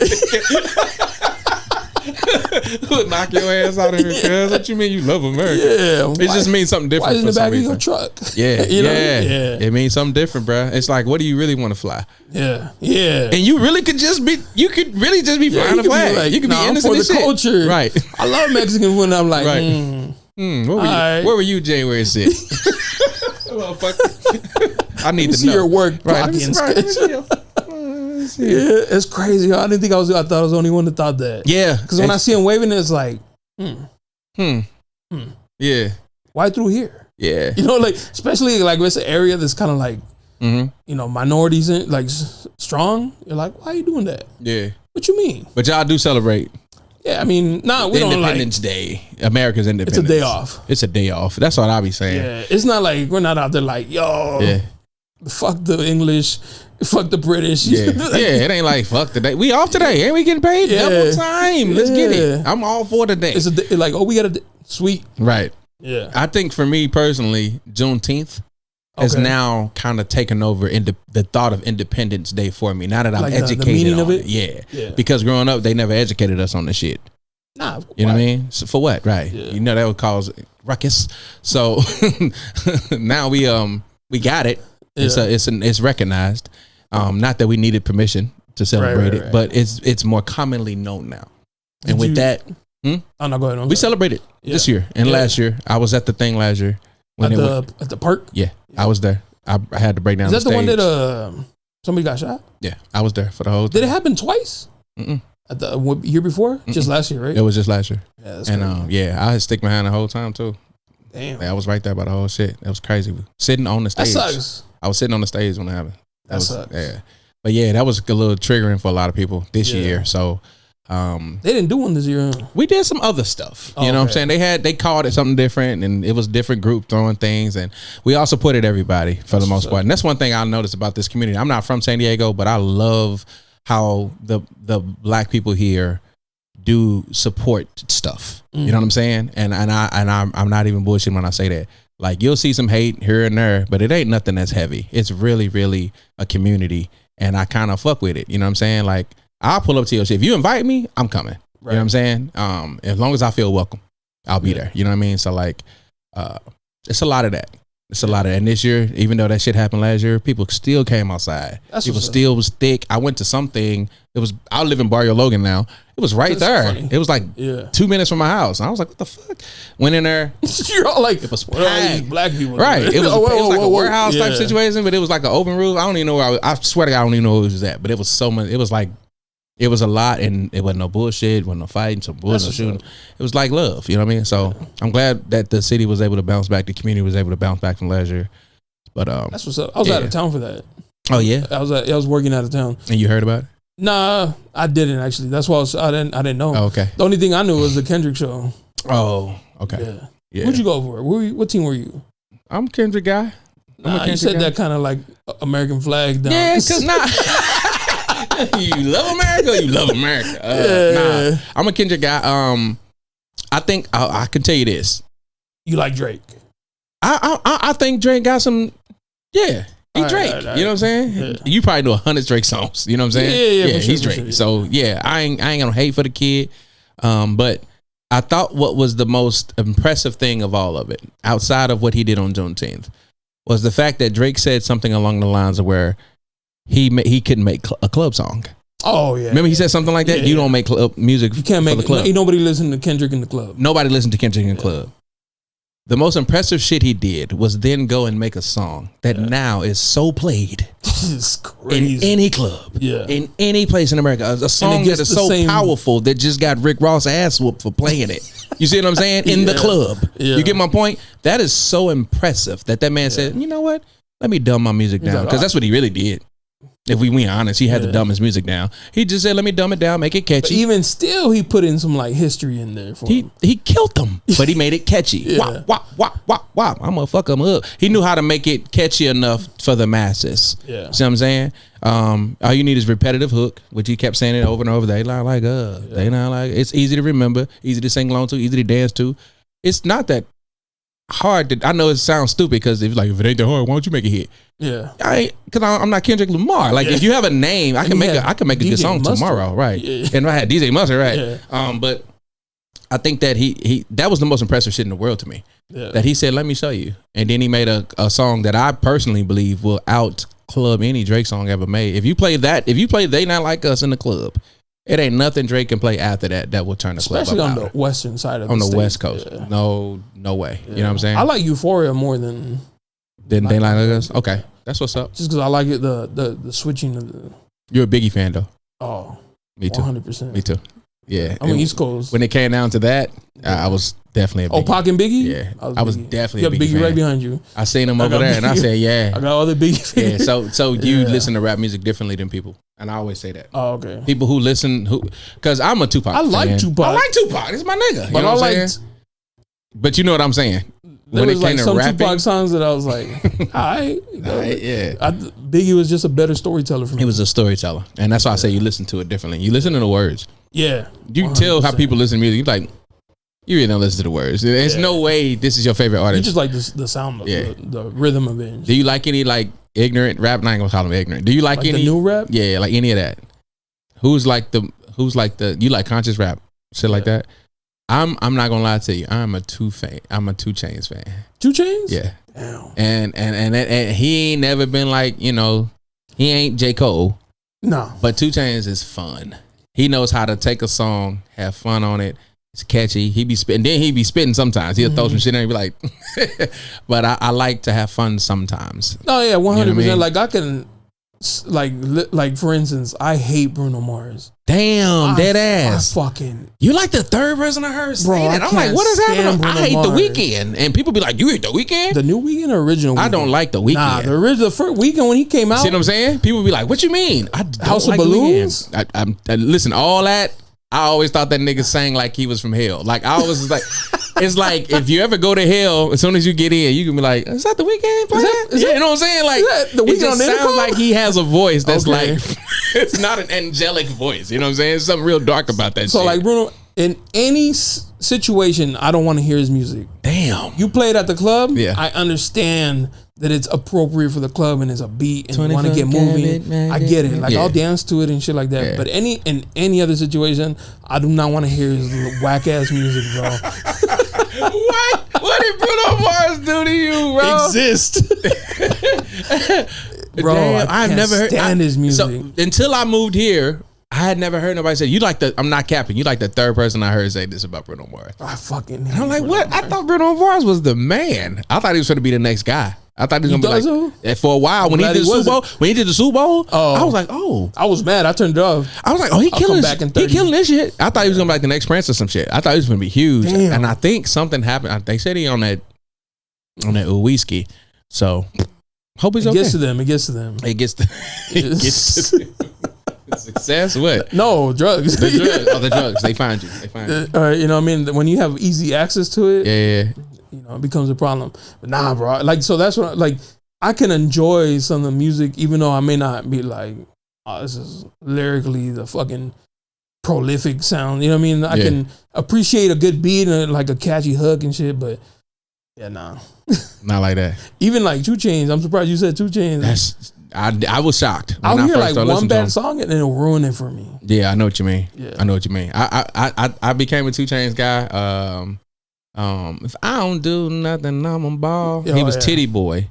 Knock your ass out of here, cuz. What you mean you love America? Yeah. It just means something different. Why is in the back of your truck? Yeah. You know? Yeah. It means something different, bro. It's like, what do you really want to fly? Yeah. Yeah. And you really could just be, really just be flying a flag. Like, you could be innocent for as the shit. culture. Right. I love Mexican food, and I'm like, Right. Where were you, January 6th? Well, fuck. I need to see know your work right. blocking schedule. Yeah, it's crazy. I didn't think I thought I was the only one that thought that. Yeah. Because when I see him waving, it's like, Yeah. why through here? Yeah. You know, like, especially like it's an area that's kind of like, you know, minorities in, like strong. You're like, why are you doing that? Yeah. What you mean? But y'all do celebrate Yeah, I mean, we don't like Independence Day. America's Independence. It's a day off. It's a day off. That's what I be saying. Yeah, it's not like we're not out there like, yo, fuck the English, fuck the British. Yeah, it ain't like fuck today. We off today. Ain't we getting paid double time? Let's get it. I'm all for today. It's a day, like, oh, we got a sweet. Right. Yeah. I think for me personally, Juneteenth has now kind of taken over the thought of Independence Day for me. Now that I'm educated the meaning on of it. Yeah. Because growing up, they never educated us on this shit. Nah, you know what I mean? So for what? Right. Yeah. You know that would cause ruckus. So now we got it. It's recognized. Not that we needed permission to celebrate it, but it's more commonly known now. And with that, oh no, go ahead. We celebrated this year and last year. I was at the thing last year at the park. Yeah, I was there. I had to break down. Is that the one stage. that somebody got shot? Yeah, I was there for the whole thing. Did it happen twice? At the year before? Just last year, right? It was just last year. Yeah, that's and crazy. I had stick behind the whole time too. Damn, I was right there by the whole shit. That was crazy. Sitting on the stage. That sucks. I was sitting on the stage when it happened. That sucks. Yeah, but yeah, that was a little triggering for a lot of people this year. So. They didn't do one this year. Huh? We did some other stuff. You know what I'm saying? They called it something different, and it was different group throwing things, and we all supported everybody for the most part. And that's one thing I noticed about this community. I'm not from San Diego, but I love how the black people here do support stuff. You know what I'm saying? And I'm not even bullshitting when I say that. Like, you'll see some hate here and there, but it ain't nothing that's heavy. It's really, really a community, and I kind of fuck with it. You know what I'm saying? Like, I'll pull up to your shit. If you invite me, I'm coming. Right. You know what I'm saying? As long as I feel welcome, I'll be there. You know what I mean? So like, it's a lot of that. It's a lot of that. And this year, even though that shit happened last year, people still came outside. People still was thick. I went to something. I live in Barrio Logan now. It was right there. Funny. It was like 2 minutes from my house. I was like, what the fuck? Went in there. You're all like, it was packed. Black people. Right. It was, like a warehouse type situation, but it was like an open roof. I don't even know where I swear to God, I don't even know where it was at, but it was so much. It was like, it was a lot, and it wasn't no bullshit, wasn't no fighting, some bullshit shooting. It was like love, you know what I mean? So I'm glad that the city was able to bounce back, the community was able to bounce back from last year. But that's what's up. I was out of town for that. Oh yeah, I was working out of town. And you heard about it? Nah, I didn't actually. That's why I didn't know. Oh, okay. The only thing I knew was the Kendrick show. Oh, okay. Yeah. Who'd you go for? What team were you? I'm a Kendrick guy. You said that kind of like American flag down. Yeah, cause you love America. You love America. Nah, I'm a Kendrick guy. I think I can tell you this. You like Drake? I think Drake got some. Yeah, he Drake. Right. You know what I'm saying? Yeah. You probably know 100 Drake songs. You know what I'm saying? Yeah, he's Drake. Sure. So yeah, I ain't gonna hate for the kid. But I thought what was the most impressive thing of all of it, outside of what he did on Juneteenth, was the fact that Drake said something along the lines of where he couldn't make a club song. Oh yeah. Remember he said something like that? You don't make club music. You can't make for the club. Nobody listen to Kendrick in the club. Nobody listened to Kendrick in the club. The most impressive shit he did was then go and make a song that now is so played in any club, in any place in America. A song that is so powerful that just got Rick Ross ass whooped for playing it. You see what I'm saying? In the club. You get my point? That is so impressive that man said, you know what? Let me dumb my music down. Because that's what he really did. If we be honest, he had to dumb his music down. He just said, let me dumb it down, make it catchy. But even still, he put in some like history in there for him. He killed them, but he made it catchy. Wop, wop, wop, wop, wop. I'm going to fuck him up. He knew how to make it catchy enough for the masses. Yeah. See what I'm saying? All you need is repetitive hook, which he kept saying it over and over. They not like us. They not like, it's easy to remember, easy to sing along to, easy to dance to. It's not that hard. I know it sounds stupid because if it ain't that hard, why don't you make a hit? Yeah, because I'm not Kendrick Lamar. Like if you have a name, I can make a good song tomorrow, right? Yeah. And I had DJ Mustard, right? Yeah. But I think that he that was the most impressive shit in the world to me. Yeah. That he said, "Let me show you," and then he made a song that I personally believe will out club any Drake song ever made. If you play They Not Like Us in the club, it ain't nothing Drake can play after that will turn the club up. Especially on the western side of the state. West Coast. Yeah. No way. Yeah. You know what I'm saying? I like Euphoria more than They Not Like Us? Okay. That's what's up. Just because I like it, the switching of the... You're a Biggie fan, though. Oh. Me too. 100%. Me too. Yeah. I'm East Coast. When it came down to that, I was definitely a Biggie. Oh, Pac and Biggie? Yeah. I was definitely a Biggie Biggie fan. right behind you. I seen him over there and I said, yeah. I got other Biggie fans. Yeah, so you listen to rap music differently than people. And I always say that. Oh, okay. People who listen, because I'm a Tupac fan. I like Tupac. It's my nigga. You know what I'm saying? But you know what I'm saying? There was like some Tupac songs that I was like, alright. Yeah. Biggie was just a better storyteller for me. He was a storyteller. And that's why I say you listen to it differently. You listen to the words. Yeah. You can tell how people listen to music. You're like, you really don't listen to the words. There's no way this is your favorite artist. You just like the sound of the rhythm of it. Do you like any like ignorant rap? I ain't gonna call them ignorant. Do you like any the new rap? Yeah, like any of that. Who's like the you like conscious rap? Shit like that? I'm not gonna lie to you. I'm a 2 Chainz fan. 2 Chainz? Yeah. Damn. And he ain't never been like, he ain't J. Cole. No. But 2 Chainz is fun. He knows how to take a song, have fun on it. It's catchy. He be spitting sometimes. He'll throw some shit in and be like, but I like to have fun sometimes. Oh yeah, 100%. You know what I mean? Like I can, like for instance, I hate Bruno Mars. Damn, dead ass. I fucking. You like the third person I heard say that? I'm like, what is happening? I hate The Weeknd, and people be like, you hate The Weeknd? The new Weeknd or original Weeknd? I don't like The Weeknd. Nah, the first Weeknd when he came out. See what I'm saying? People be like, what you mean? I don't House like of Balloons. I listen, all that. I always thought that nigga sang like he was from hell. Like I was like, it's like if you ever go to hell, as soon as you get in, you can be like, "Is that The Weeknd playing?" You know what I'm saying? Like it just sounds like he has a voice that's like it's not an angelic voice. You know what I'm saying? There's something real dark about that. So shit. Like Bruno, in any situation, I don't want to hear his music. Damn, you play it at the club. Yeah, I understand that it's appropriate for the club and it's a beat and you want to get moving. I get it. Like I'll dance to it and shit like that. Yeah. But in any other situation, I do not want to hear his whack ass music, bro. What did Bruno Mars do to you, bro? Exist. Bro, damn, I've never heard his music. So, until I moved here, I had never heard nobody say, you like I'm not capping, you like the third person I heard say this about Bruno Mars. I fucking hate I'm like, Bruno what? Mars. I thought Bruno Mars was the man. I thought he was going to be the next guy. I thought he was going to be like, for a while, when he did the Super Bowl, I was like, oh. I was mad. I turned it off. I was like, oh, he killing this shit. I thought he was going to be like the next Prince or some shit. I thought he was going to be huge. Damn. And I think something happened. They said he on that whiskey. So, hope he's okay. It gets to them. It gets to them. Success? What? No, drugs. The drugs. Oh, the drugs. They find you. You know what I mean? When you have easy access to it. Yeah. It becomes a problem. But nah, bro. Like, so that's what, I can enjoy some of the music, even though I may not be like, oh, this is lyrically the fucking prolific sound. You know what I mean? I can appreciate a good beat and like a catchy hook and shit, but yeah, nah. Not like that. Even like 2 Chainz. I'm surprised you said 2 Chainz. I was shocked. I'll hear like one bad song and it'll ruin it for me. Yeah, I know what you mean. Yeah. I know what you mean. I became a 2 Chainz guy. If I don't do nothing, I'm a ball. He was Titty Boy.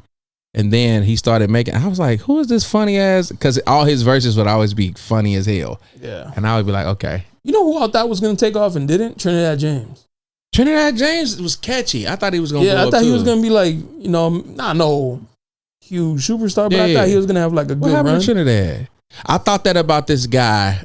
And then he started making, I was like, who is this funny ass? Because all his verses would always be funny as hell. Yeah. And I would be like, okay. You know who I thought was going to take off and didn't? Trinidad James. Trinidad James was catchy. I thought he was gonna. Yeah, blow I thought up he too. was gonna be like, you know, not no huge superstar, but I thought he was gonna have like a What good happened run. to Trinidad? I thought that about this guy.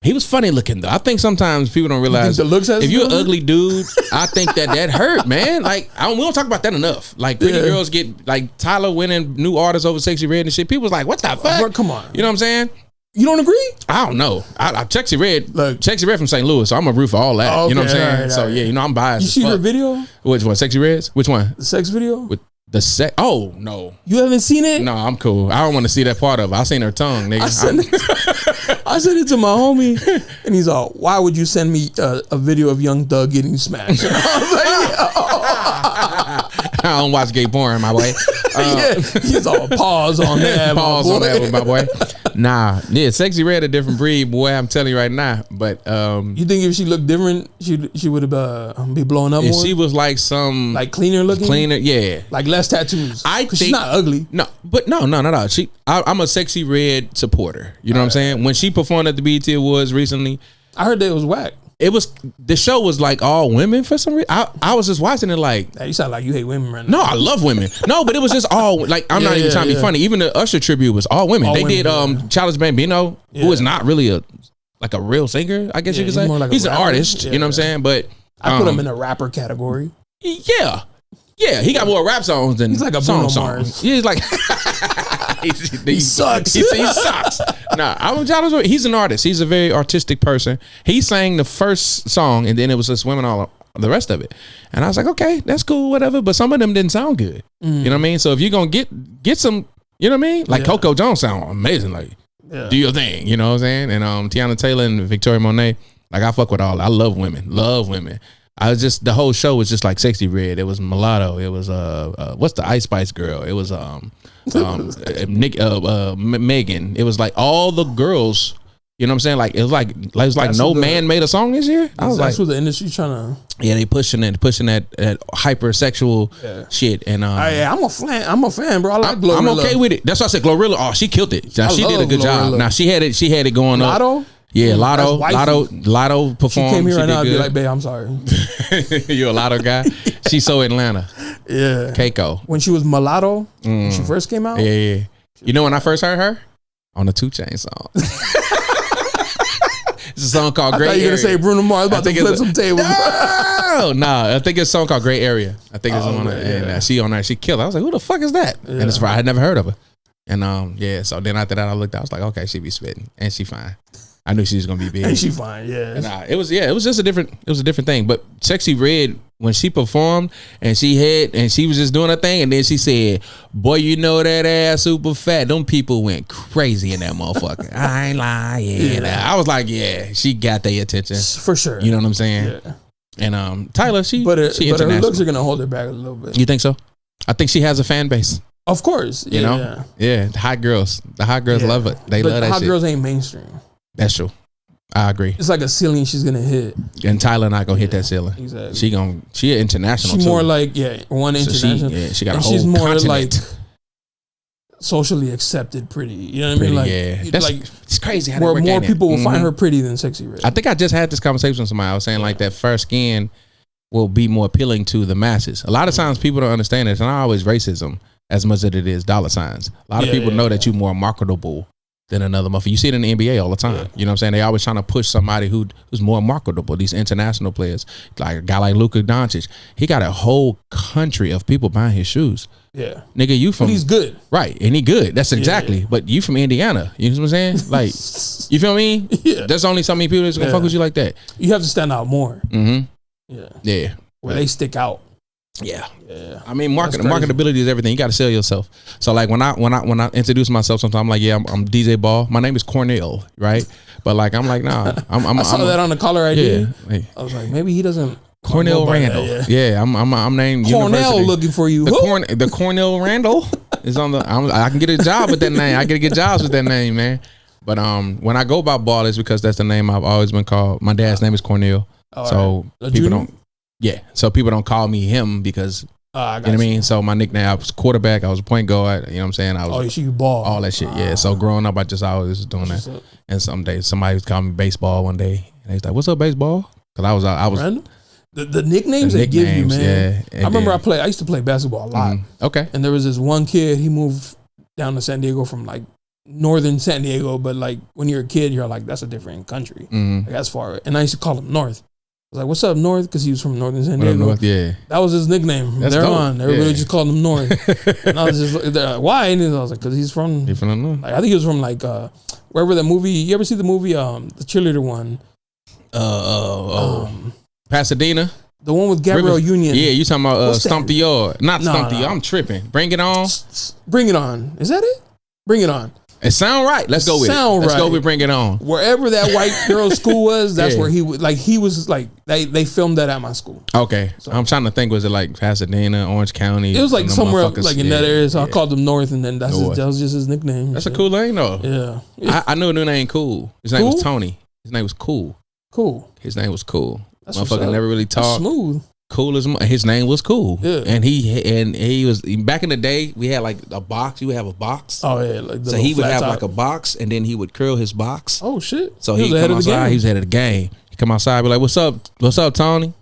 He was funny looking though. I think sometimes people don't realize the looks has if you're an something? ugly dude, I think that hurt, man. Like we don't talk about that enough. Like pretty girls get like Tyler winning new artists over Sexy Red and shit. People's like, what the fuck? Bro, come on. You know what I'm saying? You don't agree? I don't know. I Sexy Red, Look. Sexy Red from St. Louis, so I'm a root for all that. Oh, you know what I'm okay, saying? all right, So all right. yeah, you know I'm biased. You as see her fuck. video? Which one? Sexy Reds? Which one? The sex video? With the sex? Oh no, You haven't seen it? no, I'm cool. I don't want to see that part of it. I seen her tongue, nigga. I sent it to my homie, and he's all, "Why would you send me a video of Young Thug getting smashed?" And I was like, I don't watch gay porn, my boy. yeah, he's all pause on that. Pause on that one, my boy. boy. Nah, yeah, Sexy Red a different breed, boy. I'm telling you right now. But You think if she looked different, she would have be blowing up if more? she was like some Like cleaner looking, yeah. like less tattoos. I Because think she's not ugly. No, but no, not at all. I'm a Sexy Red supporter. You know what I'm saying? When she performed at the BET Awards recently, I heard that it was whack. the show was like all women for some reason. I was just watching it like, Hey, you sound like you hate women right now. no, I love women. No, but it was just all like I'm not even trying to be funny. Even the Usher tribute was all women. All they women, did Childish Gambino, who is not really a real singer, I guess you could he's say. more like a He's an rapper. artist, you know what I'm saying? But I put him in a rapper category. yeah. Yeah, he got more rap songs than He's like a song Bruno Mars. songs. Yeah, he's like he sucks. He sucks. Nah, he's an artist. He's a very artistic person. He sang the first song, and then it was just women all the rest of it. And I was like, okay, that's cool, whatever. But some of them didn't sound good. You know what I mean? So if you're gonna get some, you know what I mean? Like Coco Jones sound amazing. Like do your thing. You know what I'm saying? And Tiana Taylor and Victoria Monet. Like I fuck with all. I love women. Love women. I was just the whole show was just like Sexy Red. It was Mulatto. It was what's the Ice Spice girl? It was Megan. It was like all the girls. You know what I'm saying? Like it was like no man made a song this year. I was That's like, what the industry's trying to. yeah, they pushing that hypersexual shit. And I'm a fan, bro. I like Glorilla. I'm okay with it. That's why I said Glorilla. Oh, she killed it. Now, she did a love good job. Glorilla. Now she had it going up. Lotto. Yeah, Lotto She performed. came here She right did now. I'd be good. like, babe, I'm sorry. You a Lotto guy? She's so Atlanta. Yeah. Keiko. When she was mulatto, when she first came out. Yeah. You know when I first heard her? On the 2 Chainz song. It's a song called Gray I thought you were Area. gonna say Bruno Mars about to flip some tables. No, I think it's a song called Gray Area. I think it's on there. And she on there. She killed it. I was like, who the fuck is that? And it's I had never heard of her. And so then after that I looked, I was like, okay, she be spitting. And she fine. I knew she was gonna be big. And she fine, yeah. And it was just a different thing. But Sexy Red, when she performed and she was just doing her thing, and then she said, "Boy, you know that ass super fat." Them people went crazy in that motherfucker. I ain't lying. I was like, yeah, she got their attention For sure. You know what I'm saying? Yeah. And Tyler, she But her international. looks are gonna hold her back a little bit. You think so? I think she has a fan base. Of course. You know? Yeah. The hot girls love it. They love that hot shit. girls ain't mainstream. That's true. I agree. It's like a ceiling she's gonna hit. And Tyler not gonna hit that ceiling. Exactly. She international. She's too. more like international. She got and a whole she's more continent. like socially accepted pretty. You know what I mean? Like, That's like it's crazy how where they more work people will find Mhm. her pretty than Sexy Red. I think I just had this conversation with somebody. I was saying like that fair skin will be more appealing to the masses. A lot of times people don't understand it. It's not always racism as much as it is dollar signs. A lot of people know that you're more marketable than another motherfucker. You see it in the NBA all the time. You know what I'm saying? They always trying to push somebody who's more marketable. These international players, like a guy like Luka Doncic, he got a whole country of people buying his shoes. Yeah, nigga, you from? But he's good, right? And he good. That's exactly. But you from Indiana? You know what I'm saying? Like, you feel me? Yeah. There's only so many people that's gonna fuck with you like that. You have to stand out more. Mm-hmm. Yeah. Where they stick out. Yeah. I mean, marketability is everything. You got to sell yourself. So like when I introduce myself, sometimes I'm like, yeah, I'm DJ Ball. My name is Cornell, right? But like I'm like, nah. I saw that on the caller ID. Yeah. I was like, maybe he doesn't. Cornell Randall. Yeah, I'm named Cornell University. looking for you. The Cornell Randall is on the. I can get a job with that name. I get jobs with that name, man. But when I go by Ball, it's because that's the name I've always been called. My dad's name is Cornell, so people don't. Yeah, so people don't call me him because you know what I mean. So my nickname, I was quarterback, I was a point guard. You know what I'm saying? I was you ball, all that shit. Yeah. So growing up, I just always was doing that. And some days somebody was calling me baseball one day, and he's like, "What's up, baseball?" Because I was Randall? The nicknames they give you, man. Yeah, I remember I used to play basketball a lot. Okay. And there was this one kid, he moved down to San Diego from like northern San Diego, but like when you're a kid, you're like, that's a different country. Like, that's far. And I used to call him North. I was like, what's up, North? Because he was from northern San Diego. North, yeah. That was his nickname. From there on, everybody just called him North. And I was just like, why? And I was like, because he's from the North. Like, I think he was from like wherever that movie. You ever see the movie the cheerleader one? Pasadena. The one with Gabrielle Union. Yeah, you talking about Stomp the Yard. Not Stomp the Yard. I'm tripping. Bring It On. Bring It On. Is that it? Bring It On. It sound right. Let's go with it. Let's go with Bring It On. Wherever that white girl's school was, that's where he was. Like, he was like, they filmed that at my school. Okay. So I'm trying to think, was it like Pasadena, Orange County? It was like somewhere like in that area. So I called him North, and then that was just his nickname. That's a cool name though. Yeah. I knew a new name Cool. His name was Tony. His name was Cool. His name was Cool. That's motherfucker never really talked. Smooth. Cool as his name was Cool. Yeah. And he was back in the day. We had like a box. You would have a box. Oh yeah. Like so he would have like a box, and then he would curl his box. Oh shit. So he come outside. He was ahead of the game. He come outside, be like, "What's up, Tony?"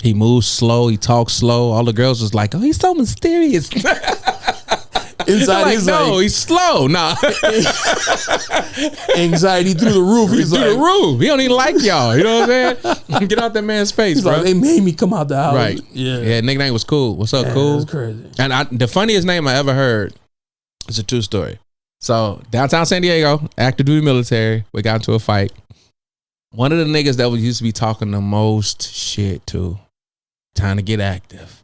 He moves slow. He talks slow. All the girls was like, "Oh, he's so mysterious." Inside, like, he's no, like, he's slow. Nah. Anxiety through the roof. He's through the roof. He don't even like y'all. You know what I'm saying? Get out that man's space, he's bro. Like, they made me come out the house. Right. Yeah. Nickname was Cool. What's up, Cool? That's crazy. And the funniest name I ever heard is a true story. So downtown San Diego, active duty military, we got into a fight. One of the niggas that used to be talking the most shit to, trying to get active.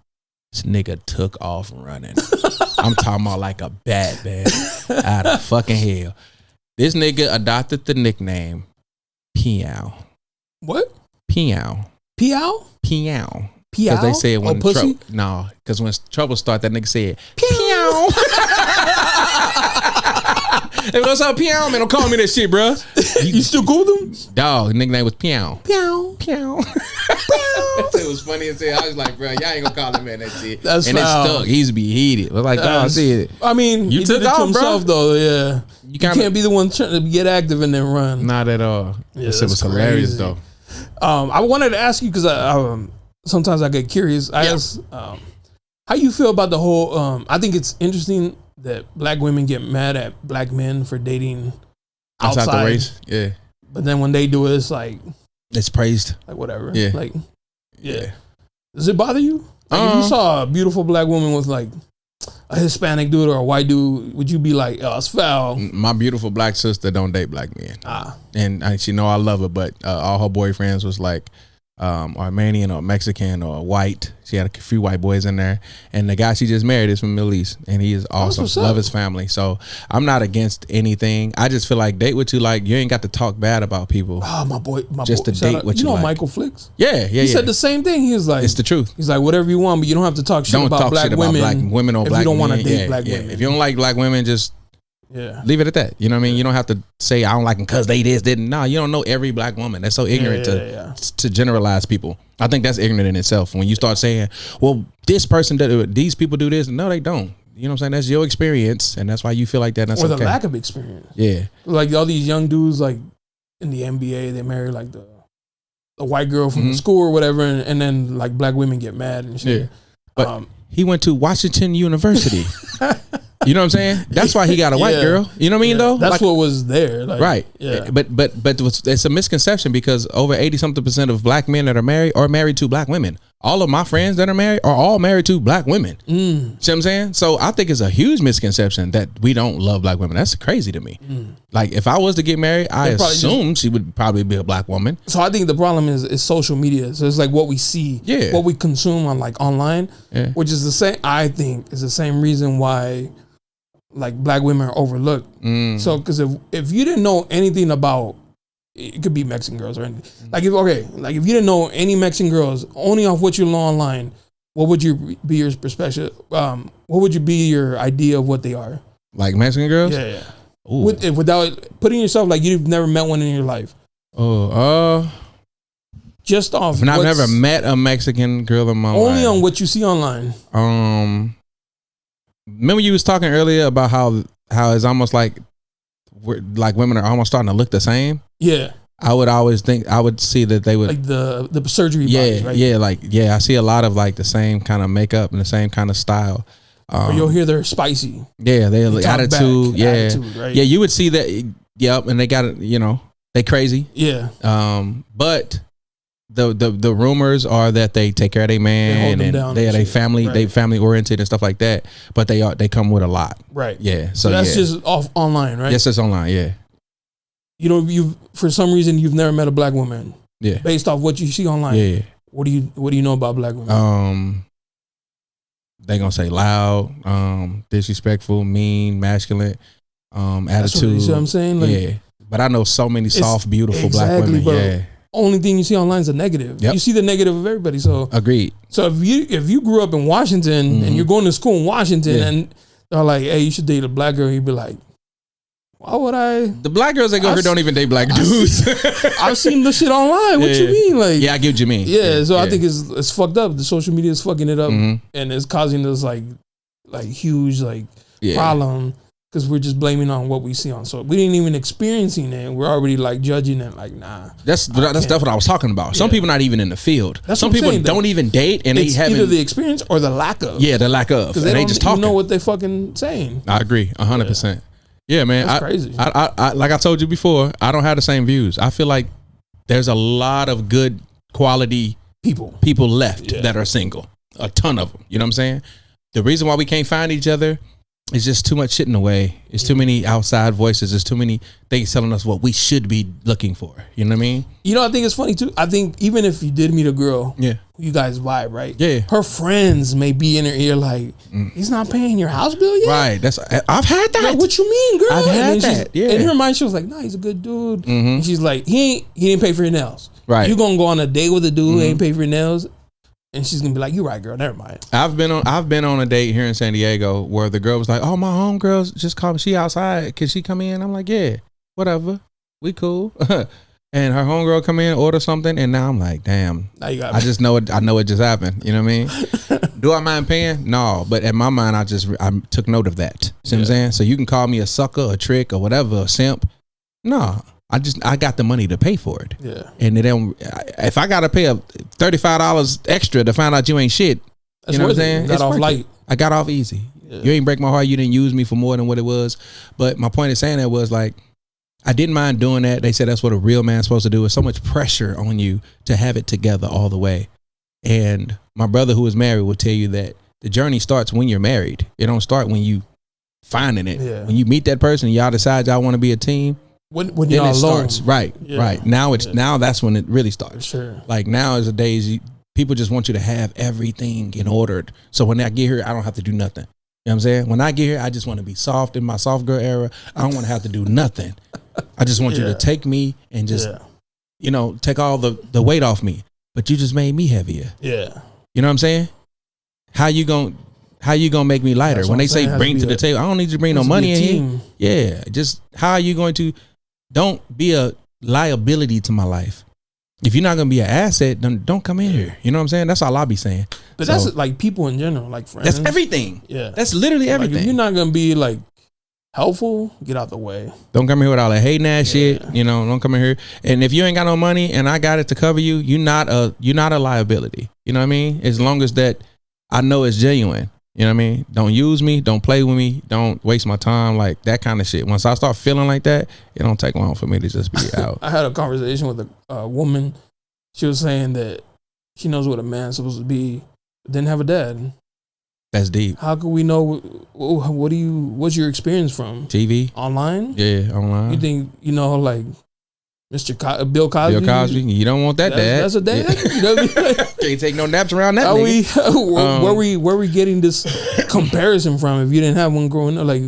This nigga took off running. I'm talking about like a bat, man. Out of fucking hell. This nigga adopted the nickname Peow. What? Peow. Peow? Peow. Peow? Because they said when pussy? No, because when trouble started, that nigga said Peow. Hey, what's up, Peow? Man, don't call me that shit, bro. You still cool with him? Dog, nickname was Peow. Peow. Peow. That shit was funny as hell. I was like, bro, y'all ain't gonna call him man that shit. That's and foul. it stuck. He used to be heated. I was like, I see it. I mean, you took did it off, to himself, bro. though. Yeah, you can't be the one trying to get active and then run. Not at all. Yeah, that shit was hilarious though. I wanted to ask you because I sometimes I get curious. I ask how you feel about the whole. I think it's interesting that black women get mad at black men for dating outside the race. Yeah, but then when they do it, it's like it's praised. Like whatever. Yeah. Like yeah. Does it bother you? Like if you saw a beautiful black woman with like a Hispanic dude or a white dude, would you be like, oh, it's foul? My beautiful black sister don't date black men. And she know I love her, but all her boyfriends was like Armenian or Mexican or white. She had a few white boys in there, and the guy she just married is from Middle East, and he is awesome. Love his family. So I'm not against anything. I just feel like date what you like. You ain't got to talk bad about people. Oh, my boy, just to date what you know like. Michael Flicks? Yeah. He said the same thing. He was like, it's the truth. He's like, whatever you want, but you don't have to talk shit about black women. Black women or if black you don't want to date black women. If you don't like black women, just leave it at that. You know what I mean? You don't have to say I don't like them because they didn't. No, you don't know every black woman. That's so ignorant to generalize people. I think that's ignorant in itself. When you start saying, well, this person these people do this. No, they don't. You know what I'm saying? That's your experience, and that's why you feel like that. And that's or the lack of experience. Yeah. Like all these young dudes like in the NBA, they marry like the white girl from the school or whatever, and then like black women get mad and shit. Yeah. But he went to Washington University. You know what I'm saying? That's why he got a white girl. You know what I mean, though? That's like, what was there. Like, right. Yeah. But it's a misconception because over 80-something% of black men that are married are married to black women. All of my friends that are married are all married to black women. See what I'm saying? So I think it's a huge misconception that we don't love black women. That's crazy to me. Like if I was to get married, I assume she would probably be a black woman. So I think the problem is social media. So it's like what we see, what we consume on like online, which is the same. I think is the same reason why like black women are overlooked. So because if you didn't know anything about, it could be Mexican girls or anything. Like if you didn't know any Mexican girls, only off what you learn online, what would be your perspective? What would you be your idea of what they are? Like Mexican girls? Yeah. Without putting yourself like you've never met one in your life. Just off. I've never met a Mexican girl in my life. Only on what you see online. Remember you was talking earlier about how it's almost like women are almost starting to look the same. Yeah. I would always think I would see that they would like the surgery. Yeah, bodies, right? I see a lot of like the same kind of makeup and the same kind of style. Or you'll hear they're spicy. Yeah, they're like attitude. Back, yeah, attitude, right? Yeah, you would see that. Yep, and they got it. You know, they crazy. Yeah. But the rumors are that they take care of their man and they family, they family oriented and stuff like that. But they come with a lot. Right. Yeah. So that's just off online, right? Yes, it's online. Yeah. You know, you've for some reason you've never met a black woman. Yeah. Based off what you see online. Yeah. What do you know about black women? They gonna say loud, disrespectful, mean, masculine, attitude. You see what I'm saying? Like, yeah. But I know so many soft, beautiful black women. Bro. Yeah. Only thing you see online is a negative. Yep. You see the negative of everybody. So agreed. So if you grew up in Washington and you're going to school in Washington and they're like, hey, you should date a black girl, you'd be like, why would I? The black girls that go here don't even date black dudes. I've seen the shit online. What you mean? Like, yeah, I get what you mean. Yeah, so I think it's fucked up. The social media is fucking it up, and it's causing this like huge problem because we're just blaming on what we see on. So we didn't even experiencing it. We're already like judging it. Like, nah. That's what I was talking about. Some people not even in the field. Some people don't even date, and they haven't either the experience or the lack of. Yeah, the lack of. Because they just talking. Know what they fucking saying. I agree, 100%. Yeah, man. That's crazy. I like I told you before, I don't have the same views. I feel like there's a lot of good quality people left that are single. A ton of them. You know what I'm saying? The reason why we can't find each other is just too much shit in the way. It's too many outside voices. There's too many things telling us what we should be looking for. You know what I mean? You know, I think it's funny too. I think even if you did meet a girl, you guys vibe, right? Yeah. Her friends may be in her ear like, he's not paying your house bill yet? Right. I've had that. Like, what you mean, girl? I've had that. Yeah. In her mind, she was like, nah, he's a good dude. And she's like, he didn't pay for your nails. Right. You gonna go on a date with a dude who ain't pay for your nails? And she's gonna be like, "You're right, girl. Never mind." I've been on a date here in San Diego where the girl was like, "Oh, my homegirls just called me. She outside. Can she come in?" I'm like, "Yeah, whatever. We cool." And her homegirl come in, order something, and now I'm like, "Damn." Now you got I just know it. I know it just happened. You know what I mean? Do I mind paying? No, but in my mind, I took note of that. See what I'm saying? So you can call me a sucker, a trick, or whatever, a simp. No. I got the money to pay for it. Yeah. And if I gotta pay $35 extra to find out you ain't shit, you know what I'm saying? You got off light. I got off easy. Yeah. You ain't break my heart. You didn't use me for more than what it was. But my point of saying that was like, I didn't mind doing that. They said that's what a real man's supposed to do. It's so much pressure on you to have it together all the way. And my brother who is married will tell you that the journey starts when you're married. It don't start when you finding it. Yeah. When you meet that person, y'all decide y'all want to be a team. When you're alone. Starts right. Now that's when it really starts. Sure. Like now is the days people just want you to have everything in order. So when I get here, I don't have to do nothing. You know what I'm saying? When I get here, I just want to be soft in my soft girl era. I don't want to have to do nothing. I just want you to take me and just take all the weight off me. But you just made me heavier. Yeah. You know what I'm saying? How you gonna make me lighter? When they say bring to the table, I don't need you to bring no money in here. Yeah. Just how are you going to? Don't be a liability to my life. If you're not gonna be an asset, then don't come in here. You know what I'm saying? That's all I be saying. But that's like people in general, like friends. That's everything. Yeah. That's literally everything. Like if you're not gonna be like helpful, get out the way. Don't come here with all that hating ass shit. You know, don't come in here. And if you ain't got no money and I got it to cover you, you're not a liability. You know what I mean? As long as that I know it's genuine. You know what I mean? Don't use me. Don't play with me. Don't waste my time. Like that kind of shit. Once I start feeling like that, it don't take long for me to just be out. I had a conversation with a woman. She was saying that she knows what a man's supposed to be, but didn't have a dad. That's deep. How could we know? What's your experience from? TV? Online? Yeah, online. You think, like Bill Cosby? Bill Cosby? You don't want that dad. That's a dad? Yeah. You know what I mean? Can't take no naps around that nigga. Where we getting this comparison from if you didn't have one growing up? Like,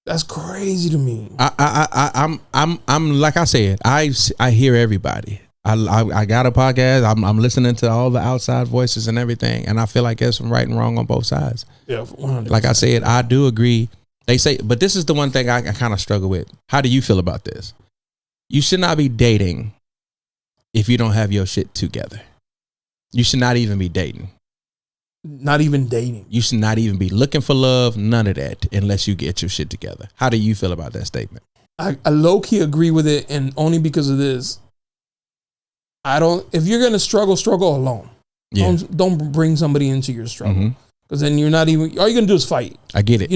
that's crazy to me. I'm like I said, I hear everybody. I got a podcast. I'm listening to all the outside voices and everything, and I feel like there's some right and wrong on both sides. Yeah, 100%. Like I said, I do agree. They say, but this is the one thing I kind of struggle with. How do you feel about this? You should not be dating if you don't have your shit together. You should not even be dating. Not even dating. You should not even be looking for love. None of that unless you get your shit together. How do you feel about that statement? I low key agree with it, and only because of this. If you're gonna struggle alone. Yeah. Don't bring somebody into your struggle, because then you're not even. All you're gonna do is fight. I get it.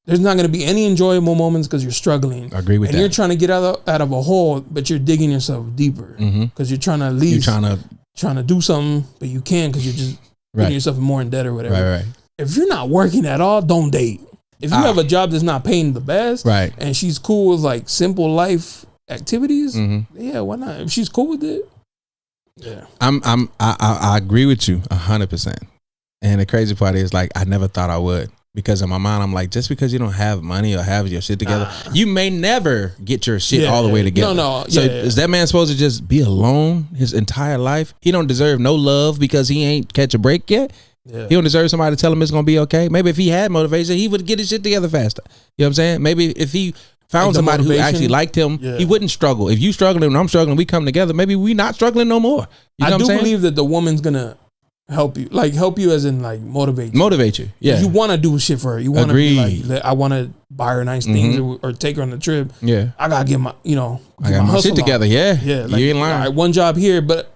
There's not gonna be any enjoyable moments because you're struggling. I agree with that. And you're trying to get out of a hole, but you're digging yourself deeper because you're trying to leave. You're trying to do something, but you can't because you're just putting yourself more in debt or whatever. Right. If you're not working at all, don't date. If you have a job that's not paying the best, right, and she's cool with like simple life activities, yeah, why not? If she's cool with it, yeah. I agree with you 100%. And the crazy part is, like, I never thought I would, because in my mind I'm like, just because you don't have money or have your shit together, you may never get your shit all the way together. No. So is that man supposed to just be alone his entire life? He don't deserve no love because he ain't catch a break yet. Yeah. He don't deserve somebody to tell him it's gonna be okay. Maybe if he had motivation, he would get his shit together faster. You know what I'm saying? Maybe if he found somebody who actually liked him, he wouldn't struggle. If you struggling and I'm struggling, we come together, maybe we not struggling no more. You know I do believe that the woman's gonna help you as in like motivate you. Yeah, you want to do shit for her. You want to be like, I want to buy her nice things or take her on a trip. Yeah, I gotta get my shit together. Yeah, like, you ain't lying. All right, one job here, but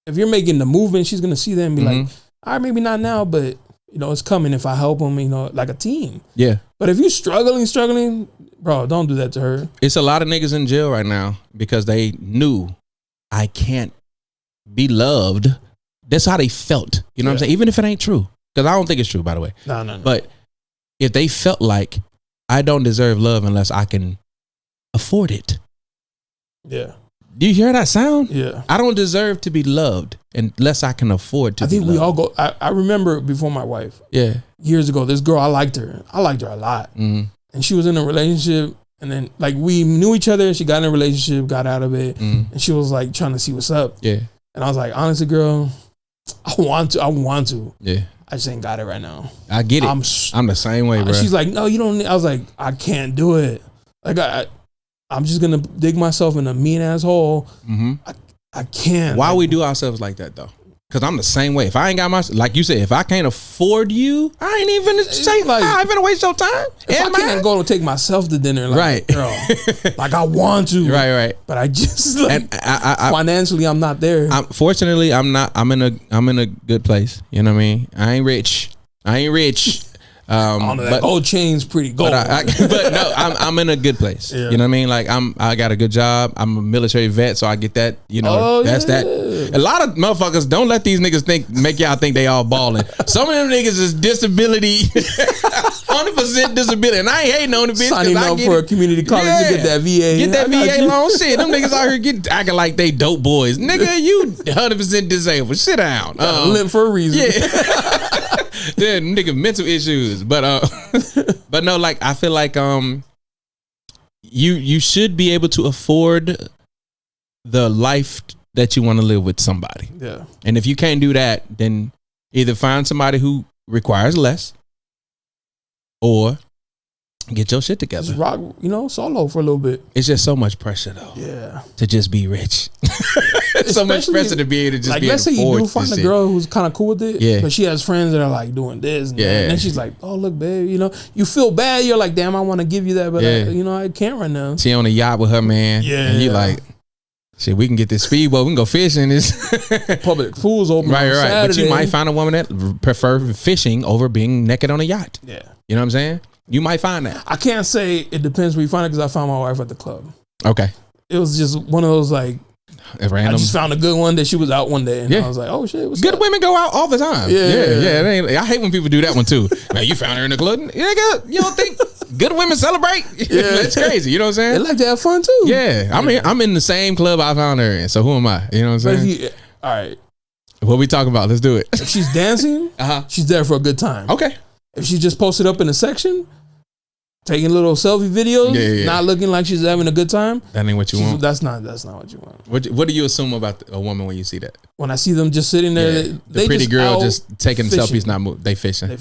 if you're making the movement, she's gonna see that and be like, all right, maybe not now, but it's coming if I help him, like a team. Yeah. But if you're struggling, bro, don't do that to her. It's a lot of niggas in jail right now because they knew I can't be loved. That's how they felt. You know what I'm saying? Even if it ain't true. Because I don't think it's true, by the way. No. But if they felt like I don't deserve love unless I can afford it. Yeah. Do you hear that sound? Yeah. I don't deserve to be loved unless I can afford to be loved. I think we all go. I remember before my wife. Yeah. Years ago, this girl, I liked her a lot. And she was in a relationship, and then like we knew each other. She got in a relationship, got out of it, and she was like trying to see what's up. Yeah. And I was like, honestly, girl, I want to. Yeah. I just ain't got it right now. I get it. I'm the same way, bro. She's like, no, you don't. I was like, I can't do it. Like I'm just gonna dig myself in a mean ass hole. I can't. Why we do ourselves like that though? Because I'm the same way. If I ain't got my, like you said, if I can't afford you, I ain't even say like I ain't gonna waste your time. If I can't go and take myself to dinner, like, right? Girl, like I want to, right. But I just like financially, I'm not there. Fortunately, I'm not. I'm in a good place. You know what I mean? I ain't rich. That gold chain's pretty gold. But no, I'm in a good place. Yeah. You know what I mean? Like I got a good job. I'm a military vet, so I get that. That. A lot of motherfuckers don't let these niggas make y'all think they all balling. Some of them niggas is disability, 100% disability, and I ain't hating on the bitch. Signing up for a community college to get that VA. Get that VA loan. Shit, them niggas out here acting like they dope boys. Nigga, you 100% disabled. Sit down. Live for a reason. Yeah. Then nigga mental issues, but no, like I feel like you should be able to afford the life that you want to live with somebody. Yeah. And if you can't do that, then either find somebody who requires less, or get your shit together. Just rock, solo for a little bit. It's just so much pressure though. Yeah. To just be rich. So much pressure to be able to just be able to afford. Let's say you do find a girl who's kind of cool with it. Yeah. But she has friends that are like doing this. And that. And then she's like, oh, look, babe, you feel bad. You're like, damn, I want to give you that. But, I can't right now. She on a yacht with her man. Yeah. And you like, shit, we can get this speedboat. We can go fishing. This public pools open. Right. Saturday. But you might find a woman that prefer fishing over being naked on a yacht. Yeah. You know what I'm saying? You might find that. I can't say it depends where you find it because I found my wife at the club. Okay. It was just one of those like, random. I just found a good one that she was out one day, and I was like, "Oh shit, what's good up?" Women go out all the time. Yeah. I hate when people do that one too. Man, you found her in the club. You don't think good women celebrate? Yeah, that's crazy. You know what I'm saying? They like to have fun too. Yeah, I'm in the same club I found her in. So who am I? You know what I'm saying? All right, what we talking about? Let's do it. If she's dancing, she's there for a good time. Okay. If she just posted up in a section, taking little selfie videos, not looking like she's having a good time. That ain't what you want. That's not what you want. What do you assume about a woman when you see that? When I see them just sitting there, the pretty girl just taking selfies, not move. They fishing.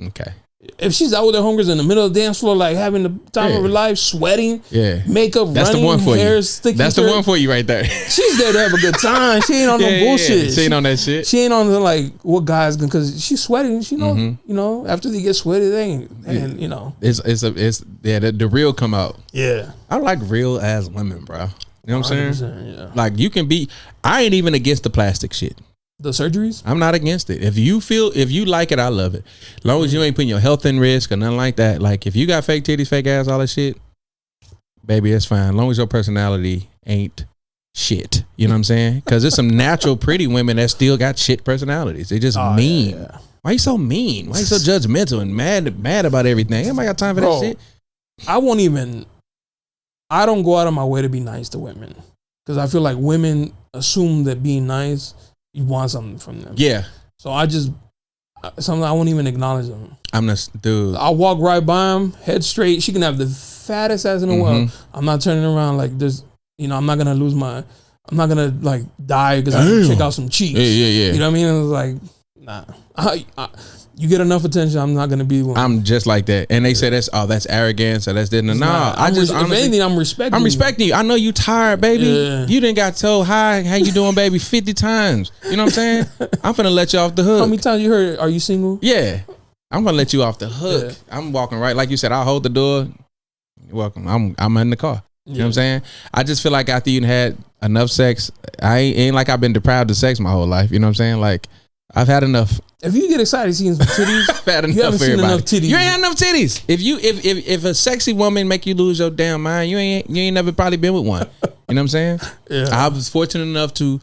Okay. If she's out with her homegirls in the middle of the dance floor, like having the time of her life, sweating, makeup, that's running, the one for hair you. sticking. That's the one for you right there. She's there to have a good time. She ain't on no bullshit. She ain't on that shit. She ain't on the like what guys because she's sweating. She know, after they get sweaty, they ain't, it's the real come out. Yeah, I like real ass women, bro. You know what I'm saying? Yeah. Like you can be. I ain't even against the plastic shit. The surgeries? I'm not against it. If you like it, I love it. As long as you ain't putting your health in risk or nothing like that. Like if you got fake titties, fake ass, all that shit, baby, it's fine. As long as your personality ain't shit. You know what I'm saying? Because there's some natural pretty women that still got shit personalities. They just mean. Yeah. Why you so mean? Why you so judgmental and mad about everything? Anybody got time for that shit? I don't go out of my way to be nice to women. Because I feel like women assume that being nice, you want something from them. Yeah. So I won't even acknowledge them. I'm this dude. I'll walk right by them, head straight. She can have the fattest ass in the world. I'm not turning around like this. I'm not gonna I'm not gonna like die because I check out some cheeks. Yeah. You know what I mean? It was like, nah. You get enough attention, I'm not gonna be one. I'm just like that. And they say that's arrogance or that's didn't. Nah, if anything, I'm respecting you. I know you tired, baby. Yeah. You done got told hi, how you doing, baby, 50 times. You know what I'm saying? I'm finna let you off the hook. How many times you heard, are you single? Yeah. I'm gonna let you off the hook. Yeah. I'm walking right. Like you said, I'll hold the door. You're welcome. I'm in the car. You know what I'm saying? I just feel like after you had enough sex, I ain't like I've been deprived of sex my whole life. You know what I'm saying? Like, I've had enough. If you get excited seeing some titties, I've had enough you haven't for seen everybody. enough titties. You ain't had enough titties. If a sexy woman make you lose your damn mind, you ain't never probably been with one. You know what I'm saying? Yeah. I was fortunate enough to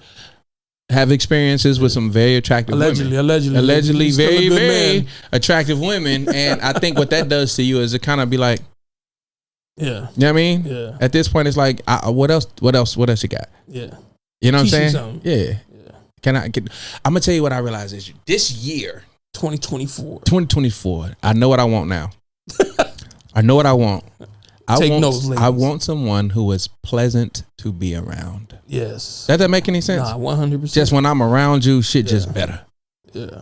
have experiences with some very attractive women. Allegedly very, very attractive women. And I think what that does to you is it kind of be like, yeah. You know what I mean? Yeah. At this point, it's like, what else you got? Yeah. You know what I'm saying? Yeah. I'm gonna tell you what I realized is this year, 2024. I know what I want now. I know what I want. I want someone who is pleasant to be around. Yes. Does that make any sense? Nah, 100%. Just when I'm around you, shit just better. Yeah.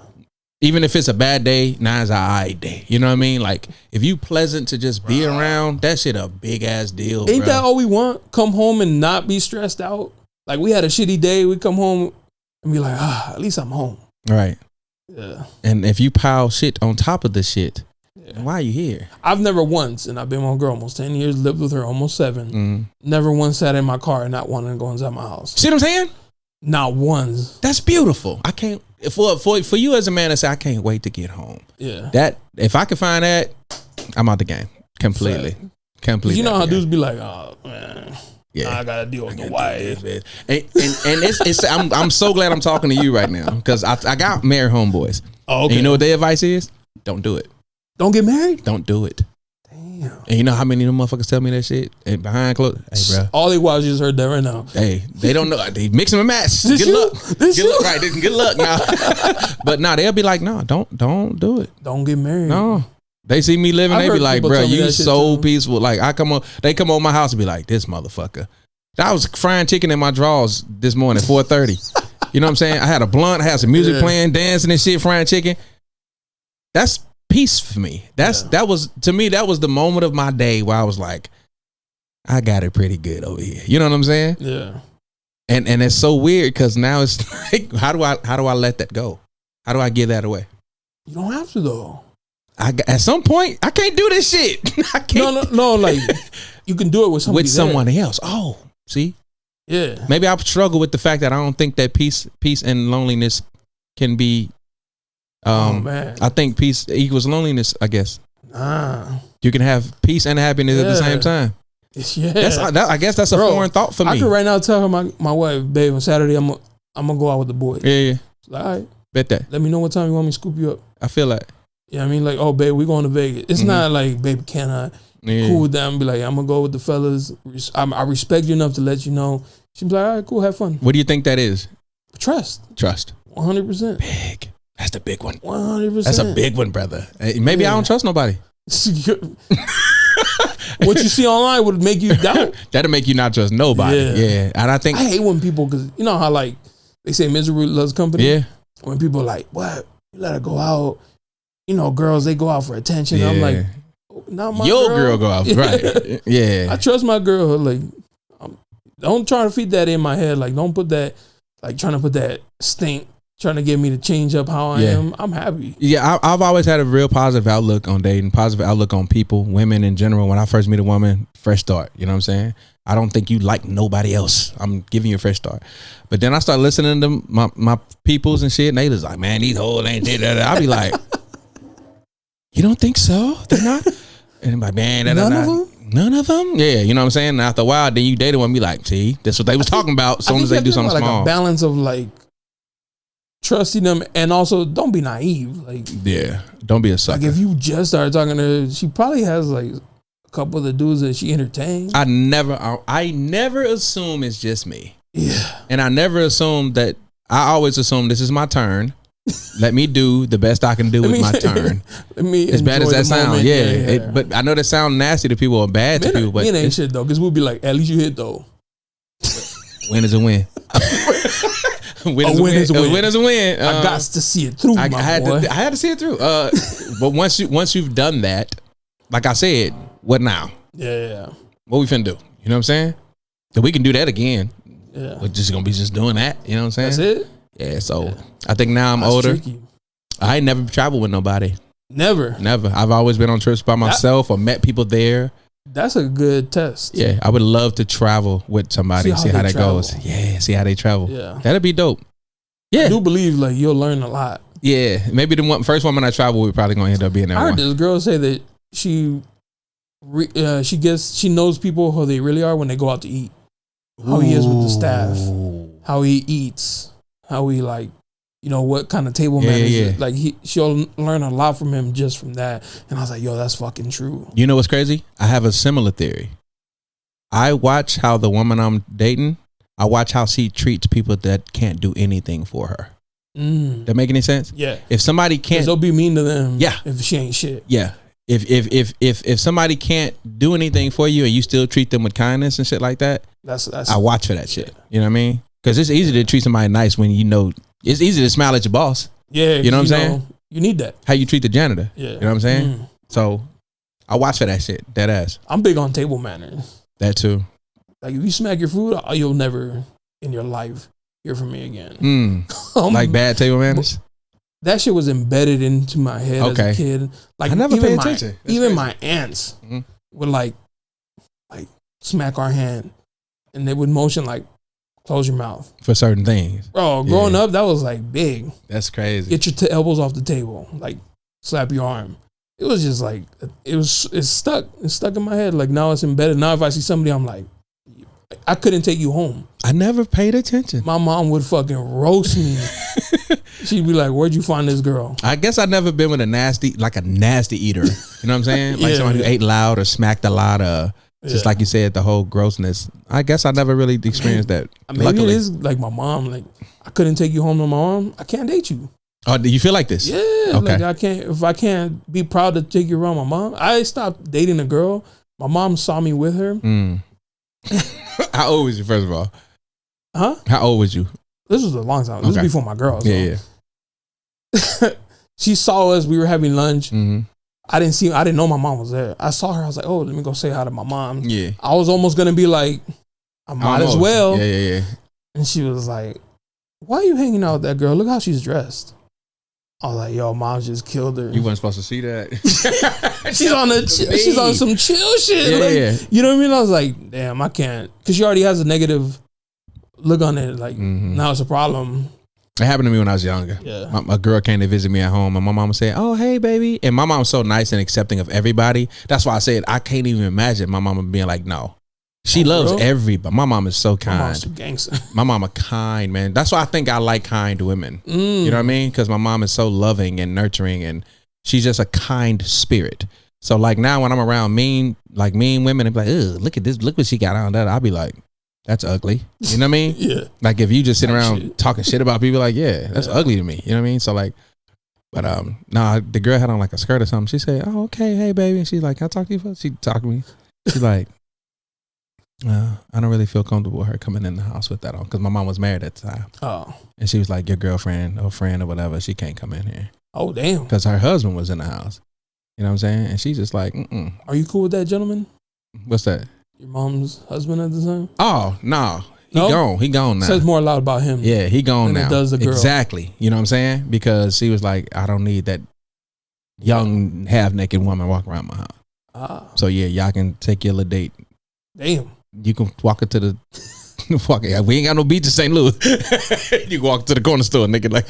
Even if it's a bad day, nine's a alright day. You know what I mean? Like if you pleasant to just be around, that shit a big ass deal. Ain't that all we want? Come home and not be stressed out. Like we had a shitty day, we come home and be like, at least I'm home. Right. Yeah. And if you pile shit on top of the shit, why are you here? I've never once, and I've been with my girl almost 10 years, lived with her almost 7. Never once sat in my car and not wanting to go inside my house. See what I'm saying? Not once. That's beautiful. I can't for you as a man to say I can't wait to get home. Yeah. That if I can find that, I'm out the game completely. Completely. You know how dudes be like, oh man. Yeah, I gotta deal with the wife. And it's I'm so glad I'm talking to you right now because I got married homeboys. Oh, okay. And you know what their advice is? Don't do it. Don't get married? Don't do it. Damn. And you know how many of them motherfuckers tell me that shit? And behind closed, hey, bro. All they watch just heard that right now. Hey, they don't know. They mix them and match. Good luck. Right. Good luck now. But nah, they'll be like, no, don't do it. Don't get married. No. They see me living, they be like, bro, you so peaceful. Like they come over my house and be like, this motherfucker. I was frying chicken in my drawers this morning, 4:30. You know what I'm saying? I had a blunt, I had some music playing, dancing and shit, frying chicken. That's peace for me. That was to me, that was the moment of my day where I was like, I got it pretty good over here. You know what I'm saying? Yeah. And it's so weird because now it's like, how do I let that go? How do I give that away? You don't have to though. At some point, I can't do this shit. I can't. No, like you can do it with somebody someone else. Oh, see? Yeah. Maybe I struggle with the fact that I don't think that peace and loneliness can be. Man. I think peace equals loneliness, I guess. Nah. You can have peace and happiness at the same time. Yeah. I guess that's a foreign thought for me. I could right now tell her my wife, babe, on Saturday I'm gonna go out with the boys. Yeah. Like, all right. Bet that. Let me know what time you want me to scoop you up. I feel like. Yeah, I mean, like, oh, babe, we going to Vegas. It's not like, babe, can I? Cool with that. I'm be like, I'm gonna go with the fellas. I respect you enough to let you know. She'd be like, all right, cool, have fun. What do you think that is? Trust. 100%. Big. That's the big one. 100%. That's a big one, brother. Maybe I don't trust nobody. What you see online would make you doubt. That'll make you not trust nobody. Yeah. And I hate when people, because you know how like they say misery loves company. Yeah. When people are like, what? You let her go out. You know, girls, they go out for attention. Yeah. I'm like, not my Your girl go out, right? Yeah. I trust my girl. Like, don't try to feed that in my head. Like, don't put that, like, trying to put that stink trying to get me to change up how I am, I'm happy. Yeah, I've always had a real positive outlook on dating, positive outlook on people, women in general. When I first meet a woman, fresh start. You know what I'm saying? I don't think you like nobody else. I'm giving you a fresh start. But then I start listening to my peoples and shit, and they just like, man, these hoes ain't did that. I'll be like, you don't think so? They're not? And I'm like, man, none of them? None of them? Yeah, you know what I'm saying? And after a while, then you dated one, be like, see, that's what they was talking about as soon as they do something small. Like a balance of like trusting them and also don't be naive. Like, yeah, don't be a sucker. Like if you just started talking to her, she probably has like a couple of the dudes that she entertains. I never assume it's just me. Yeah. And I never assume that. I always assume this is my turn. Let me do the best I can do with my turn. As bad as that sounds, yeah. But I know that sounds nasty to people or bad to people. But it ain't shit though, because we'll be like, at least you hit though. Win is a win. Win is a win. I got to see it through. I had to see it through. But once you've done that, like I said, what now? Yeah. What we finna do? You know what I'm saying? That we can do that again. Yeah. We're just gonna be just doing that. You know what I'm saying? That's it. Yeah. So I think now I'm older. Tricky. I ain't never traveled with nobody. Never. I've always been on trips by myself or met people there. That's a good test. Yeah, I would love to travel with somebody and see how that goes. Yeah, see how they travel. Yeah, that'd be dope. Yeah, I do believe like you'll learn a lot. Yeah, maybe the first woman I travel with probably gonna end up being that one. I heard this girl say that she knows people who they really are when they go out to eat. How he is with the staff, how he eats, how he like, you know, what kind of table manners. Yeah. Like she'll learn a lot from him just from that. And I was like, yo, that's fucking true. You know what's crazy? I have a similar theory. I watch how the woman I'm dating, I watch how she treats people that can't do anything for her. That make any sense? Yeah. If somebody can't, they'll be mean to them. Yeah. If she ain't shit. Yeah. If somebody can't do anything for you and you still treat them with kindness and shit like that, I watch for that shit. You know what I mean? Because it's easy to treat somebody nice when you know. It's easy to smile at your boss. Yeah. You know what I'm saying? You need that. How you treat the janitor. Yeah. You know what I'm saying? So I watch for that shit. Dead ass. I'm big on table manners. That too. Like if you smack your food, you'll never in your life hear from me again. Like bad table manners? That shit was embedded into my head as a kid. Like I never paid attention. Even my aunts would like smack our hand and they would motion like, close your mouth. For certain things. Bro, growing up, that was like big. That's crazy. Get your elbows off the table. Like slap your arm. It was just like, it's stuck. It's stuck in my head. Like now it's embedded. Now if I see somebody, I'm like, I couldn't take you home. I never paid attention. My mom would fucking roast me. She'd be like, where'd you find this girl? I guess I've never been with a nasty eater. You know what I'm saying? Like someone who ate loud or smacked a lot of, just like you said, the whole grossness. I guess I never really experienced that. Maybe luckily. It is like my mom. Like I couldn't take you home to my mom. I can't date you. Oh, do you feel like this? Yeah. Okay. Like if I can't be proud to take you around my mom. I stopped dating a girl. My mom saw me with her. How old was you, first of all? Huh? How old was you? This was a long time. This was before my girl. So. Yeah. She saw us. We were having lunch. I didn't know my mom was there. I saw her. I was like, oh, let me go say hi to my mom. Yeah. I was almost going to be like, I might as well. Yeah. And she was like, why are you hanging out with that girl? Look how she's dressed. I was like, yo, mom just killed her. You weren't supposed to see that. she's on some chill shit. Yeah. You know what I mean? I was like, damn, I can't. Because she already has a negative look on it. Like, now it's a problem. It happened to me when I was younger. Yeah. My girl came to visit me at home and my mom would say, oh, hey, baby. And my mom was so nice and accepting of everybody. That's why I said I can't even imagine my mama being like, no. She loves everybody. My mom is so kind. My mom's a gangster. My mama kind, man. That's why I think I like kind women. You know what I mean? Because my mom is so loving and nurturing and she's just a kind spirit. So like now when I'm around mean women, I'm like, ugh, look at this. Look what she got on that. I'll be like, that's ugly. You know what I mean? Yeah. Like if you just sit around talking shit about people, like, yeah, that's ugly to me. You know what I mean? So like, but the girl had on like a skirt or something. She said, oh, okay, hey baby. And she's like, can I talk to you first? She talked to me. She's like, I don't really feel comfortable with her coming in the house with that on because my mom was married at the time. Oh. And she was like, your girlfriend or friend or whatever, she can't come in here. Oh, damn. Because her husband was in the house. You know what I'm saying? And she's just like, Are you cool with that gentleman? What's that? Your mom's husband at the time? Oh, no. He gone now. Says more a lot about him. Yeah, he gone now. It does the girl. Exactly. You know what I'm saying? Because he was like, I don't need that young half naked woman walking around my house. So yeah, y'all can take your little date. Damn. You can walk her to the we ain't got no beach in St. Louis. You can walk to the corner store, nigga. Like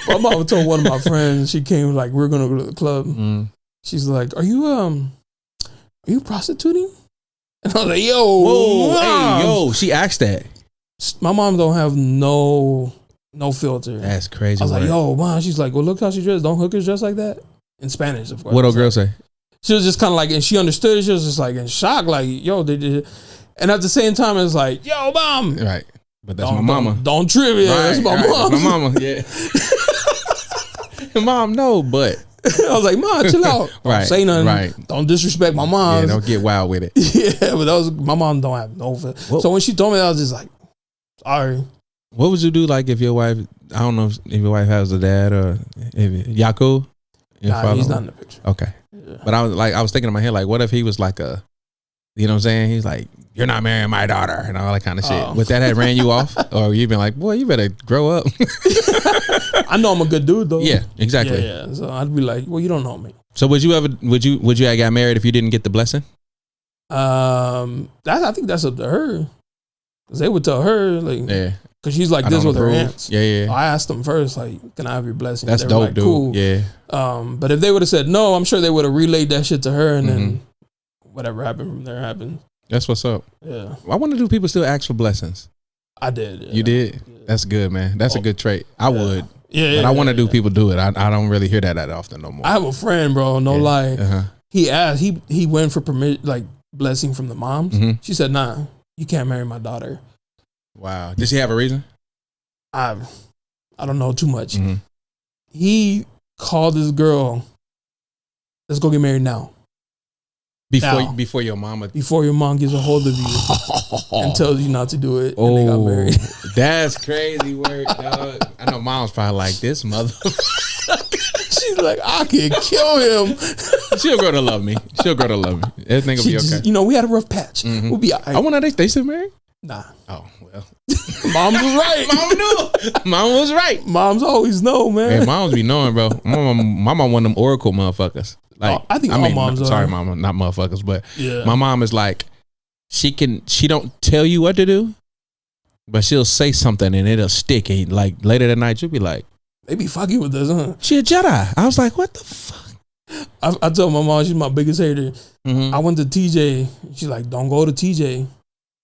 my mom told one of my friends, she came like, we're gonna go to the club. She's like, Are you prostituting? And I was like, yo, whoa, mom. hey, yo. She asked that. My mom don't have no filter. That's crazy. I was like, yo, mom. She's like, well, look how she dressed. Don't hookers dress like that? In Spanish, of course. What old girl say? She was just kind of like, and she understood. She was just like in shock, like, yo, they did. And at the same time, it's like, yo, mom. Right. But that's my mama. Don't trip. Yeah, right, that's my mom. My mama, yeah. Mom, no, but. I was like, Mom, chill out. Don't say nothing. Right. Don't disrespect my mom. Yeah, don't get wild with it. Yeah, but that was, my mom don't have no fit. So when she told me that, I was just like, sorry. What would you do like if your wife, I don't know if your wife has a dad or if Yaku? Nah, he's not in the picture. Okay. Yeah. But I was thinking in my head, like, what if he was like a, you know what I'm saying? He's like, you're not marrying my daughter and all that kind of shit. Would that have ran you off? Or you've been like, boy, you better grow up. I know I'm a good dude though. Yeah, exactly. Yeah. So I'd be like, well, you don't know me. So would you have got married if you didn't get the blessing? I think that's up to her. Cause they would tell her like, yeah. Cause she's like this with her aunts. Yeah. I asked them first, like, can I have your blessing? That's dope, like, dude. Cool. Yeah. But if they would have said no, I'm sure they would have relayed that shit to her, and then whatever happened from there happened. That's what's up. Yeah. I wonder, do people still ask for blessings? I did. Yeah. You did? Yeah. That's good, man. That's a good trait. I would. Yeah. But I want to do people do it. I don't really hear that often no more. I have a friend, bro. No lie. Uh-huh. He asked. He went for permission, like blessing from the moms. Mm-hmm. She said, "Nah, you can't marry my daughter." Wow. Did she have a reason? I don't know too much. Mm-hmm. He called this girl. Let's go get married now. Before your mom gets a hold of you and tells you not to do it, and they got married. That's crazy work, dog. I know mom's probably like, this motherfucker. She's like, I can kill him. She'll grow to love me. Everything will be okay. Just, we had a rough patch. Mm-hmm. We'll be all right. I wonder, they still married? Nah. Oh, well. Mom was right. Mom knew. Mom was right. Moms always know, man. Hey, moms be knowing, bro. My mom one of them oracle motherfuckers. Like, I think all moms are. Sorry, mama, not motherfuckers, but my mom is like, she don't tell you what to do, but she'll say something and it'll stick. And like later that night, you'll be like, they be fucking with us, huh? She a Jedi. I was like, what the fuck? I told my mom she's my biggest hater. Mm-hmm. I went to TJ. She's like, don't go to TJ.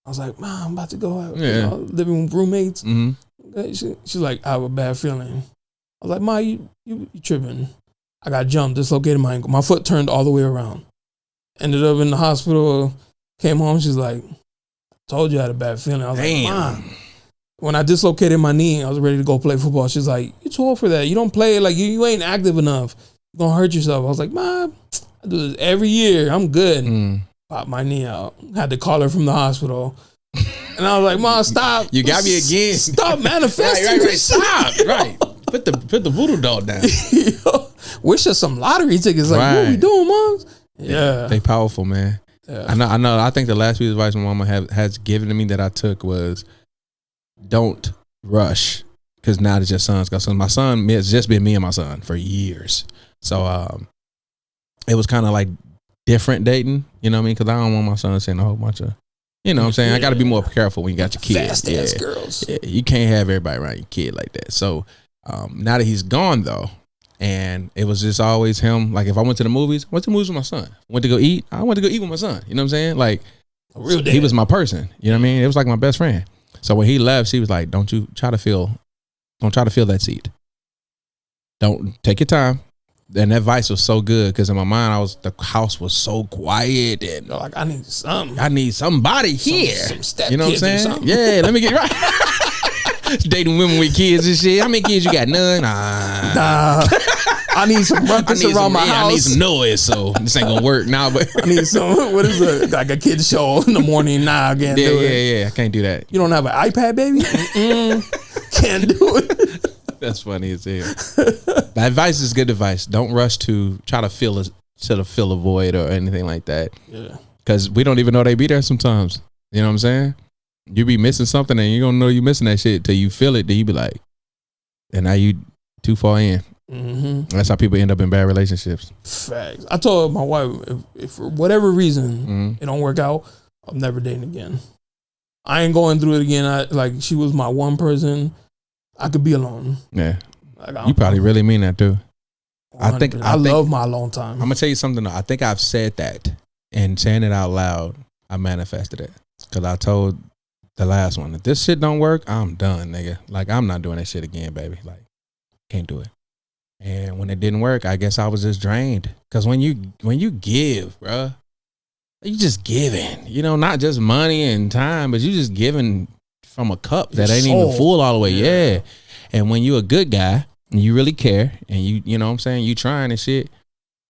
I was like, Mom, I'm about to go out, living with roommates. Mm-hmm. She's like, I have a bad feeling. I was like, Ma, you tripping. I got jumped, dislocated my ankle. My foot turned all the way around. Ended up in the hospital. Came home. She's like, told you I had a bad feeling. I was like, Mom. When I dislocated my knee, I was ready to go play football. She's like, you're too old for that. You don't play. Like, you ain't active enough. You're going to hurt yourself. I was like, Mom, I do this every year. I'm good. Popped my knee out. Had to call her from the hospital. And I was like, Mom, stop. You got me again. Stop manifesting. Right. Stop. Right. Put the voodoo doll down. Wish us some lottery tickets. Like, what are we doing, Moms? Yeah. They powerful, man. Yeah. I know. I think the last piece of advice my mama has given to me that I took was, don't rush, because now that your son's got son. My son, it's just been me and my son for years. So it was kind of like different dating, you know what I mean? Because I don't want my son saying a whole bunch of, you know what I'm saying? I got to be more careful when you got your kids. Fast ass girls. Yeah, you can't have everybody around your kid like that. So now that he's gone though, and it was just always him. Like if I went to the movies, with my son. Went to go eat, I went to go eat with my son. You know what I'm saying? Like a real dad. He was my person. You know what I mean? It was like my best friend. So when he left, she was like, don't try to fill that seat. Don't take your time. And that advice was so good because in my mind, the house was so quiet and like I need something. I need somebody here. Some step you know what I'm saying? Yeah, let me get right. Dating women with kids and shit. How many kids you got? None. Nah. I need some ruckus around my house. I need some noise, so this ain't gonna work now. But I need some. What is it? Like a kid's show in the morning? Nah, I can't do it. Yeah. I can't do that. You don't have an iPad, baby? Can't do it. That's funny as hell. That advice is good advice. Don't rush to try to fill a void or anything like that. Yeah. Because we don't even know they be there sometimes. You know what I'm saying? You be missing something and you don't know you missing that shit till you feel it. Then you be like, and now you too far in. Mm-hmm. That's how people end up in bad relationships. Facts. I told my wife, if for whatever reason it don't work out, I'm never dating again. I ain't going through it again. She was my one person. I could be alone. Yeah. You probably really mean that too. I think love my alone time. I'm gonna tell you something though. I think I've said that, and saying it out loud, I manifested it. Cause I told the last one, if this shit don't work, I'm done, nigga. Like, I'm not doing that shit again, baby. Like, can't do it. And when it didn't work, I guess I was just drained. Cause when you give, bruh, you just giving, not just money and time, but you just giving from a cup that ain't even full all the way. Yeah. And when you a good guy and you really care and you know what I'm saying, you trying and shit,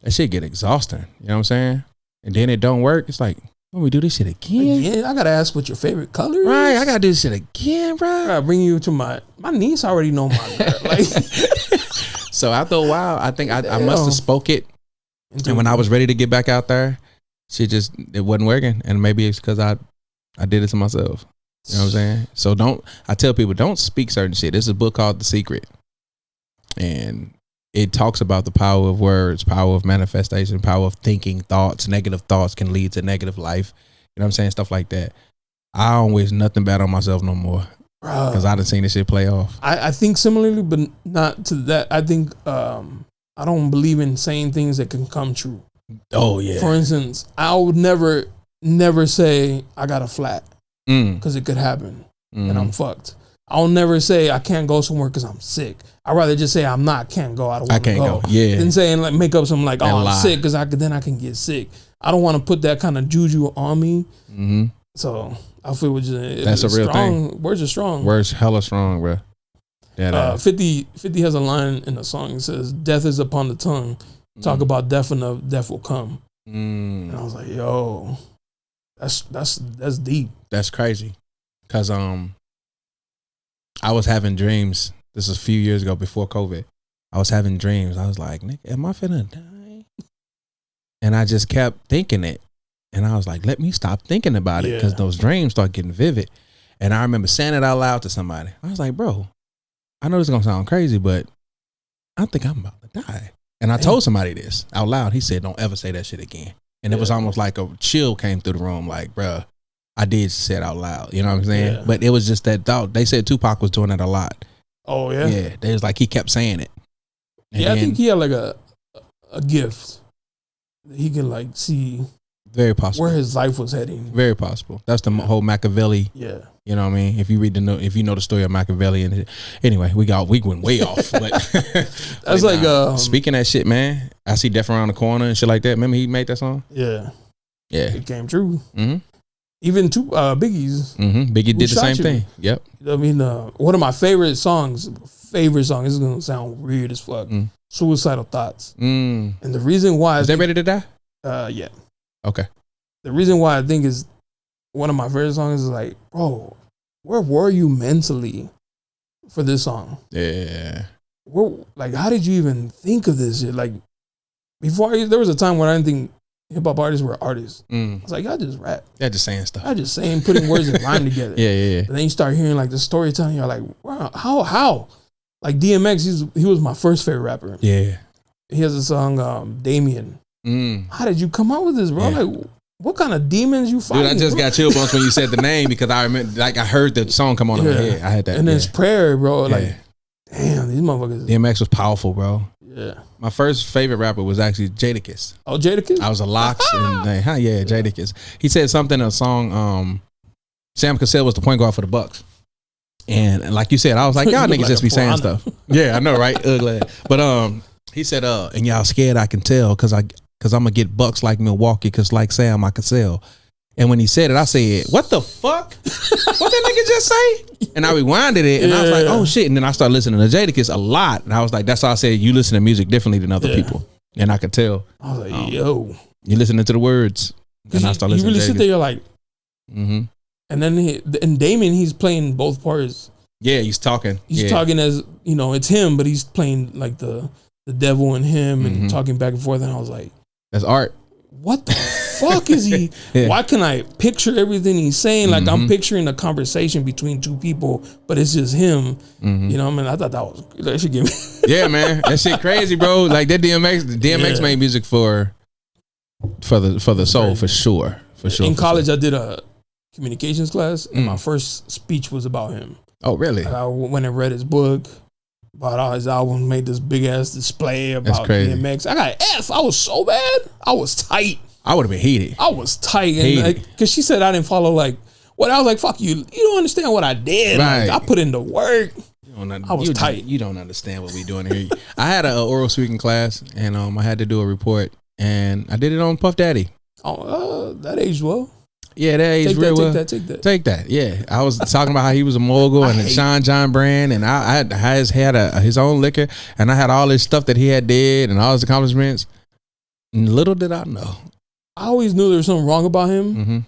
that shit get exhausting. You know what I'm saying? And then it don't work. It's like, when we do this shit again? Yeah, I gotta ask what your favorite color is. Right, I gotta do this shit again, bro. I gotta bring you to my niece already know my like. So after a while, I think I must have spoke it. And when I was ready to get back out there, it wasn't working. And maybe it's because I did it to myself. You know what I'm saying? So I tell people, don't speak certain shit. There's a book called The Secret. And it talks about the power of words, power of manifestation, power of thinking thoughts. Negative thoughts can lead to negative life. You know what I'm saying? Stuff like that. I don't wish nothing bad on myself no more. Because I done seen this shit play off. I think similarly, but not to that. I think I don't believe in saying things that can come true. Oh, yeah. For instance, I would never say I got a flat because it could happen and I'm fucked. I'll never say I can't go somewhere because I'm sick. I'd rather just say can't go. I don't want to go. Yeah. Than saying like make up something like, I'm sick because then I can get sick. I don't want to put that kind of juju on me. Mm-hmm. So I feel that's a real thing. Words are strong. Words hella strong, bro. Yeah. 50 has a line in the song that says, "Death is upon the tongue. Talk about death and death will come." And I was like, yo, that's deep. That's crazy. Cause I was having dreams. This was a few years ago before COVID. I was having dreams. I was like, nigga, am I finna die? And I just kept thinking it. And I was like, let me stop thinking about it because those dreams start getting vivid. And I remember saying it out loud to somebody. I was like, bro, I know this is going to sound crazy, but I think I'm about to die. And I told somebody this out loud. He said, don't ever say that shit again. And it was almost like a chill came through the room. Like, bro, I did say it out loud. You know what I'm saying? Yeah. But it was just that thought. They said Tupac was doing that a lot. Oh, yeah? Yeah. They was like, he kept saying it. And I think he had like a gift that he could like see. Very possible. Where his life was heading. Very possible. That's the whole Machiavelli. Yeah. You know what I mean? If you know the story of Machiavelli, and anyway, we went way off. But that's like speaking that shit, man. I see Death Around the Corner and shit like that. Remember he made that song? Yeah. Yeah. It came true. Mm-hmm. Even Biggie's. Mm-hmm. Biggie did the same thing. Yep. I mean, one of my favorite songs. This is gonna sound weird as fuck. Suicidal Thoughts. And the reason why is they ready to die? Yeah. Okay. The reason why I think is one of my favorite songs is like, bro, where were you mentally for this song? Yeah. How did you even think of this shit? Like, there was a time when I didn't think hip hop artists were artists. I was like, y'all just rap. Y'all just saying stuff. Y'all just saying, putting words and rhyme together. Yeah. And then you start hearing like the storytelling. You're like, wow, how? Like DMX, he was my first favorite rapper. Yeah. He has a song, Damien. How did you come up with this, bro? Yeah. Like, what kind of demons you fighting? Dude, I just got chill bumps when you said the name because I remember, like, I heard the song come on in my head. I had that. And it's prayer, bro. Like, damn, these motherfuckers. DMX was powerful, bro. Yeah. My first favorite rapper was actually Jadakiss. Oh, Jadakiss? I was a Locks and Jadakiss. He said something in a song. Sam Cassell was the point guard for the Bucks. And like you said, I was like, y'all niggas like just be saying stuff. Yeah, I know, right? Ugly. But he said, and y'all scared I can tell because I'm gonna get bucks like Milwaukee because like Sam I can sell. And when he said it, I said, what the fuck? What that nigga just say? And I rewinded it and I was like, oh shit. And then I started listening to Jadakiss a lot. And I was like, that's why I said you listen to music differently than other people. And I could tell. I was like, yo. You listening to the words. And I started listening to Jadakiss. You really sit there, you're like, And then Damien, he's playing both parts. Yeah, he's talking. He's talking as, it's him, but he's playing like the devil in him and talking back and forth. And I was like, that's art. what the fuck is he? Yeah. Why can I picture everything he's saying? Like I'm picturing a conversation between two people, but it's just him. You know what I mean? I thought that should give me. Yeah, man. That shit crazy, bro. Like that DMX made music for the soul, for sure. For sure. In college, I did a communications class, and my first speech was about him. Oh, really? I went and read his book, bought all his albums, made this big ass display about DMX. I got an F. I was so bad. I was tight. I would have been heated. I was tight, and because she said I didn't follow like what I was like. Fuck you. You don't understand what I did. Right. Like, I put in the work. I was tight. You don't understand what we doing here. I had an oral speaking class, and I had to do a report, and I did it on Puff Daddy. Oh, that aged well. Yeah, that aged real well. Take that. Yeah, I was talking about how he was a mogul and Sean John brand, and I had his own liquor, and I had all this stuff that he had did and all his accomplishments. And little did I know. I always knew there was something wrong about him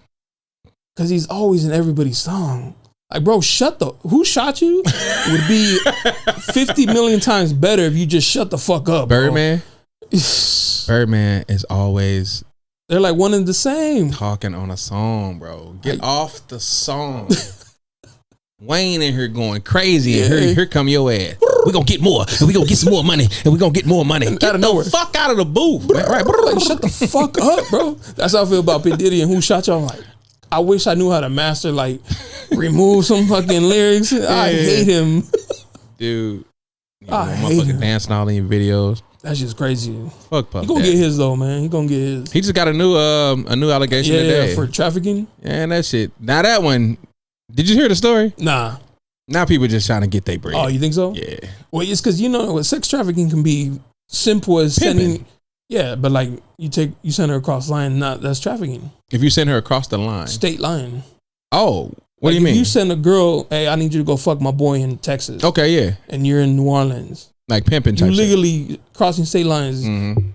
because he's always in everybody's song. Like, bro, who shot you would be 50 million times better if you just shut the fuck up. Birdman. Birdman is always. They're like one and the same. Talking on a song, bro. Get off the song. Wayne in here going crazy. Yeah. Here come your ass. We gonna get more, and we gonna get some more money, and we gonna get more money. Get the fuck out of the booth. Right. Like, shut the fuck up, bro. That's how I feel about P. Diddy and Who Shot Y'all. Like, I wish I knew how to master, like, remove some fucking lyrics. I hate him. Dude. I hate him. Dancing all in your videos. That's just crazy. Fuck Puff. He gonna get his though, man. He gonna get his. He just got a new allegation today. Yeah, for trafficking. Yeah, and that shit. Now that one, did you hear the story? Nah. Now people just trying to get their bread. Oh, you think so? Yeah. Well, it's because sex trafficking can be simple as sending. Yeah, but like you send her across the line, that's trafficking. If you send her across the line, state line. Oh, what do you mean? If you send a girl, hey, I need you to go fuck my boy in Texas. Okay, yeah. And you're in New Orleans. Like pimping type you legally crossing state lines,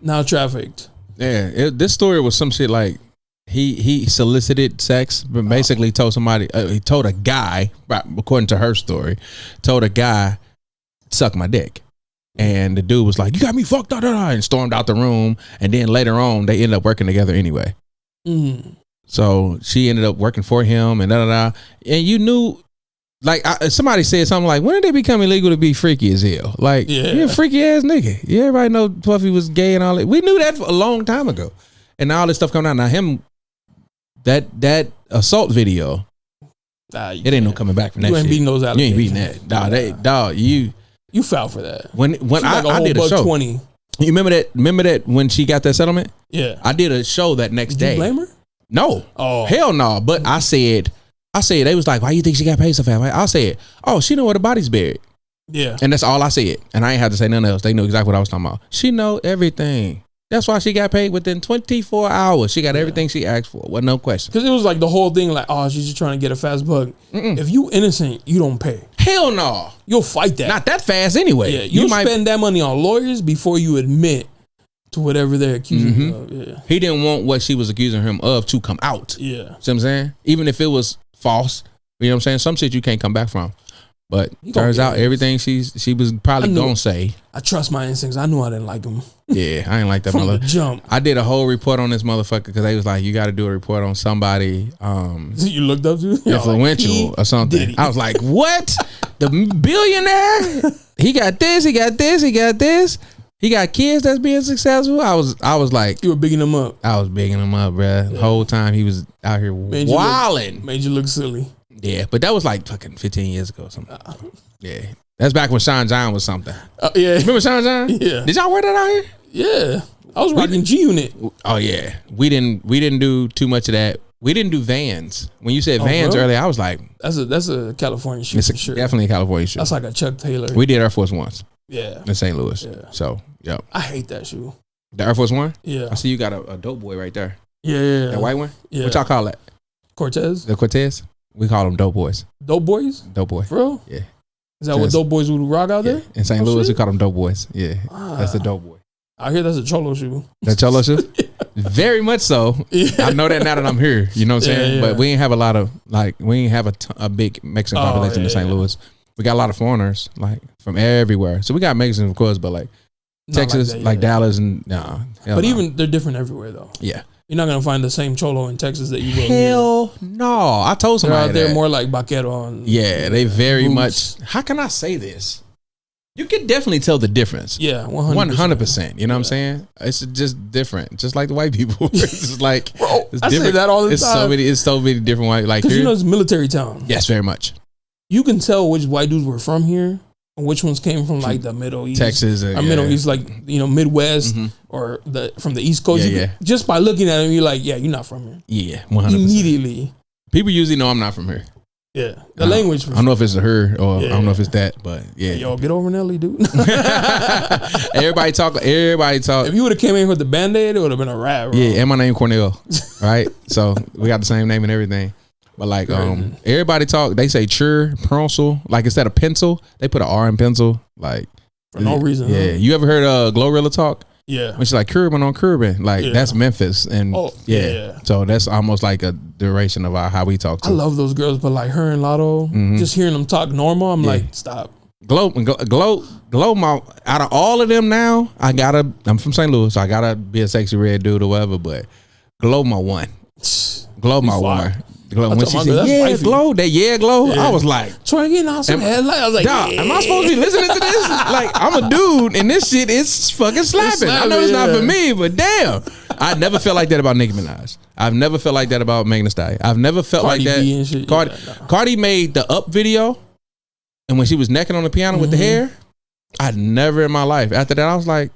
now trafficked. Yeah, this story was some shit like he solicited sex, but basically told somebody, he told a guy, according to her story, told a guy, suck my dick. And the dude was like, you got me fucked up, and stormed out the room. And then later on, they ended up working together anyway. So she ended up working for him and And you knew, like, somebody said something like, when did it become illegal to be freaky as hell? Like, you're a freaky ass nigga. Yeah, everybody know Puffy was gay and all that. We knew that a long time ago. And now all this stuff coming out. Now him, that assault video, it ain't no coming back from that shit. You ain't beating those allegations. You ain't beating that. You fell for that. When I did a show. 20. You remember that when she got that settlement? Yeah. I did a show that next day. Did you blame her? No. Oh. Hell no. But I said, they was like, why you think she got paid so fast? I said, oh, she know where the body's buried. Yeah. And that's all I said. And I ain't have to say nothing else. They knew exactly what I was talking about. She know everything. That's why she got paid within 24 hours. She got everything she asked for. Well, no question. Because it was like the whole thing, like, oh, she's just trying to get a fast buck. If you innocent, you don't pay. Hell no. You'll fight that. Not that fast anyway. Yeah, you might spend that money on lawyers before you admit to whatever they're accusing you of. Yeah. He didn't want what she was accusing him of to come out. Yeah. See what I'm saying? Even if it was false, you know what I'm saying? Some shit you can't come back from. But turns out everything she was probably gonna say. I trust my instincts. I knew I didn't like him. Yeah, I ain't like that motherfucker. Jump. I did a whole report on this motherfucker because they was like, you got to do a report on somebody. You looked up to influential or something. Diddy. I was like, what? The billionaire? He got this. He got this. He got this. He got kids that's being successful. I was like, you were bigging him up. I was bigging him up, bruh. The whole time he was out here wilding. Made you look silly. Yeah, but that was like fucking 15 years ago or something. Yeah. That's back when Sean John was something. Yeah. Remember Sean John? Yeah. Did y'all wear that out here? Yeah. I was rocking G-Unit. Oh yeah. We didn't do too much of that. We didn't do Vans. When you said Vans earlier, I was like, that's a California shoe. It's definitely a California shoe. That's like a Chuck Taylor. We did Air Force Ones. Yeah. In St. Louis. Yeah. So, yep. I hate that shoe. The Air Force One? Yeah. I see you got a dope boy right there. Yeah. That white one? Yeah. What y'all call that? Cortez? The Cortez? We call them dope boys. Dope boys? Dope boy. For real? Yeah. Is that what dope boys would rock out there? In St. Louis, we call them dope boys. Yeah. That's the dope boy. I hear that's a cholo shoe. That cholo shoe? Very much so. Yeah. I know that now that I'm here. You know what I'm saying? But we ain't have a lot of, we ain't have a big Mexican population in St. Louis. We got a lot of foreigners, from everywhere. So we got Mexicans, of course, but Texas, like Dallas, and but even they're different everywhere, though. Yeah. You're not gonna find the same cholo in Texas that you will. Hell no. I told somebody they're that. more like vaquero. And, they very boots. much. How can I say this? You can definitely tell the difference. Yeah, 100%. You know what I'm saying? It's just different, just like the white people. It's just like, bro, it's I different. say that all the It's time. it's so many different white. Like Because here, you know it's a military town. yes, very much. You can tell which white dudes were from here and which ones came from like the Middle East, Texas, Middle East, like Midwest or from the East Coast. Just by looking at them, you're like, yeah, you're not from here. Yeah, 100%. Immediately. People usually know I'm not from here. Yeah, the language. I don't know if it's a her or I don't know if it's that, but yeah. Yo, get over Nelly, dude. Everybody talk. If you would have came in with the Band-Aid, it would have been a rap. Bro. Yeah, and my name Cornell, right? So we got the same name and everything. But like, everybody talk. They say chur, pencil. Like instead of pencil, they put an R in pencil. Like for no reason. Yeah, you ever heard Glorilla talk? Yeah, when she's like curbing on curbing, like that's Memphis, and so that's almost like a duration of how we talk. I love those girls, but like her and Lotto, just hearing them talk normal, I'm like, stop. Glow, my out of all of them now, I'm from St. Louis, so I gotta be a sexy red dude or whatever. But Glow my one, Glow my one. Glow. When she said, Glow, Glow. I was like, trying to get on some headlight. I was like, dog, am I supposed to be listening to this? Like, I'm a dude, and this shit is fucking slapping. I know it's not for me, but damn. I never felt like that about Nicki Minaj. I've never felt like that about Megan Thee Stallion. I've never felt Cardi like B and shit. that. Cardi made the Up video, and when she was necking on the piano with the hair, I'd never in my life. After that, I was like,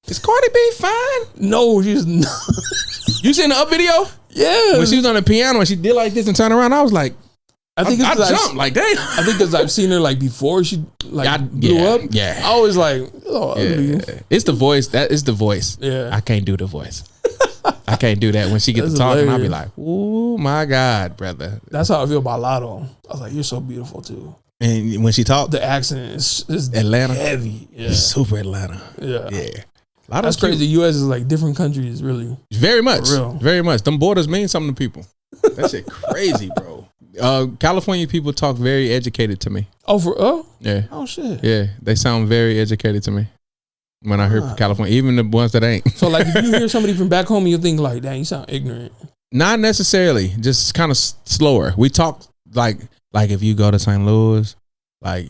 is Cardi B fine? No, she's not. You seen the Up video? Yeah. When she was on the piano and she did like this and turned around, I was like, I jumped like that. I think because I've seen her like before she blew up. Yeah. I was like, it's the voice. That is the voice. Yeah. I can't do the voice. I can't do that when she gets to talking. I'll be like, oh my God, brother. That's how I feel about Lotto. I was like, you're so beautiful too. And when she talked, the accent is Atlanta heavy. Yeah. Super Atlanta. Yeah. Yeah. That's crazy. The U.S. is like different countries, really. Very much. Very much. Them borders mean something to people. That shit crazy, bro. California people talk very educated to me. Yeah. Oh shit. Yeah, they sound very educated to me when I hear California, even the ones that ain't. So like, if you hear somebody from back home, you think like, dang, you sound ignorant. Not necessarily. Just kind of slower. We talk like if you go to St. Louis, like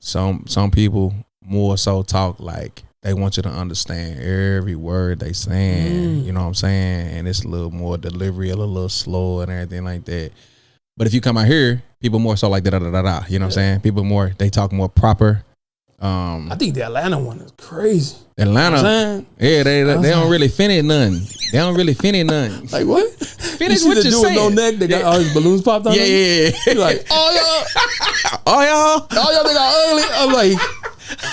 some people more so talk like they want you to understand every word they saying. You know what I'm saying? And it's a little more delivery, a little slower and everything like that. But if you come out here, people more so like da da da da. You know what I'm saying? People more, they talk more proper. I think the Atlanta one is crazy. Atlanta, yeah, they don't really finish nothing. They don't really finish nothing. Like what? Finish what you're saying. No neck. They got all his balloons popped on. Yeah. You're like, all y'all think I'm ugly. I'm like,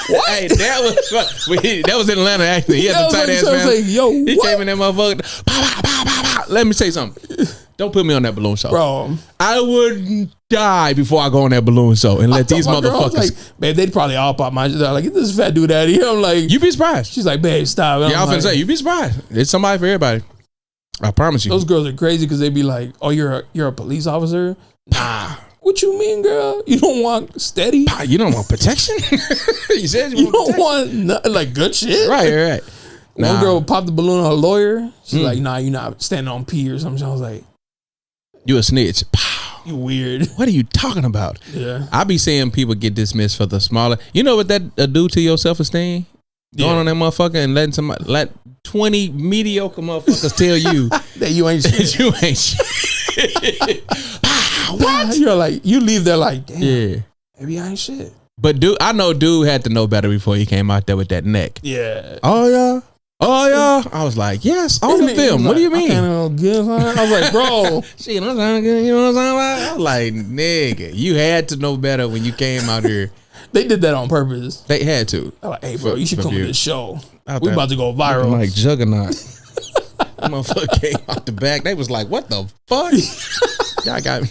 what? Hey, that was in Atlanta actually. He had the tight ass man. Like, yo, he came in that motherfucker. Pow, pow, pow, pow. Let me say something. Don't put me on that balloon show, bro. I would die before I go on that balloon show and let these motherfuckers. Like, babe, they'd probably all pop my. They're like, get this fat dude out of here. I'm like, you be surprised. She's like, babe, stop. Yeah, I was gonna say, you be surprised. It's somebody for everybody. I promise you. Those girls are crazy because they be like, oh, you're a police officer. Nah. What you mean, girl? You don't want steady? You don't want protection? You said you don't want nothing, like good shit? Right. One girl popped the balloon on a lawyer. She's like, nah, you're not standing on P or something. I was like, you a snitch. Pow. You weird. What are you talking about? Yeah. I be seeing people get dismissed for the smaller. You know what that do to your self-esteem? Going on that motherfucker and let 20 mediocre motherfuckers tell you that you ain't shit. You ain't shit. What? You're like, you leave there like, damn. Yeah. Maybe I ain't shit. But I know dude had to know better before he came out there with that neck. Yeah. Oh yeah. I was like, yes, all of them. What do you mean? I was like, bro. Shit, I'm trying to get, you know what I'm saying? I was like, nigga, you had to know better when you came out here. They did that on purpose. They had to. I'm like, hey, bro, you should come to this show. We about to go viral. Like Juggernaut. Motherfucker came out the back. They was like, what the fuck? Y'all got me.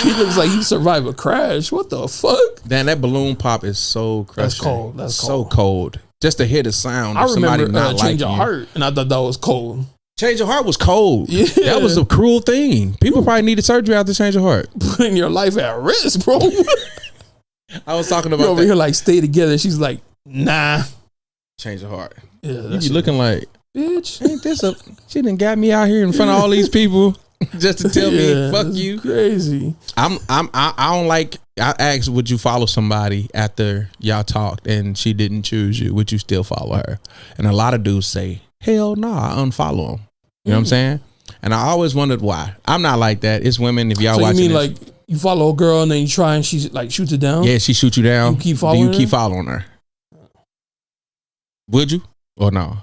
He looks like he survived a crash. What the fuck? Damn, that balloon pop is so crushing. That's cold. That's so cold. Just to hear the sound of somebody not Change like Your Heart, and I thought that was cold. Change Your Heart was cold. Yeah. That was a cruel thing. People probably needed surgery after Change Your Heart. Putting your life at risk, bro. I was talking about over here like stay together. She's like, nah. Change Your Heart. Yeah, you be looking like, bitch. Ain't this a? She done got me out here in front of all these people just to tell me fuck you. Crazy. I don't like. I asked, would you follow somebody after y'all talked and she didn't choose you? Would you still follow her? And a lot of dudes say, hell no, I unfollow them. You know what I'm saying? And I always wondered why. I'm not like that. It's women. If y'all watching, you mean this, like you follow a girl and then you try and she like shoots it down? Yeah, she shoots you down. You keep following. Do you keep following her? Would you or no?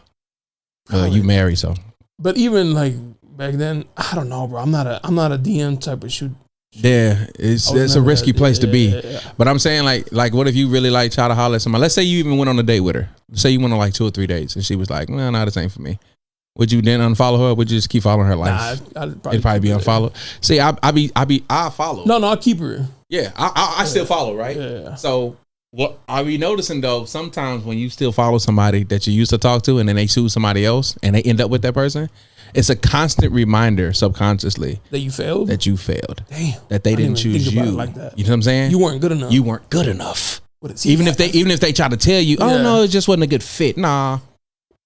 You married, so. But even like back then, I don't know, bro. I'm not a DM type of shoot. Yeah, it's a risky place to be. Yeah. But I'm saying like what if you really like try to holler at somebody? Let's say you even went on a date with her. Say you went on like 2 or 3 dates and she was like, no, this ain't for me. Would you then unfollow her or would you just keep following her life? Nah, it'd probably be unfollowed. See, I follow. No, I'll keep her. Yeah, I still follow, right? Yeah. So what I be noticing though, sometimes when you still follow somebody that you used to talk to and then they choose somebody else and they end up with that person, it's a constant reminder subconsciously that you failed. Damn. That they didn't choose you. Like that. You know what I'm saying? You weren't good enough. Even if they try to tell you, oh no, it just wasn't a good fit. Nah.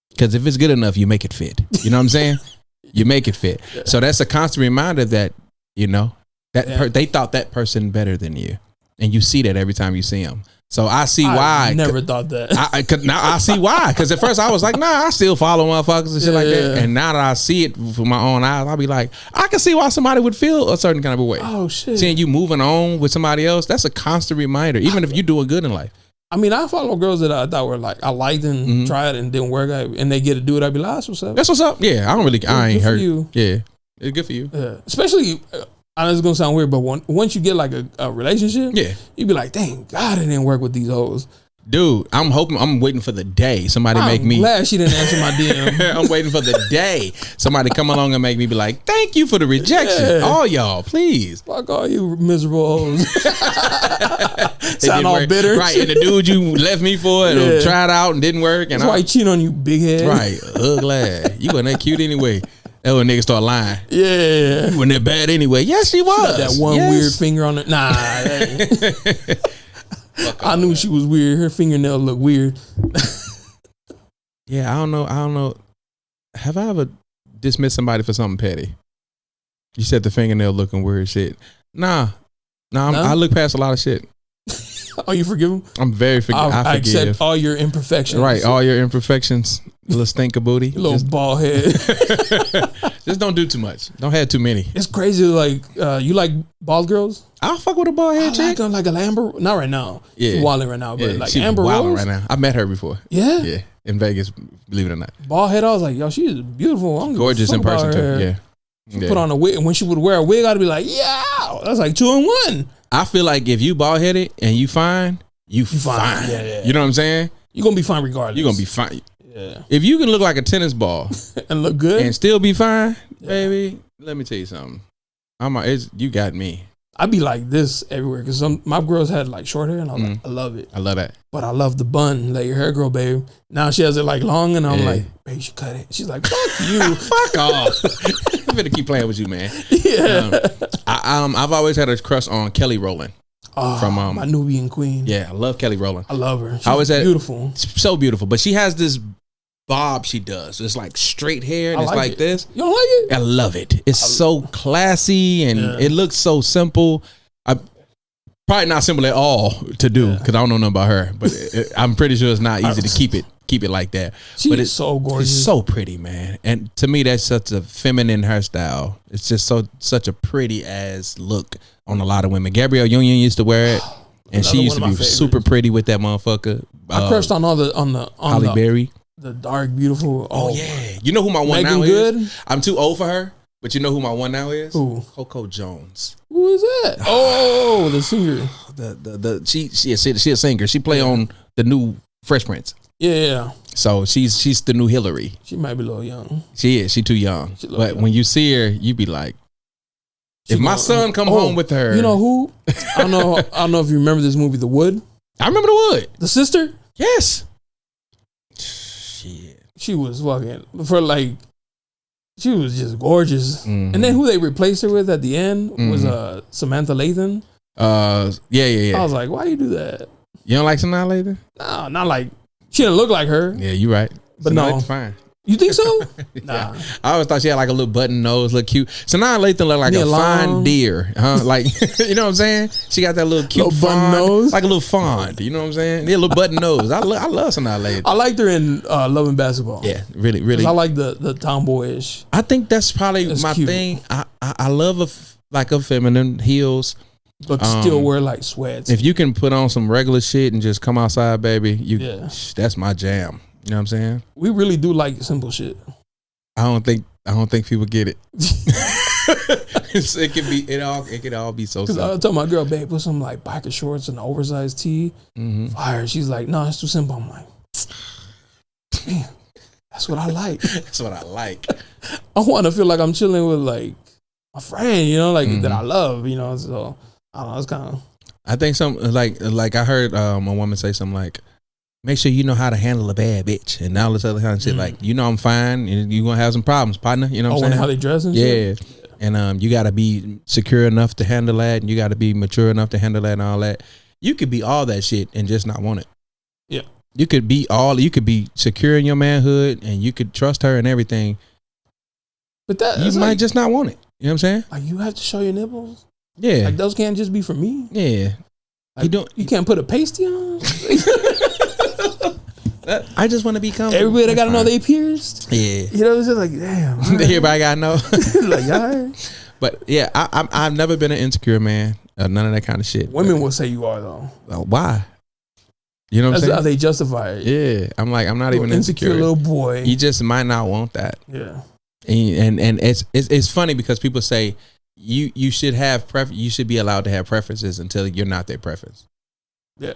Because if it's good enough, you make it fit. You know what I'm saying? You make it fit. Yeah. So that's a constant reminder that, you know, that they thought that person better than you. And you see that every time you see them. So I see why. I never thought that. Now I see why. Because at first I was like, nah, I still follow motherfuckers and shit like that. And now that I see it with my own eyes, I'll be like, I can see why somebody would feel a certain kind of a way. Oh, shit. Seeing you moving on with somebody else, that's a constant reminder, even if you're doing good in life. I mean, I follow girls that I thought were like, I liked and tried and didn't work out, and they get to do it. I'd be like, that's what's up. That's what's up. Yeah, I ain't hurt. You. Yeah, it's good for you. Yeah. Especially, I know it's going to sound weird, but once you get like a relationship, you'd be like, dang, God, it didn't work with these hoes. Dude, I'm waiting for the day somebody make me. I'm glad she didn't answer my DM. I'm waiting for the day somebody come along and make me be like, thank you for the rejection. Yeah. All y'all, please. Fuck all you miserable hoes. Sound all bitter. Right, and the dude you left me for and tried out and didn't work. And that's why he cheating on you, big head. Right, ugly. You wasn't that cute anyway. That when niggas start lying. Yeah. You wasn't that bad anyway. Yes, she was. She got that one weird finger on it. Nah. I knew she was weird. Her fingernail looked weird. Yeah, I don't know. Have I ever dismissed somebody for something petty? You said the fingernail looking weird shit. Nah, I look past a lot of shit. Oh, you forgive them? I'm very forgiving. I forgive. Accept all your imperfections. Right, all your imperfections. Little stinker booty. Little bald head. Just don't do too much. Don't have too many. It's crazy. Like, you like bald girls? I'll fuck with a bald head chick. Like an Amber. Not right now. Yeah. She's wilding right now. But like she's Amber Rose. Right now. I met her before. Yeah? Yeah. In Vegas, believe it or not. Bald head. I was like, yo, she's beautiful. I'm gorgeous in person too. Yeah. Put on a wig. And when she would wear a wig, I'd be like, yeah. That's like 2 in 1. I feel like if you bald headed and you fine, you fine. Yeah. You know what I'm saying? You're going to be fine regardless. You're going to be fine. Yeah. If you can look like a tennis ball and look good and still be fine, baby, let me tell you something. You got me. I'd be like this everywhere because my girls had like short hair and I'm like, I love it. I love that. But I love the bun. Let your hair grow, babe. Now she has it like long and I'm like, babe, you should cut it. She's like, fuck you. Fuck off. I'm gonna keep playing with you, man. Yeah. I've always had a crush on Kelly Rowland. From my Nubian queen. Yeah, I love Kelly Rowland. I love her. She's beautiful. So beautiful. But she has this bob she does. It's like straight hair and it's like this. You don't like it? I love it. It's so classy and it looks so simple. Probably not simple at all to do because I don't know nothing about her. But I'm pretty sure it's not easy to keep it like that. But it's so gorgeous. It's so pretty, man. And to me, that's such a feminine hairstyle. It's just such a pretty ass look on a lot of women. Gabrielle Union used to wear it. And she used to be super pretty with that motherfucker. I crushed on Halle Berry. The dark, beautiful. Oh yeah. You know who my one now is? I'm too old for her, but you know who my one now is? Who? Coco Jones. Who is that? Oh, the singer. She a singer. She play on the new Fresh Prince. Yeah. So she's the new Hillary. She might be a little young. She is. She too young. But when you see her, you be like, if my son come home with her. You know who? I don't know if you remember this movie, The Wood. I remember The Wood. The sister? Yes. Shit. She was fucking she was just gorgeous. Mm-hmm. And then who they replaced her with at the end was Samantha Lathan. Yeah. I was like, why you do that? You don't like Samantha Lathan? No, not like she didn't look like her. Yeah, you right. But no, it's fine. You think so? Nah. I always thought she had like a little button nose, look cute. Sanaa Lathan look like a fine deer, huh? Like, you know what I'm saying? She got that little cute little button nose, like a little fawn. You know what I'm saying? Yeah, little button nose. I love Sanaa Lathan. I liked her in Love and Basketball. Yeah, really. I like the tomboyish. I think that's probably my cute thing. I love a feminine heels, but still wear like sweats. If you can put on some regular shit and just come outside, baby, that's my jam. You know what I'm saying? We really do like simple shit. I don't think people get it. It could all be so simple. I told my girl, babe, put some like biker shorts and an oversized tee. Fire. She's like, no, it's too simple. I'm like, damn, that's what I like. That's what I like. I want to feel like I'm chilling with like my friend, you know, like that I love, you know. So I don't know, it's kind of. I think something like I heard a woman say something like, make sure you know how to handle a bad bitch and all this other kind of shit. Like, you know, I'm fine and you're going to have some problems, partner. You know what I'm saying? How they dress and shit? Yeah. And you got to be secure enough to handle that. And you got to be mature enough to handle that and all that. You could be all that shit and just not want it. Yeah. You could be secure in your manhood and you could trust her and everything. But you might just not want it. You know what I'm saying? Like, you have to show your nipples? Yeah. Like, those can't just be for me? Yeah. Like, you can't put a pasty on? I just want to be comfortable. Everybody got to know they pierced. Yeah. You know, it's just like, damn. Right. Everybody got to know. Like, all right. But yeah, I've never been an insecure man. None of that kind of shit. Women will say you are, though. Why? You know what I'm saying? That's how they justify it. Yeah. I'm like, I'm not even insecure. Little boy. You just might not want that. Yeah. And it's funny because people say you should have you should be allowed to have preferences until you're not their preference. Yeah.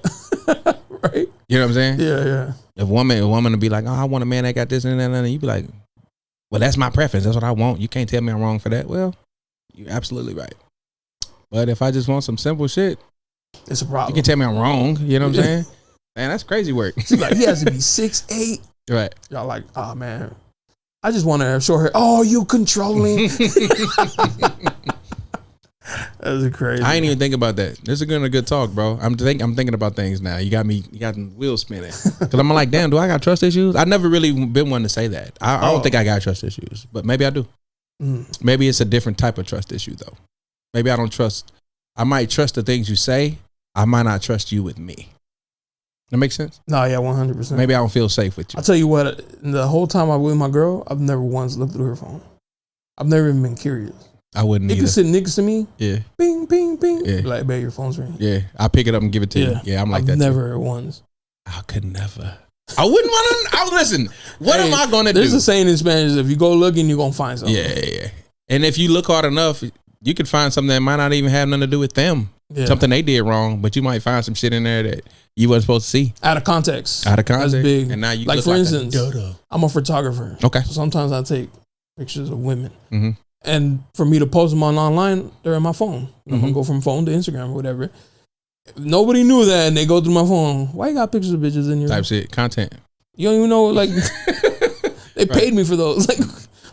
Right. You know what I'm saying? Yeah. If a woman will be like, oh, I want a man that got this and that, and you be like, well, that's my preference. That's what I want. You can't tell me I'm wrong for that. Well, you're absolutely right. But if I just want some simple shit, it's a problem. You can tell me I'm wrong. You know what I'm saying? Man, that's crazy work. She's like, he has to be 6'8". Right. Y'all like, oh man, I just want to show her. Oh, you controlling. That's crazy. I ain't even think about that. This is a good talk, bro. I'm thinking about things now. You got the wheels spinning. Cause I'm like, damn, do I got trust issues? I never really been one to say that. I don't think I got trust issues, but maybe I do. Maybe it's a different type of trust issue though. Maybe I might trust the things you say. I might not trust you with me. That makes sense? No, yeah, 100%. Maybe I don't feel safe with you. I'll tell you what, the whole time I was with my girl, I've never once looked through her phone. I've never even been curious. I wouldn't either. You can sit next to me. Yeah. Bing, bing, bing. Yeah. Like, babe, your phone's ringing. Yeah. I pick it up and give it to you. Yeah, I'm like that. Never once. I could never. I wouldn't want to. Listen, what am I going to do? There's a saying in Spanish, if you go looking, you're going to find something. Yeah. And if you look hard enough, you could find something that might not even have nothing to do with them. Yeah. Something they did wrong, but you might find some shit in there that you wasn't supposed to see. Out of context. That's big. And now you like, for instance, I'm a photographer. Okay. So sometimes I take pictures of women. Mm-hmm. And for me to post them online, they're in my phone. I'm going to go from phone to Instagram or whatever. If nobody knew that and they go through my phone, why you got pictures of bitches in your type shit, content. You don't even know, like, they paid me for those. Like,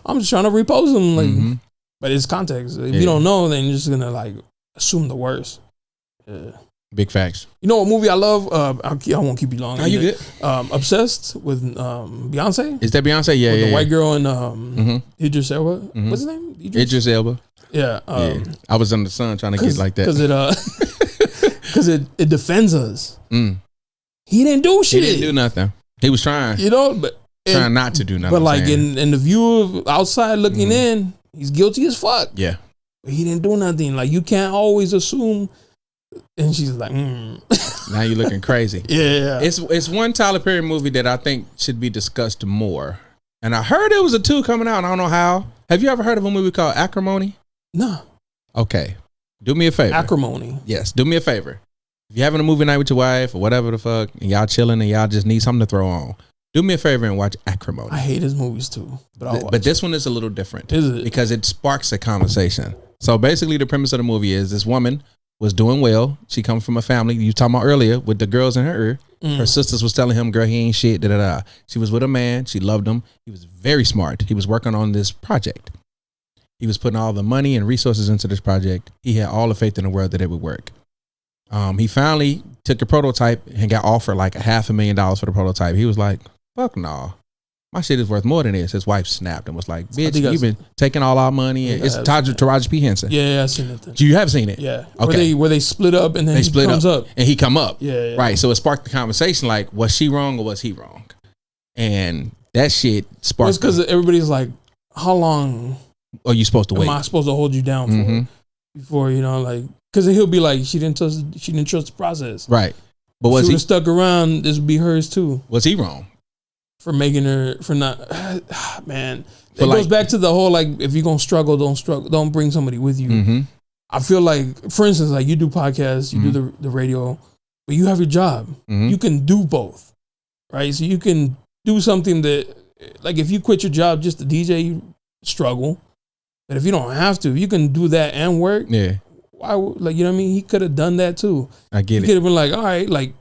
I'm just trying to repost them. Like, but it's context. If you don't know, then you're just going to, like, assume the worst. Yeah. Big facts. You know what movie I love? I won't keep you long. Are you good? Obsessed with Beyonce. Is that Beyonce? Yeah, with yeah. The white girl and Idris Elba. What's his name? Idris Elba. Yeah. I was under the sun trying to get like that. Because it defends us. He didn't do shit. He didn't do nothing. He was trying. You know, but trying not to do nothing. But like in the view of outside looking in, he's guilty as fuck. Yeah. But he didn't do nothing. Like, you can't always assume. And she's like, Now you're looking crazy. Yeah. It's one Tyler Perry movie that I think should be discussed more. And I heard it was a 2 coming out. And I don't know how. Have you ever heard of a movie called Acrimony? No. Okay. Do me a favor. Acrimony. Yes. Do me a favor. If you're having a movie night with your wife or whatever the fuck, and y'all chilling and y'all just need something to throw on, do me a favor and watch Acrimony. I hate his movies too. But this one is a little different. Is it? Because it sparks a conversation. So basically the premise of the movie is this woman was doing well. She comes from a family you talking about earlier with the girls in her ear. Her sisters was telling him, girl, he ain't shit, da da da. She was with a man. She loved him. He was very smart. He was working on this project. He was putting all the money and resources into this project. He had all the faith in the world that it would work. He finally took a prototype and got offered like $500,000 for the prototype. He was like, fuck no. my shit is worth more than this. His wife snapped and was like, bitch, you've been taking all our money. And it's Taraji P. Henson. Yeah, I've seen it. You have seen it? Yeah. Okay. Where they split up and then he comes up. And he come up. Yeah. Right. So it sparked the conversation like, was she wrong or was he wrong? And that shit sparked. It's because everybody's like, how long are you supposed to wait? Am I supposed to hold you down for before, like, because he'll be like, she didn't trust the process. Right. But was she he stuck around, this would be hers too. Was he wrong? For making her, for not, man. It goes back to the whole, like, if you're going to struggle, don't bring somebody with you. I feel like, for instance, like you do podcasts, you do the radio, but you have your job. You can do both, right? So you can do something that, like if you quit your job just to DJ, you struggle. But if you don't have to, you can do that and work. Yeah. Why, like, you know what I mean? He could have done that too. I get it. He could have been like, all right, like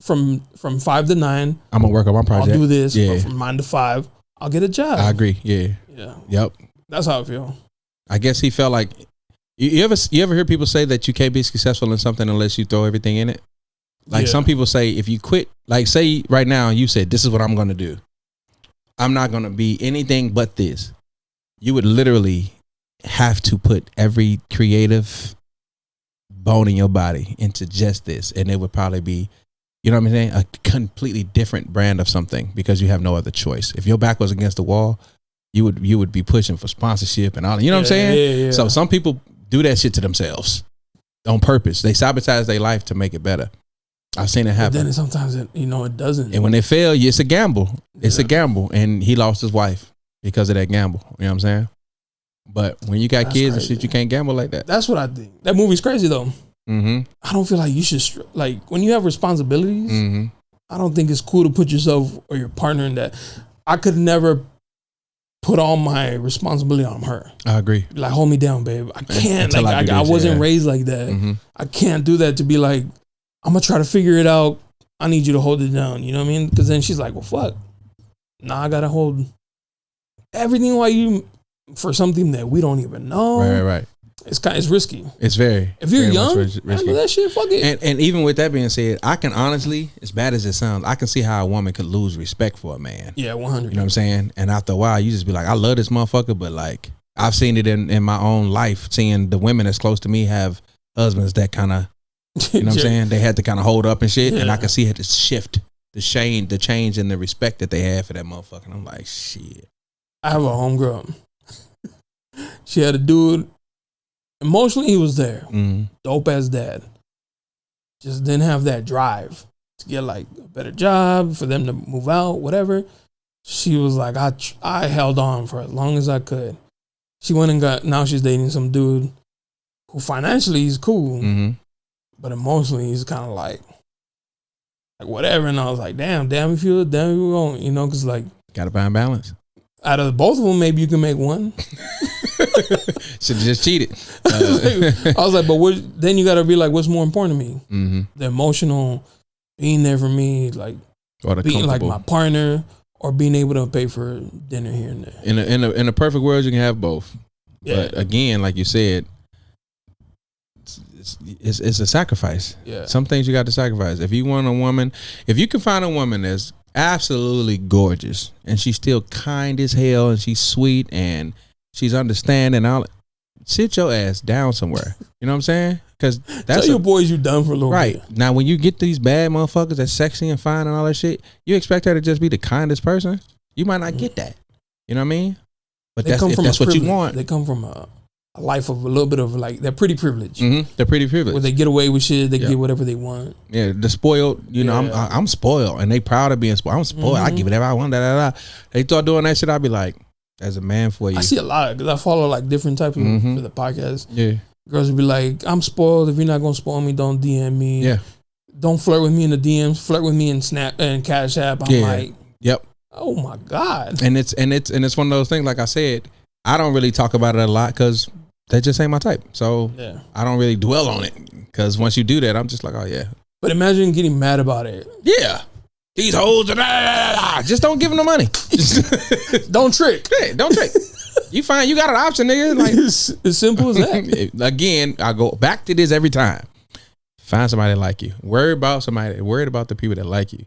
from 5 to 9, I'm gonna work on my project. I'll do this. Yeah. But from 9 to 5, I'll get a job. I agree. Yeah. Yeah. Yep. That's how I feel. I guess he felt like you ever hear people say that you can't be successful in something unless you throw everything in it? Like some people say, if you quit, like say right now you said, this is what I'm gonna do. I'm not gonna be anything but this. You would literally have to put every creative bone in your body into just this, and it would probably be, you know what I'm saying, a completely different brand of something because you have no other choice. If your back was against the wall, you would be pushing for sponsorship and all. You know what I'm saying? Yeah. So some people do that shit to themselves on purpose. They sabotage their life to make it better. I've seen it happen. But then sometimes it doesn't. And when they fail, it's a gamble. It's a gamble, and he lost his wife because of that gamble. You know what I'm saying? But when you got kids and shit, you can't gamble like that. That's what I think. That movie's crazy though. I don't feel like you should, like, when you have responsibilities, I don't think it's cool to put yourself or your partner in that. I could never put all my responsibility on her. I agree. Like, hold me down, babe. I can't. Like, I wasn't raised like that. I can't do that to be like, I'm going to try to figure it out. I need you to hold it down. You know what I mean? Because then she's like, well, fuck. Nah, I got to hold everything while you, for something that we don't even know. Right. It's risky. It's very. If you're very young, risky. handle that shit. Fuck it. And even with that being said, I can honestly, as bad as it sounds, I can see how a woman could lose respect for a man. Yeah, 100. You know what I'm saying? And after a while, you just be like, I love this motherfucker, but like, I've seen it in my own life, seeing the women that's close to me have husbands that kind of, you know what I'm saying? They had to kind of hold up and shit, and I can see it to shift, the change in the respect that they have for that motherfucker. And I'm like, shit. I have a homegirl. She had a dude. Emotionally, he was there. Dope ass dad. Just didn't have that drive to get like a better job, for them to move out, whatever. She was like, I held on for as long as I could. She went and now she's dating some dude who financially is cool, but emotionally he's kind of like whatever. And I was like, damn if you won't, because like, gotta find balance. Out of the both of them, maybe you can make one. Should have just cheated. I was like, but then you got to be like, what's more important to me? The emotional, being there for me, like being like my partner, or being able to pay for dinner here and there. In a perfect world, you can have both. Yeah. But again, like you said, it's a sacrifice. Yeah. Some things you got to sacrifice. If you want a woman, if you can find a woman that's absolutely gorgeous and she's still kind as hell and she's sweet and she's understanding, sit your ass down somewhere. You know what I'm saying? Because that's your boys you done for a little right bit. Now when you get these bad motherfuckers that's sexy and fine and all that shit, you expect her to just be the kindest person. You might not get that. You know what I mean? But that's what you want. They come from a life of a little bit of like, they're pretty privileged. They're pretty privileged. Where they get away with shit, they get whatever they want. Yeah, the spoiled. You know, I'm spoiled, and they proud of being spoiled. I'm spoiled. I give whatever I want. They start doing that shit. I'd be like, as a man for you. I see a lot because I follow like different types of for the podcast. Yeah, girls would be like, I'm spoiled. If you're not gonna spoil me, don't DM me. Yeah, don't flirt with me in the DMs. Flirt with me in Snap and Cash App. I'm like, yep. Oh my god. And it's one of those things. Like I said, I don't really talk about it a lot because that just ain't my type. So I don't really dwell on it because once you do that, I'm just like, oh yeah. But imagine getting mad about it. Yeah. These hoes just don't give them the money. Don't trick. Yeah, don't trick. You got an option, nigga. Like it's as simple as that. Again, I go back to this every time. Find somebody that like you. Worried about the people that like you.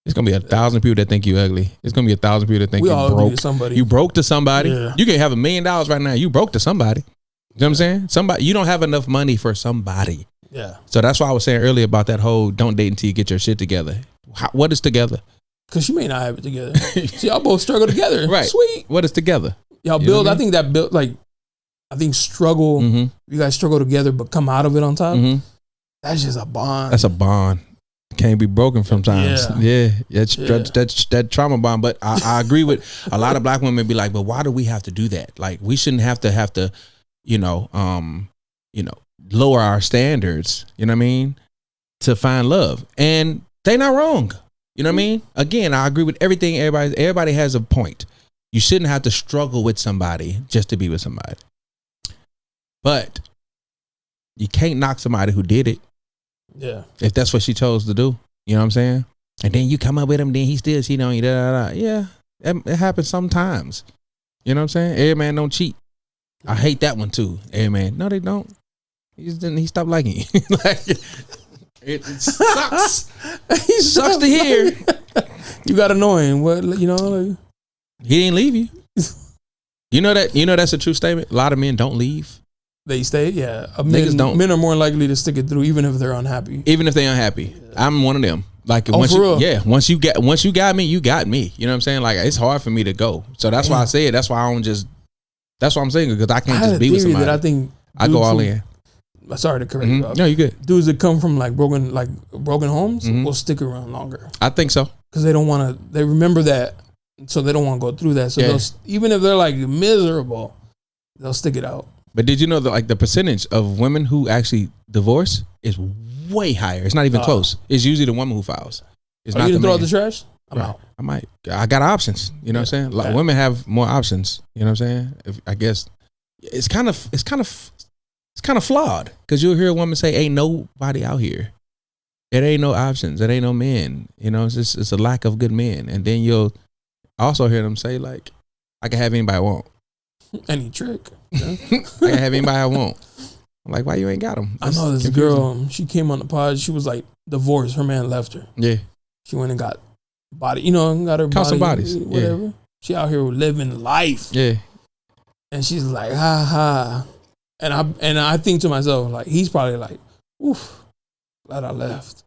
It's gonna be 1,000 people that think you ugly. It's gonna be 1,000 people that think we you all broke. To somebody. You broke to somebody. Yeah. You can have $1 million right now. You broke to somebody. You know what I'm saying? Somebody. You don't have enough money for somebody. Yeah. So that's why I was saying earlier about that whole don't date until you get your shit together. What is together? Because you may not have it together. See, y'all both struggle together. Right. Sweet. What is together? Y'all You build. know what I I think that build like. I think struggle. Mm-hmm. You guys struggle together, but come out of it on top. Mm-hmm. That's just a bond. That's a bond. Can't be broken sometimes. Yeah. That's that trauma bond. But I agree with a lot of black women be like, but why do we have to do that? Like we shouldn't have to, lower our standards, you know what I mean, to find love. And they not wrong. You know what I mean? Again, I agree with everything. Everybody has a point. You shouldn't have to struggle with somebody just to be with somebody. But you can't knock somebody who did it. Yeah. If that's what she chose to do. You know what I'm saying? And then you come up with him, then he still cheating on you. Yeah. It happens sometimes. You know what I'm saying? Every man don't cheat. I hate that one too. Every man. No, they don't. He stopped liking you. Like, it sucks. It sucks to hear. You got annoying. What Like, he didn't leave you. You know that's a true statement. A lot of men don't leave. They stay. Yeah. Niggas don't. Men are more likely to stick it through, even if they're unhappy. Even if they're unhappy. I'm one of them. Like for real? Once you got me, you got me. You know what I'm saying? Like it's hard for me to go. So that's why I say it. That's why I don't just. That's why I'm saying, because I can't just be with somebody. That I think I go all in. Sorry to correct you. No, you good. Dudes that come from broken homes will stick around longer. I think so. Because they don't want to. They remember that, so they don't want to go through that. So they'll, even if they're like miserable, they'll stick it out. But did you know that the percentage of women who actually divorce is way higher? It's not even close. It's usually the woman who files. It's Are not you gonna the throw man. out the trash? I'm out. I might. I got options. You know what I'm saying? Women have more options. You know what I'm saying? I guess it's kind of flawed, because you'll hear a woman say, "Ain't nobody out here. It ain't no options. It ain't no men. You know, it's a lack of good men." And then you'll also hear them say, like, "I can have anybody I want. Any trick. I can have anybody I want." I'm like, why you ain't got them? I know this girl. She came on the pod. She was like divorced. Her man left her. Yeah. She went and got body. Got her Count some body. bodies. Whatever. Yeah. She out here living life. Yeah. And she's like, ha ha. And I think to myself, like, he's probably like, oof, glad I left.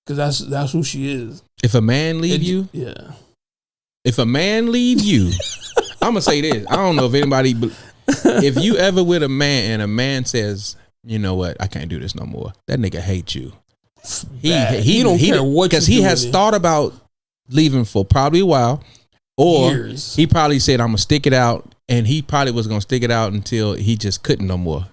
Because that's who she is. If a man leave you, yeah. If a man leave you, I'm gonna say this. I don't know if anybody, if you ever with a man and a man says, "You know what? I can't do this no more." That nigga hates you. He don't care what, because he has thought about leaving for probably a while, or years. He probably said, "I'm gonna stick it out," and he probably was gonna stick it out until he just couldn't no more.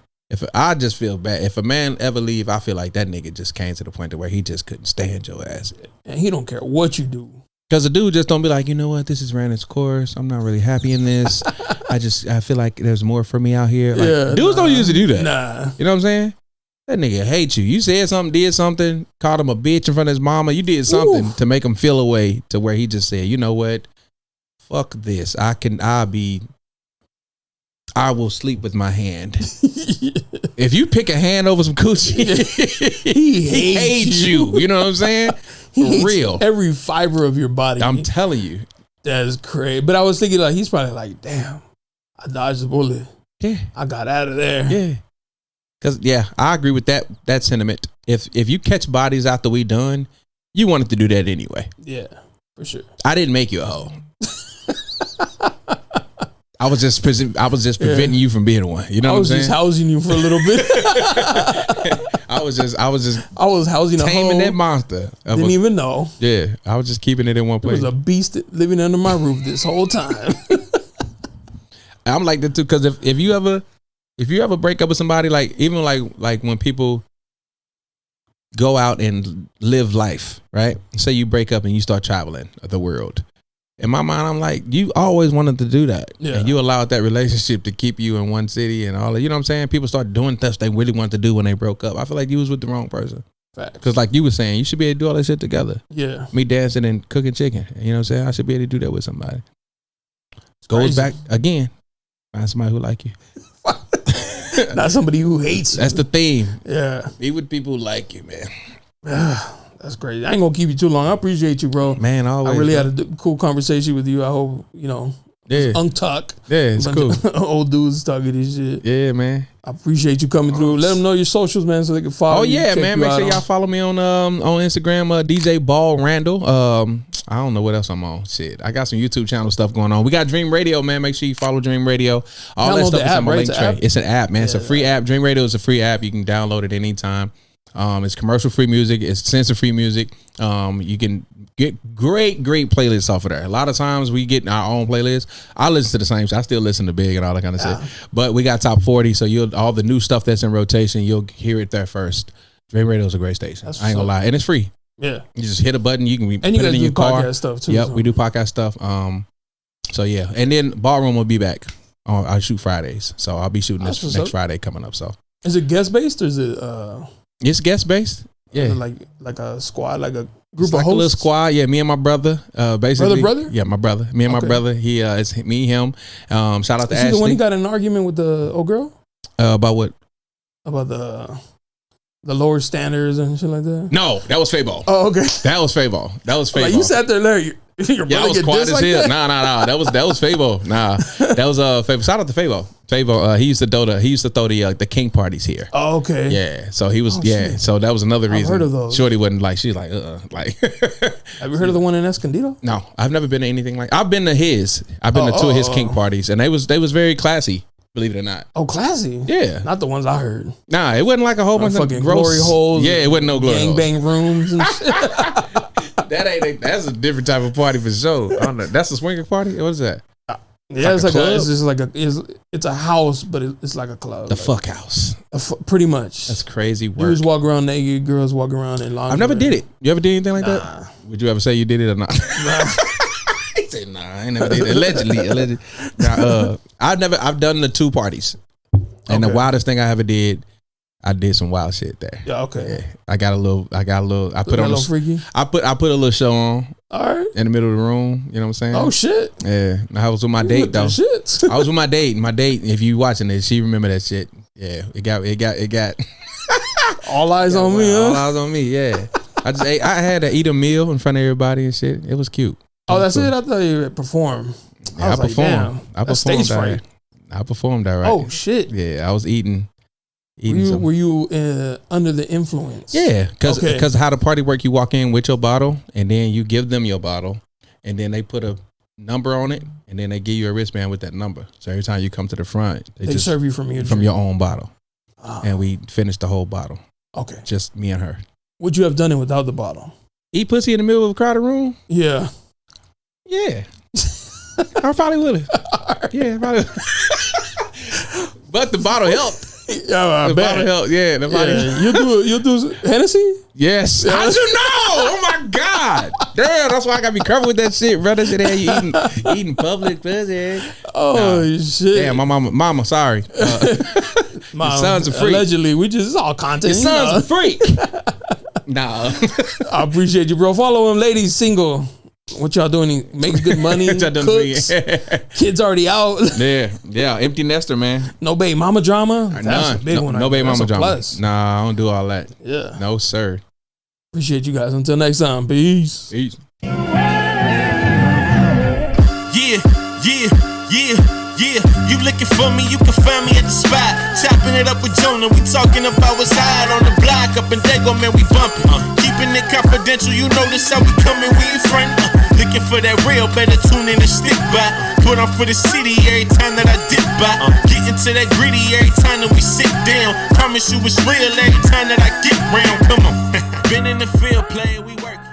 I just feel bad. If a man ever leave, I feel like that nigga just came to the point to where he just couldn't stand your ass. And he don't care what you do. Because the dude just don't be like, you know what, this has ran its course. I'm not really happy in this. I feel like there's more for me out here. Like, dudes don't usually do that. Nah. You know what I'm saying? That nigga hates you. You said something, did something, called him a bitch in front of his mama. You did something to make him feel a way to where he just said, you know what? Fuck this. I will sleep with my hand. If you pick a hand over some coochie, he hates you. You know what I'm saying? For real. Every fiber of your body. I'm telling you. That's crazy. But I was thinking, like, he's probably like, damn, I dodged the bullet. Yeah. I got out of there. Yeah. Because, I agree with that sentiment. If you catch bodies after we done, you wanted to do that anyway. Yeah, for sure. I didn't make you a hoe. I was just preventing you from being one. You know what I'm saying? I was just housing you for a little bit. I was housing taming that monster. Didn't even know. Yeah, I was just keeping it in one place. It was a beast living under my roof this whole time. I'm like that too, because if you ever break up with somebody, like even like when people go out and live life, right? Say you break up and you start traveling the world. In my mind, I'm like, you always wanted to do that. Yeah. And you allowed that relationship to keep you in one city and all that. You know what I'm saying? People start doing stuff they really wanted to do when they broke up. I feel like you was with the wrong person. Facts. Because like you were saying, you should be able to do all that shit together. Yeah. Me dancing and cooking chicken. You know what I'm saying? I should be able to do that with somebody. Goes back again. Find somebody who like you. Not somebody who hates you. That's the theme. Yeah. Be with people who like you, man. That's great. I ain't gonna keep you too long. I appreciate you, bro. Man, always. I really had a cool conversation with you. I hope untuck. Yeah, it's cool. Old dudes talking this shit. Yeah, man. I appreciate you coming through. Let them know your socials, man, so they can follow. Oh you, yeah, man. Make sure y'all follow me on Instagram, DJ Ball Randall. I don't know what else I'm on. Shit, I got some YouTube channel stuff going on. We got Dream Radio, man. Make sure you follow Dream Radio. All that stuff is on my link tray. It's an app, man. It's a free app. Dream Radio is a free app. You can download it anytime. It's commercial free music. It's censor free music. You can get great playlists off of there. A lot of times we get our own playlists. I listen to the same. I still listen to Big and all that kind of stuff. But we got top 40, so all the new stuff that's in rotation, you'll hear it there first. Dream Radio is a great station. I ain't gonna lie, and it's free. Yeah, you just hit a button. You can put and you it in your car. Podcast stuff too. Yep, we do podcast stuff. So yeah, and then Ballroom will be back. I shoot Fridays, so I'll be shooting this next Friday coming up. So is it guest based or is it? It's guest based. Yeah, like a squad, like a group of hosts. A little squad. Yeah, me and my brother. Basically, brother. Yeah, my brother. Me and my brother. He it's me, him. Shout out to Ashley. The one he got in an argument with the old girl. About what? About the lower standards and shit like that. No, that was Fabo. Oh, okay. That was Fabo. Like you sat there, Larry. Yeah, I was quiet as hell. Nah. That was Fabo. Nah, that was Fabo. Shout out to Fabo. Fabo. He used to throw the king parties here. Oh, okay. Yeah. So he was. Shit. So that was another reason. I've heard of those. Shorty wasn't like. She's like like. Have you heard of the one in Escondido? No, I've never been to anything like. I've been to his. I've been to two of his king parties, and they was very classy. Believe it or not. Oh, classy. Yeah. Not the ones I heard. Nah, it wasn't like a whole bunch of gross glory holes. Yeah, it wasn't no glory holes. Gangbang rooms and shit. That's a different type of party for sure. I don't know. That's a swinger party? What is that? Yeah, it's just like it's a house, but it's like a club. The fuck house. Pretty much. That's crazy work. Dudes walk around naked, girls walk around in lingerie. I've never did it. You ever did anything like that? Would you ever say you did it or not? Nah. He said, nah, I ain't never did it. Allegedly. Nah, I've done the two parties. And the wildest thing I ever did, I did some wild shit there. Yeah, okay. Yeah, I got a little. I put on a little freaky. I put a little show on. All right. In the middle of the room, you know what I'm saying? Oh shit. Yeah, I was with my date though. Shit. I was with my date. My date, if you watching this, she remember that shit. Yeah, it got. All eyes on me. All eyes on me. Yeah. I had to eat a meal in front of everybody and shit. It was cute. That's it. I thought you performed. Yeah, I performed. I performed. Stage fright. I performed that right. Oh shit. Yeah, I was eating. Were you under the influence? Yeah, because how the party work, you walk in with your bottle and then you give them your bottle and then they put a number on it and then they give you a wristband with that number. So every time you come to the front, they just serve you from your own bottle. Oh. And we finished the whole bottle. Okay. Just me and her. Would you have done it without the bottle? Eat pussy in the middle of a crowded room? Yeah. Yeah. I probably would have. Right. Yeah, probably. But the bottle helped. Yeah, the bottle helped. Yeah, the bottle. Yeah. You'll do Hennessy? Yes. Yeah. How'd you know? Oh my God. Damn, that's why I gotta be careful with that shit, brother. Shit, you eating public pussy. Oh shit. Damn, my mama, sorry. Mom, your son's a freak. Allegedly, it's all content. Your son's a freak. Nah. I appreciate you, bro. Follow him, ladies single. What y'all doing? He makes good money. Cooks. Kids already out. Yeah. Empty nester, man. No baby mama drama. That's a big one. No baby mama drama. Plus. Nah, I don't do all that. Yeah. No, sir. Appreciate you guys. Until next time. Peace. Yeah, you looking for me, you can find me at the spot. Chopping it up with Jonah, we talking about what's hot on the block. Up in Dago, man, we bumping. Keeping it confidential, you notice how we coming, we ain't friend. Looking for that real, better tune in and stick by. Put on for the city every time that I dip by. Get into that gritty every time that we sit down. Promise you it's real every time that I get round. Come on. Been in the field playing, we work.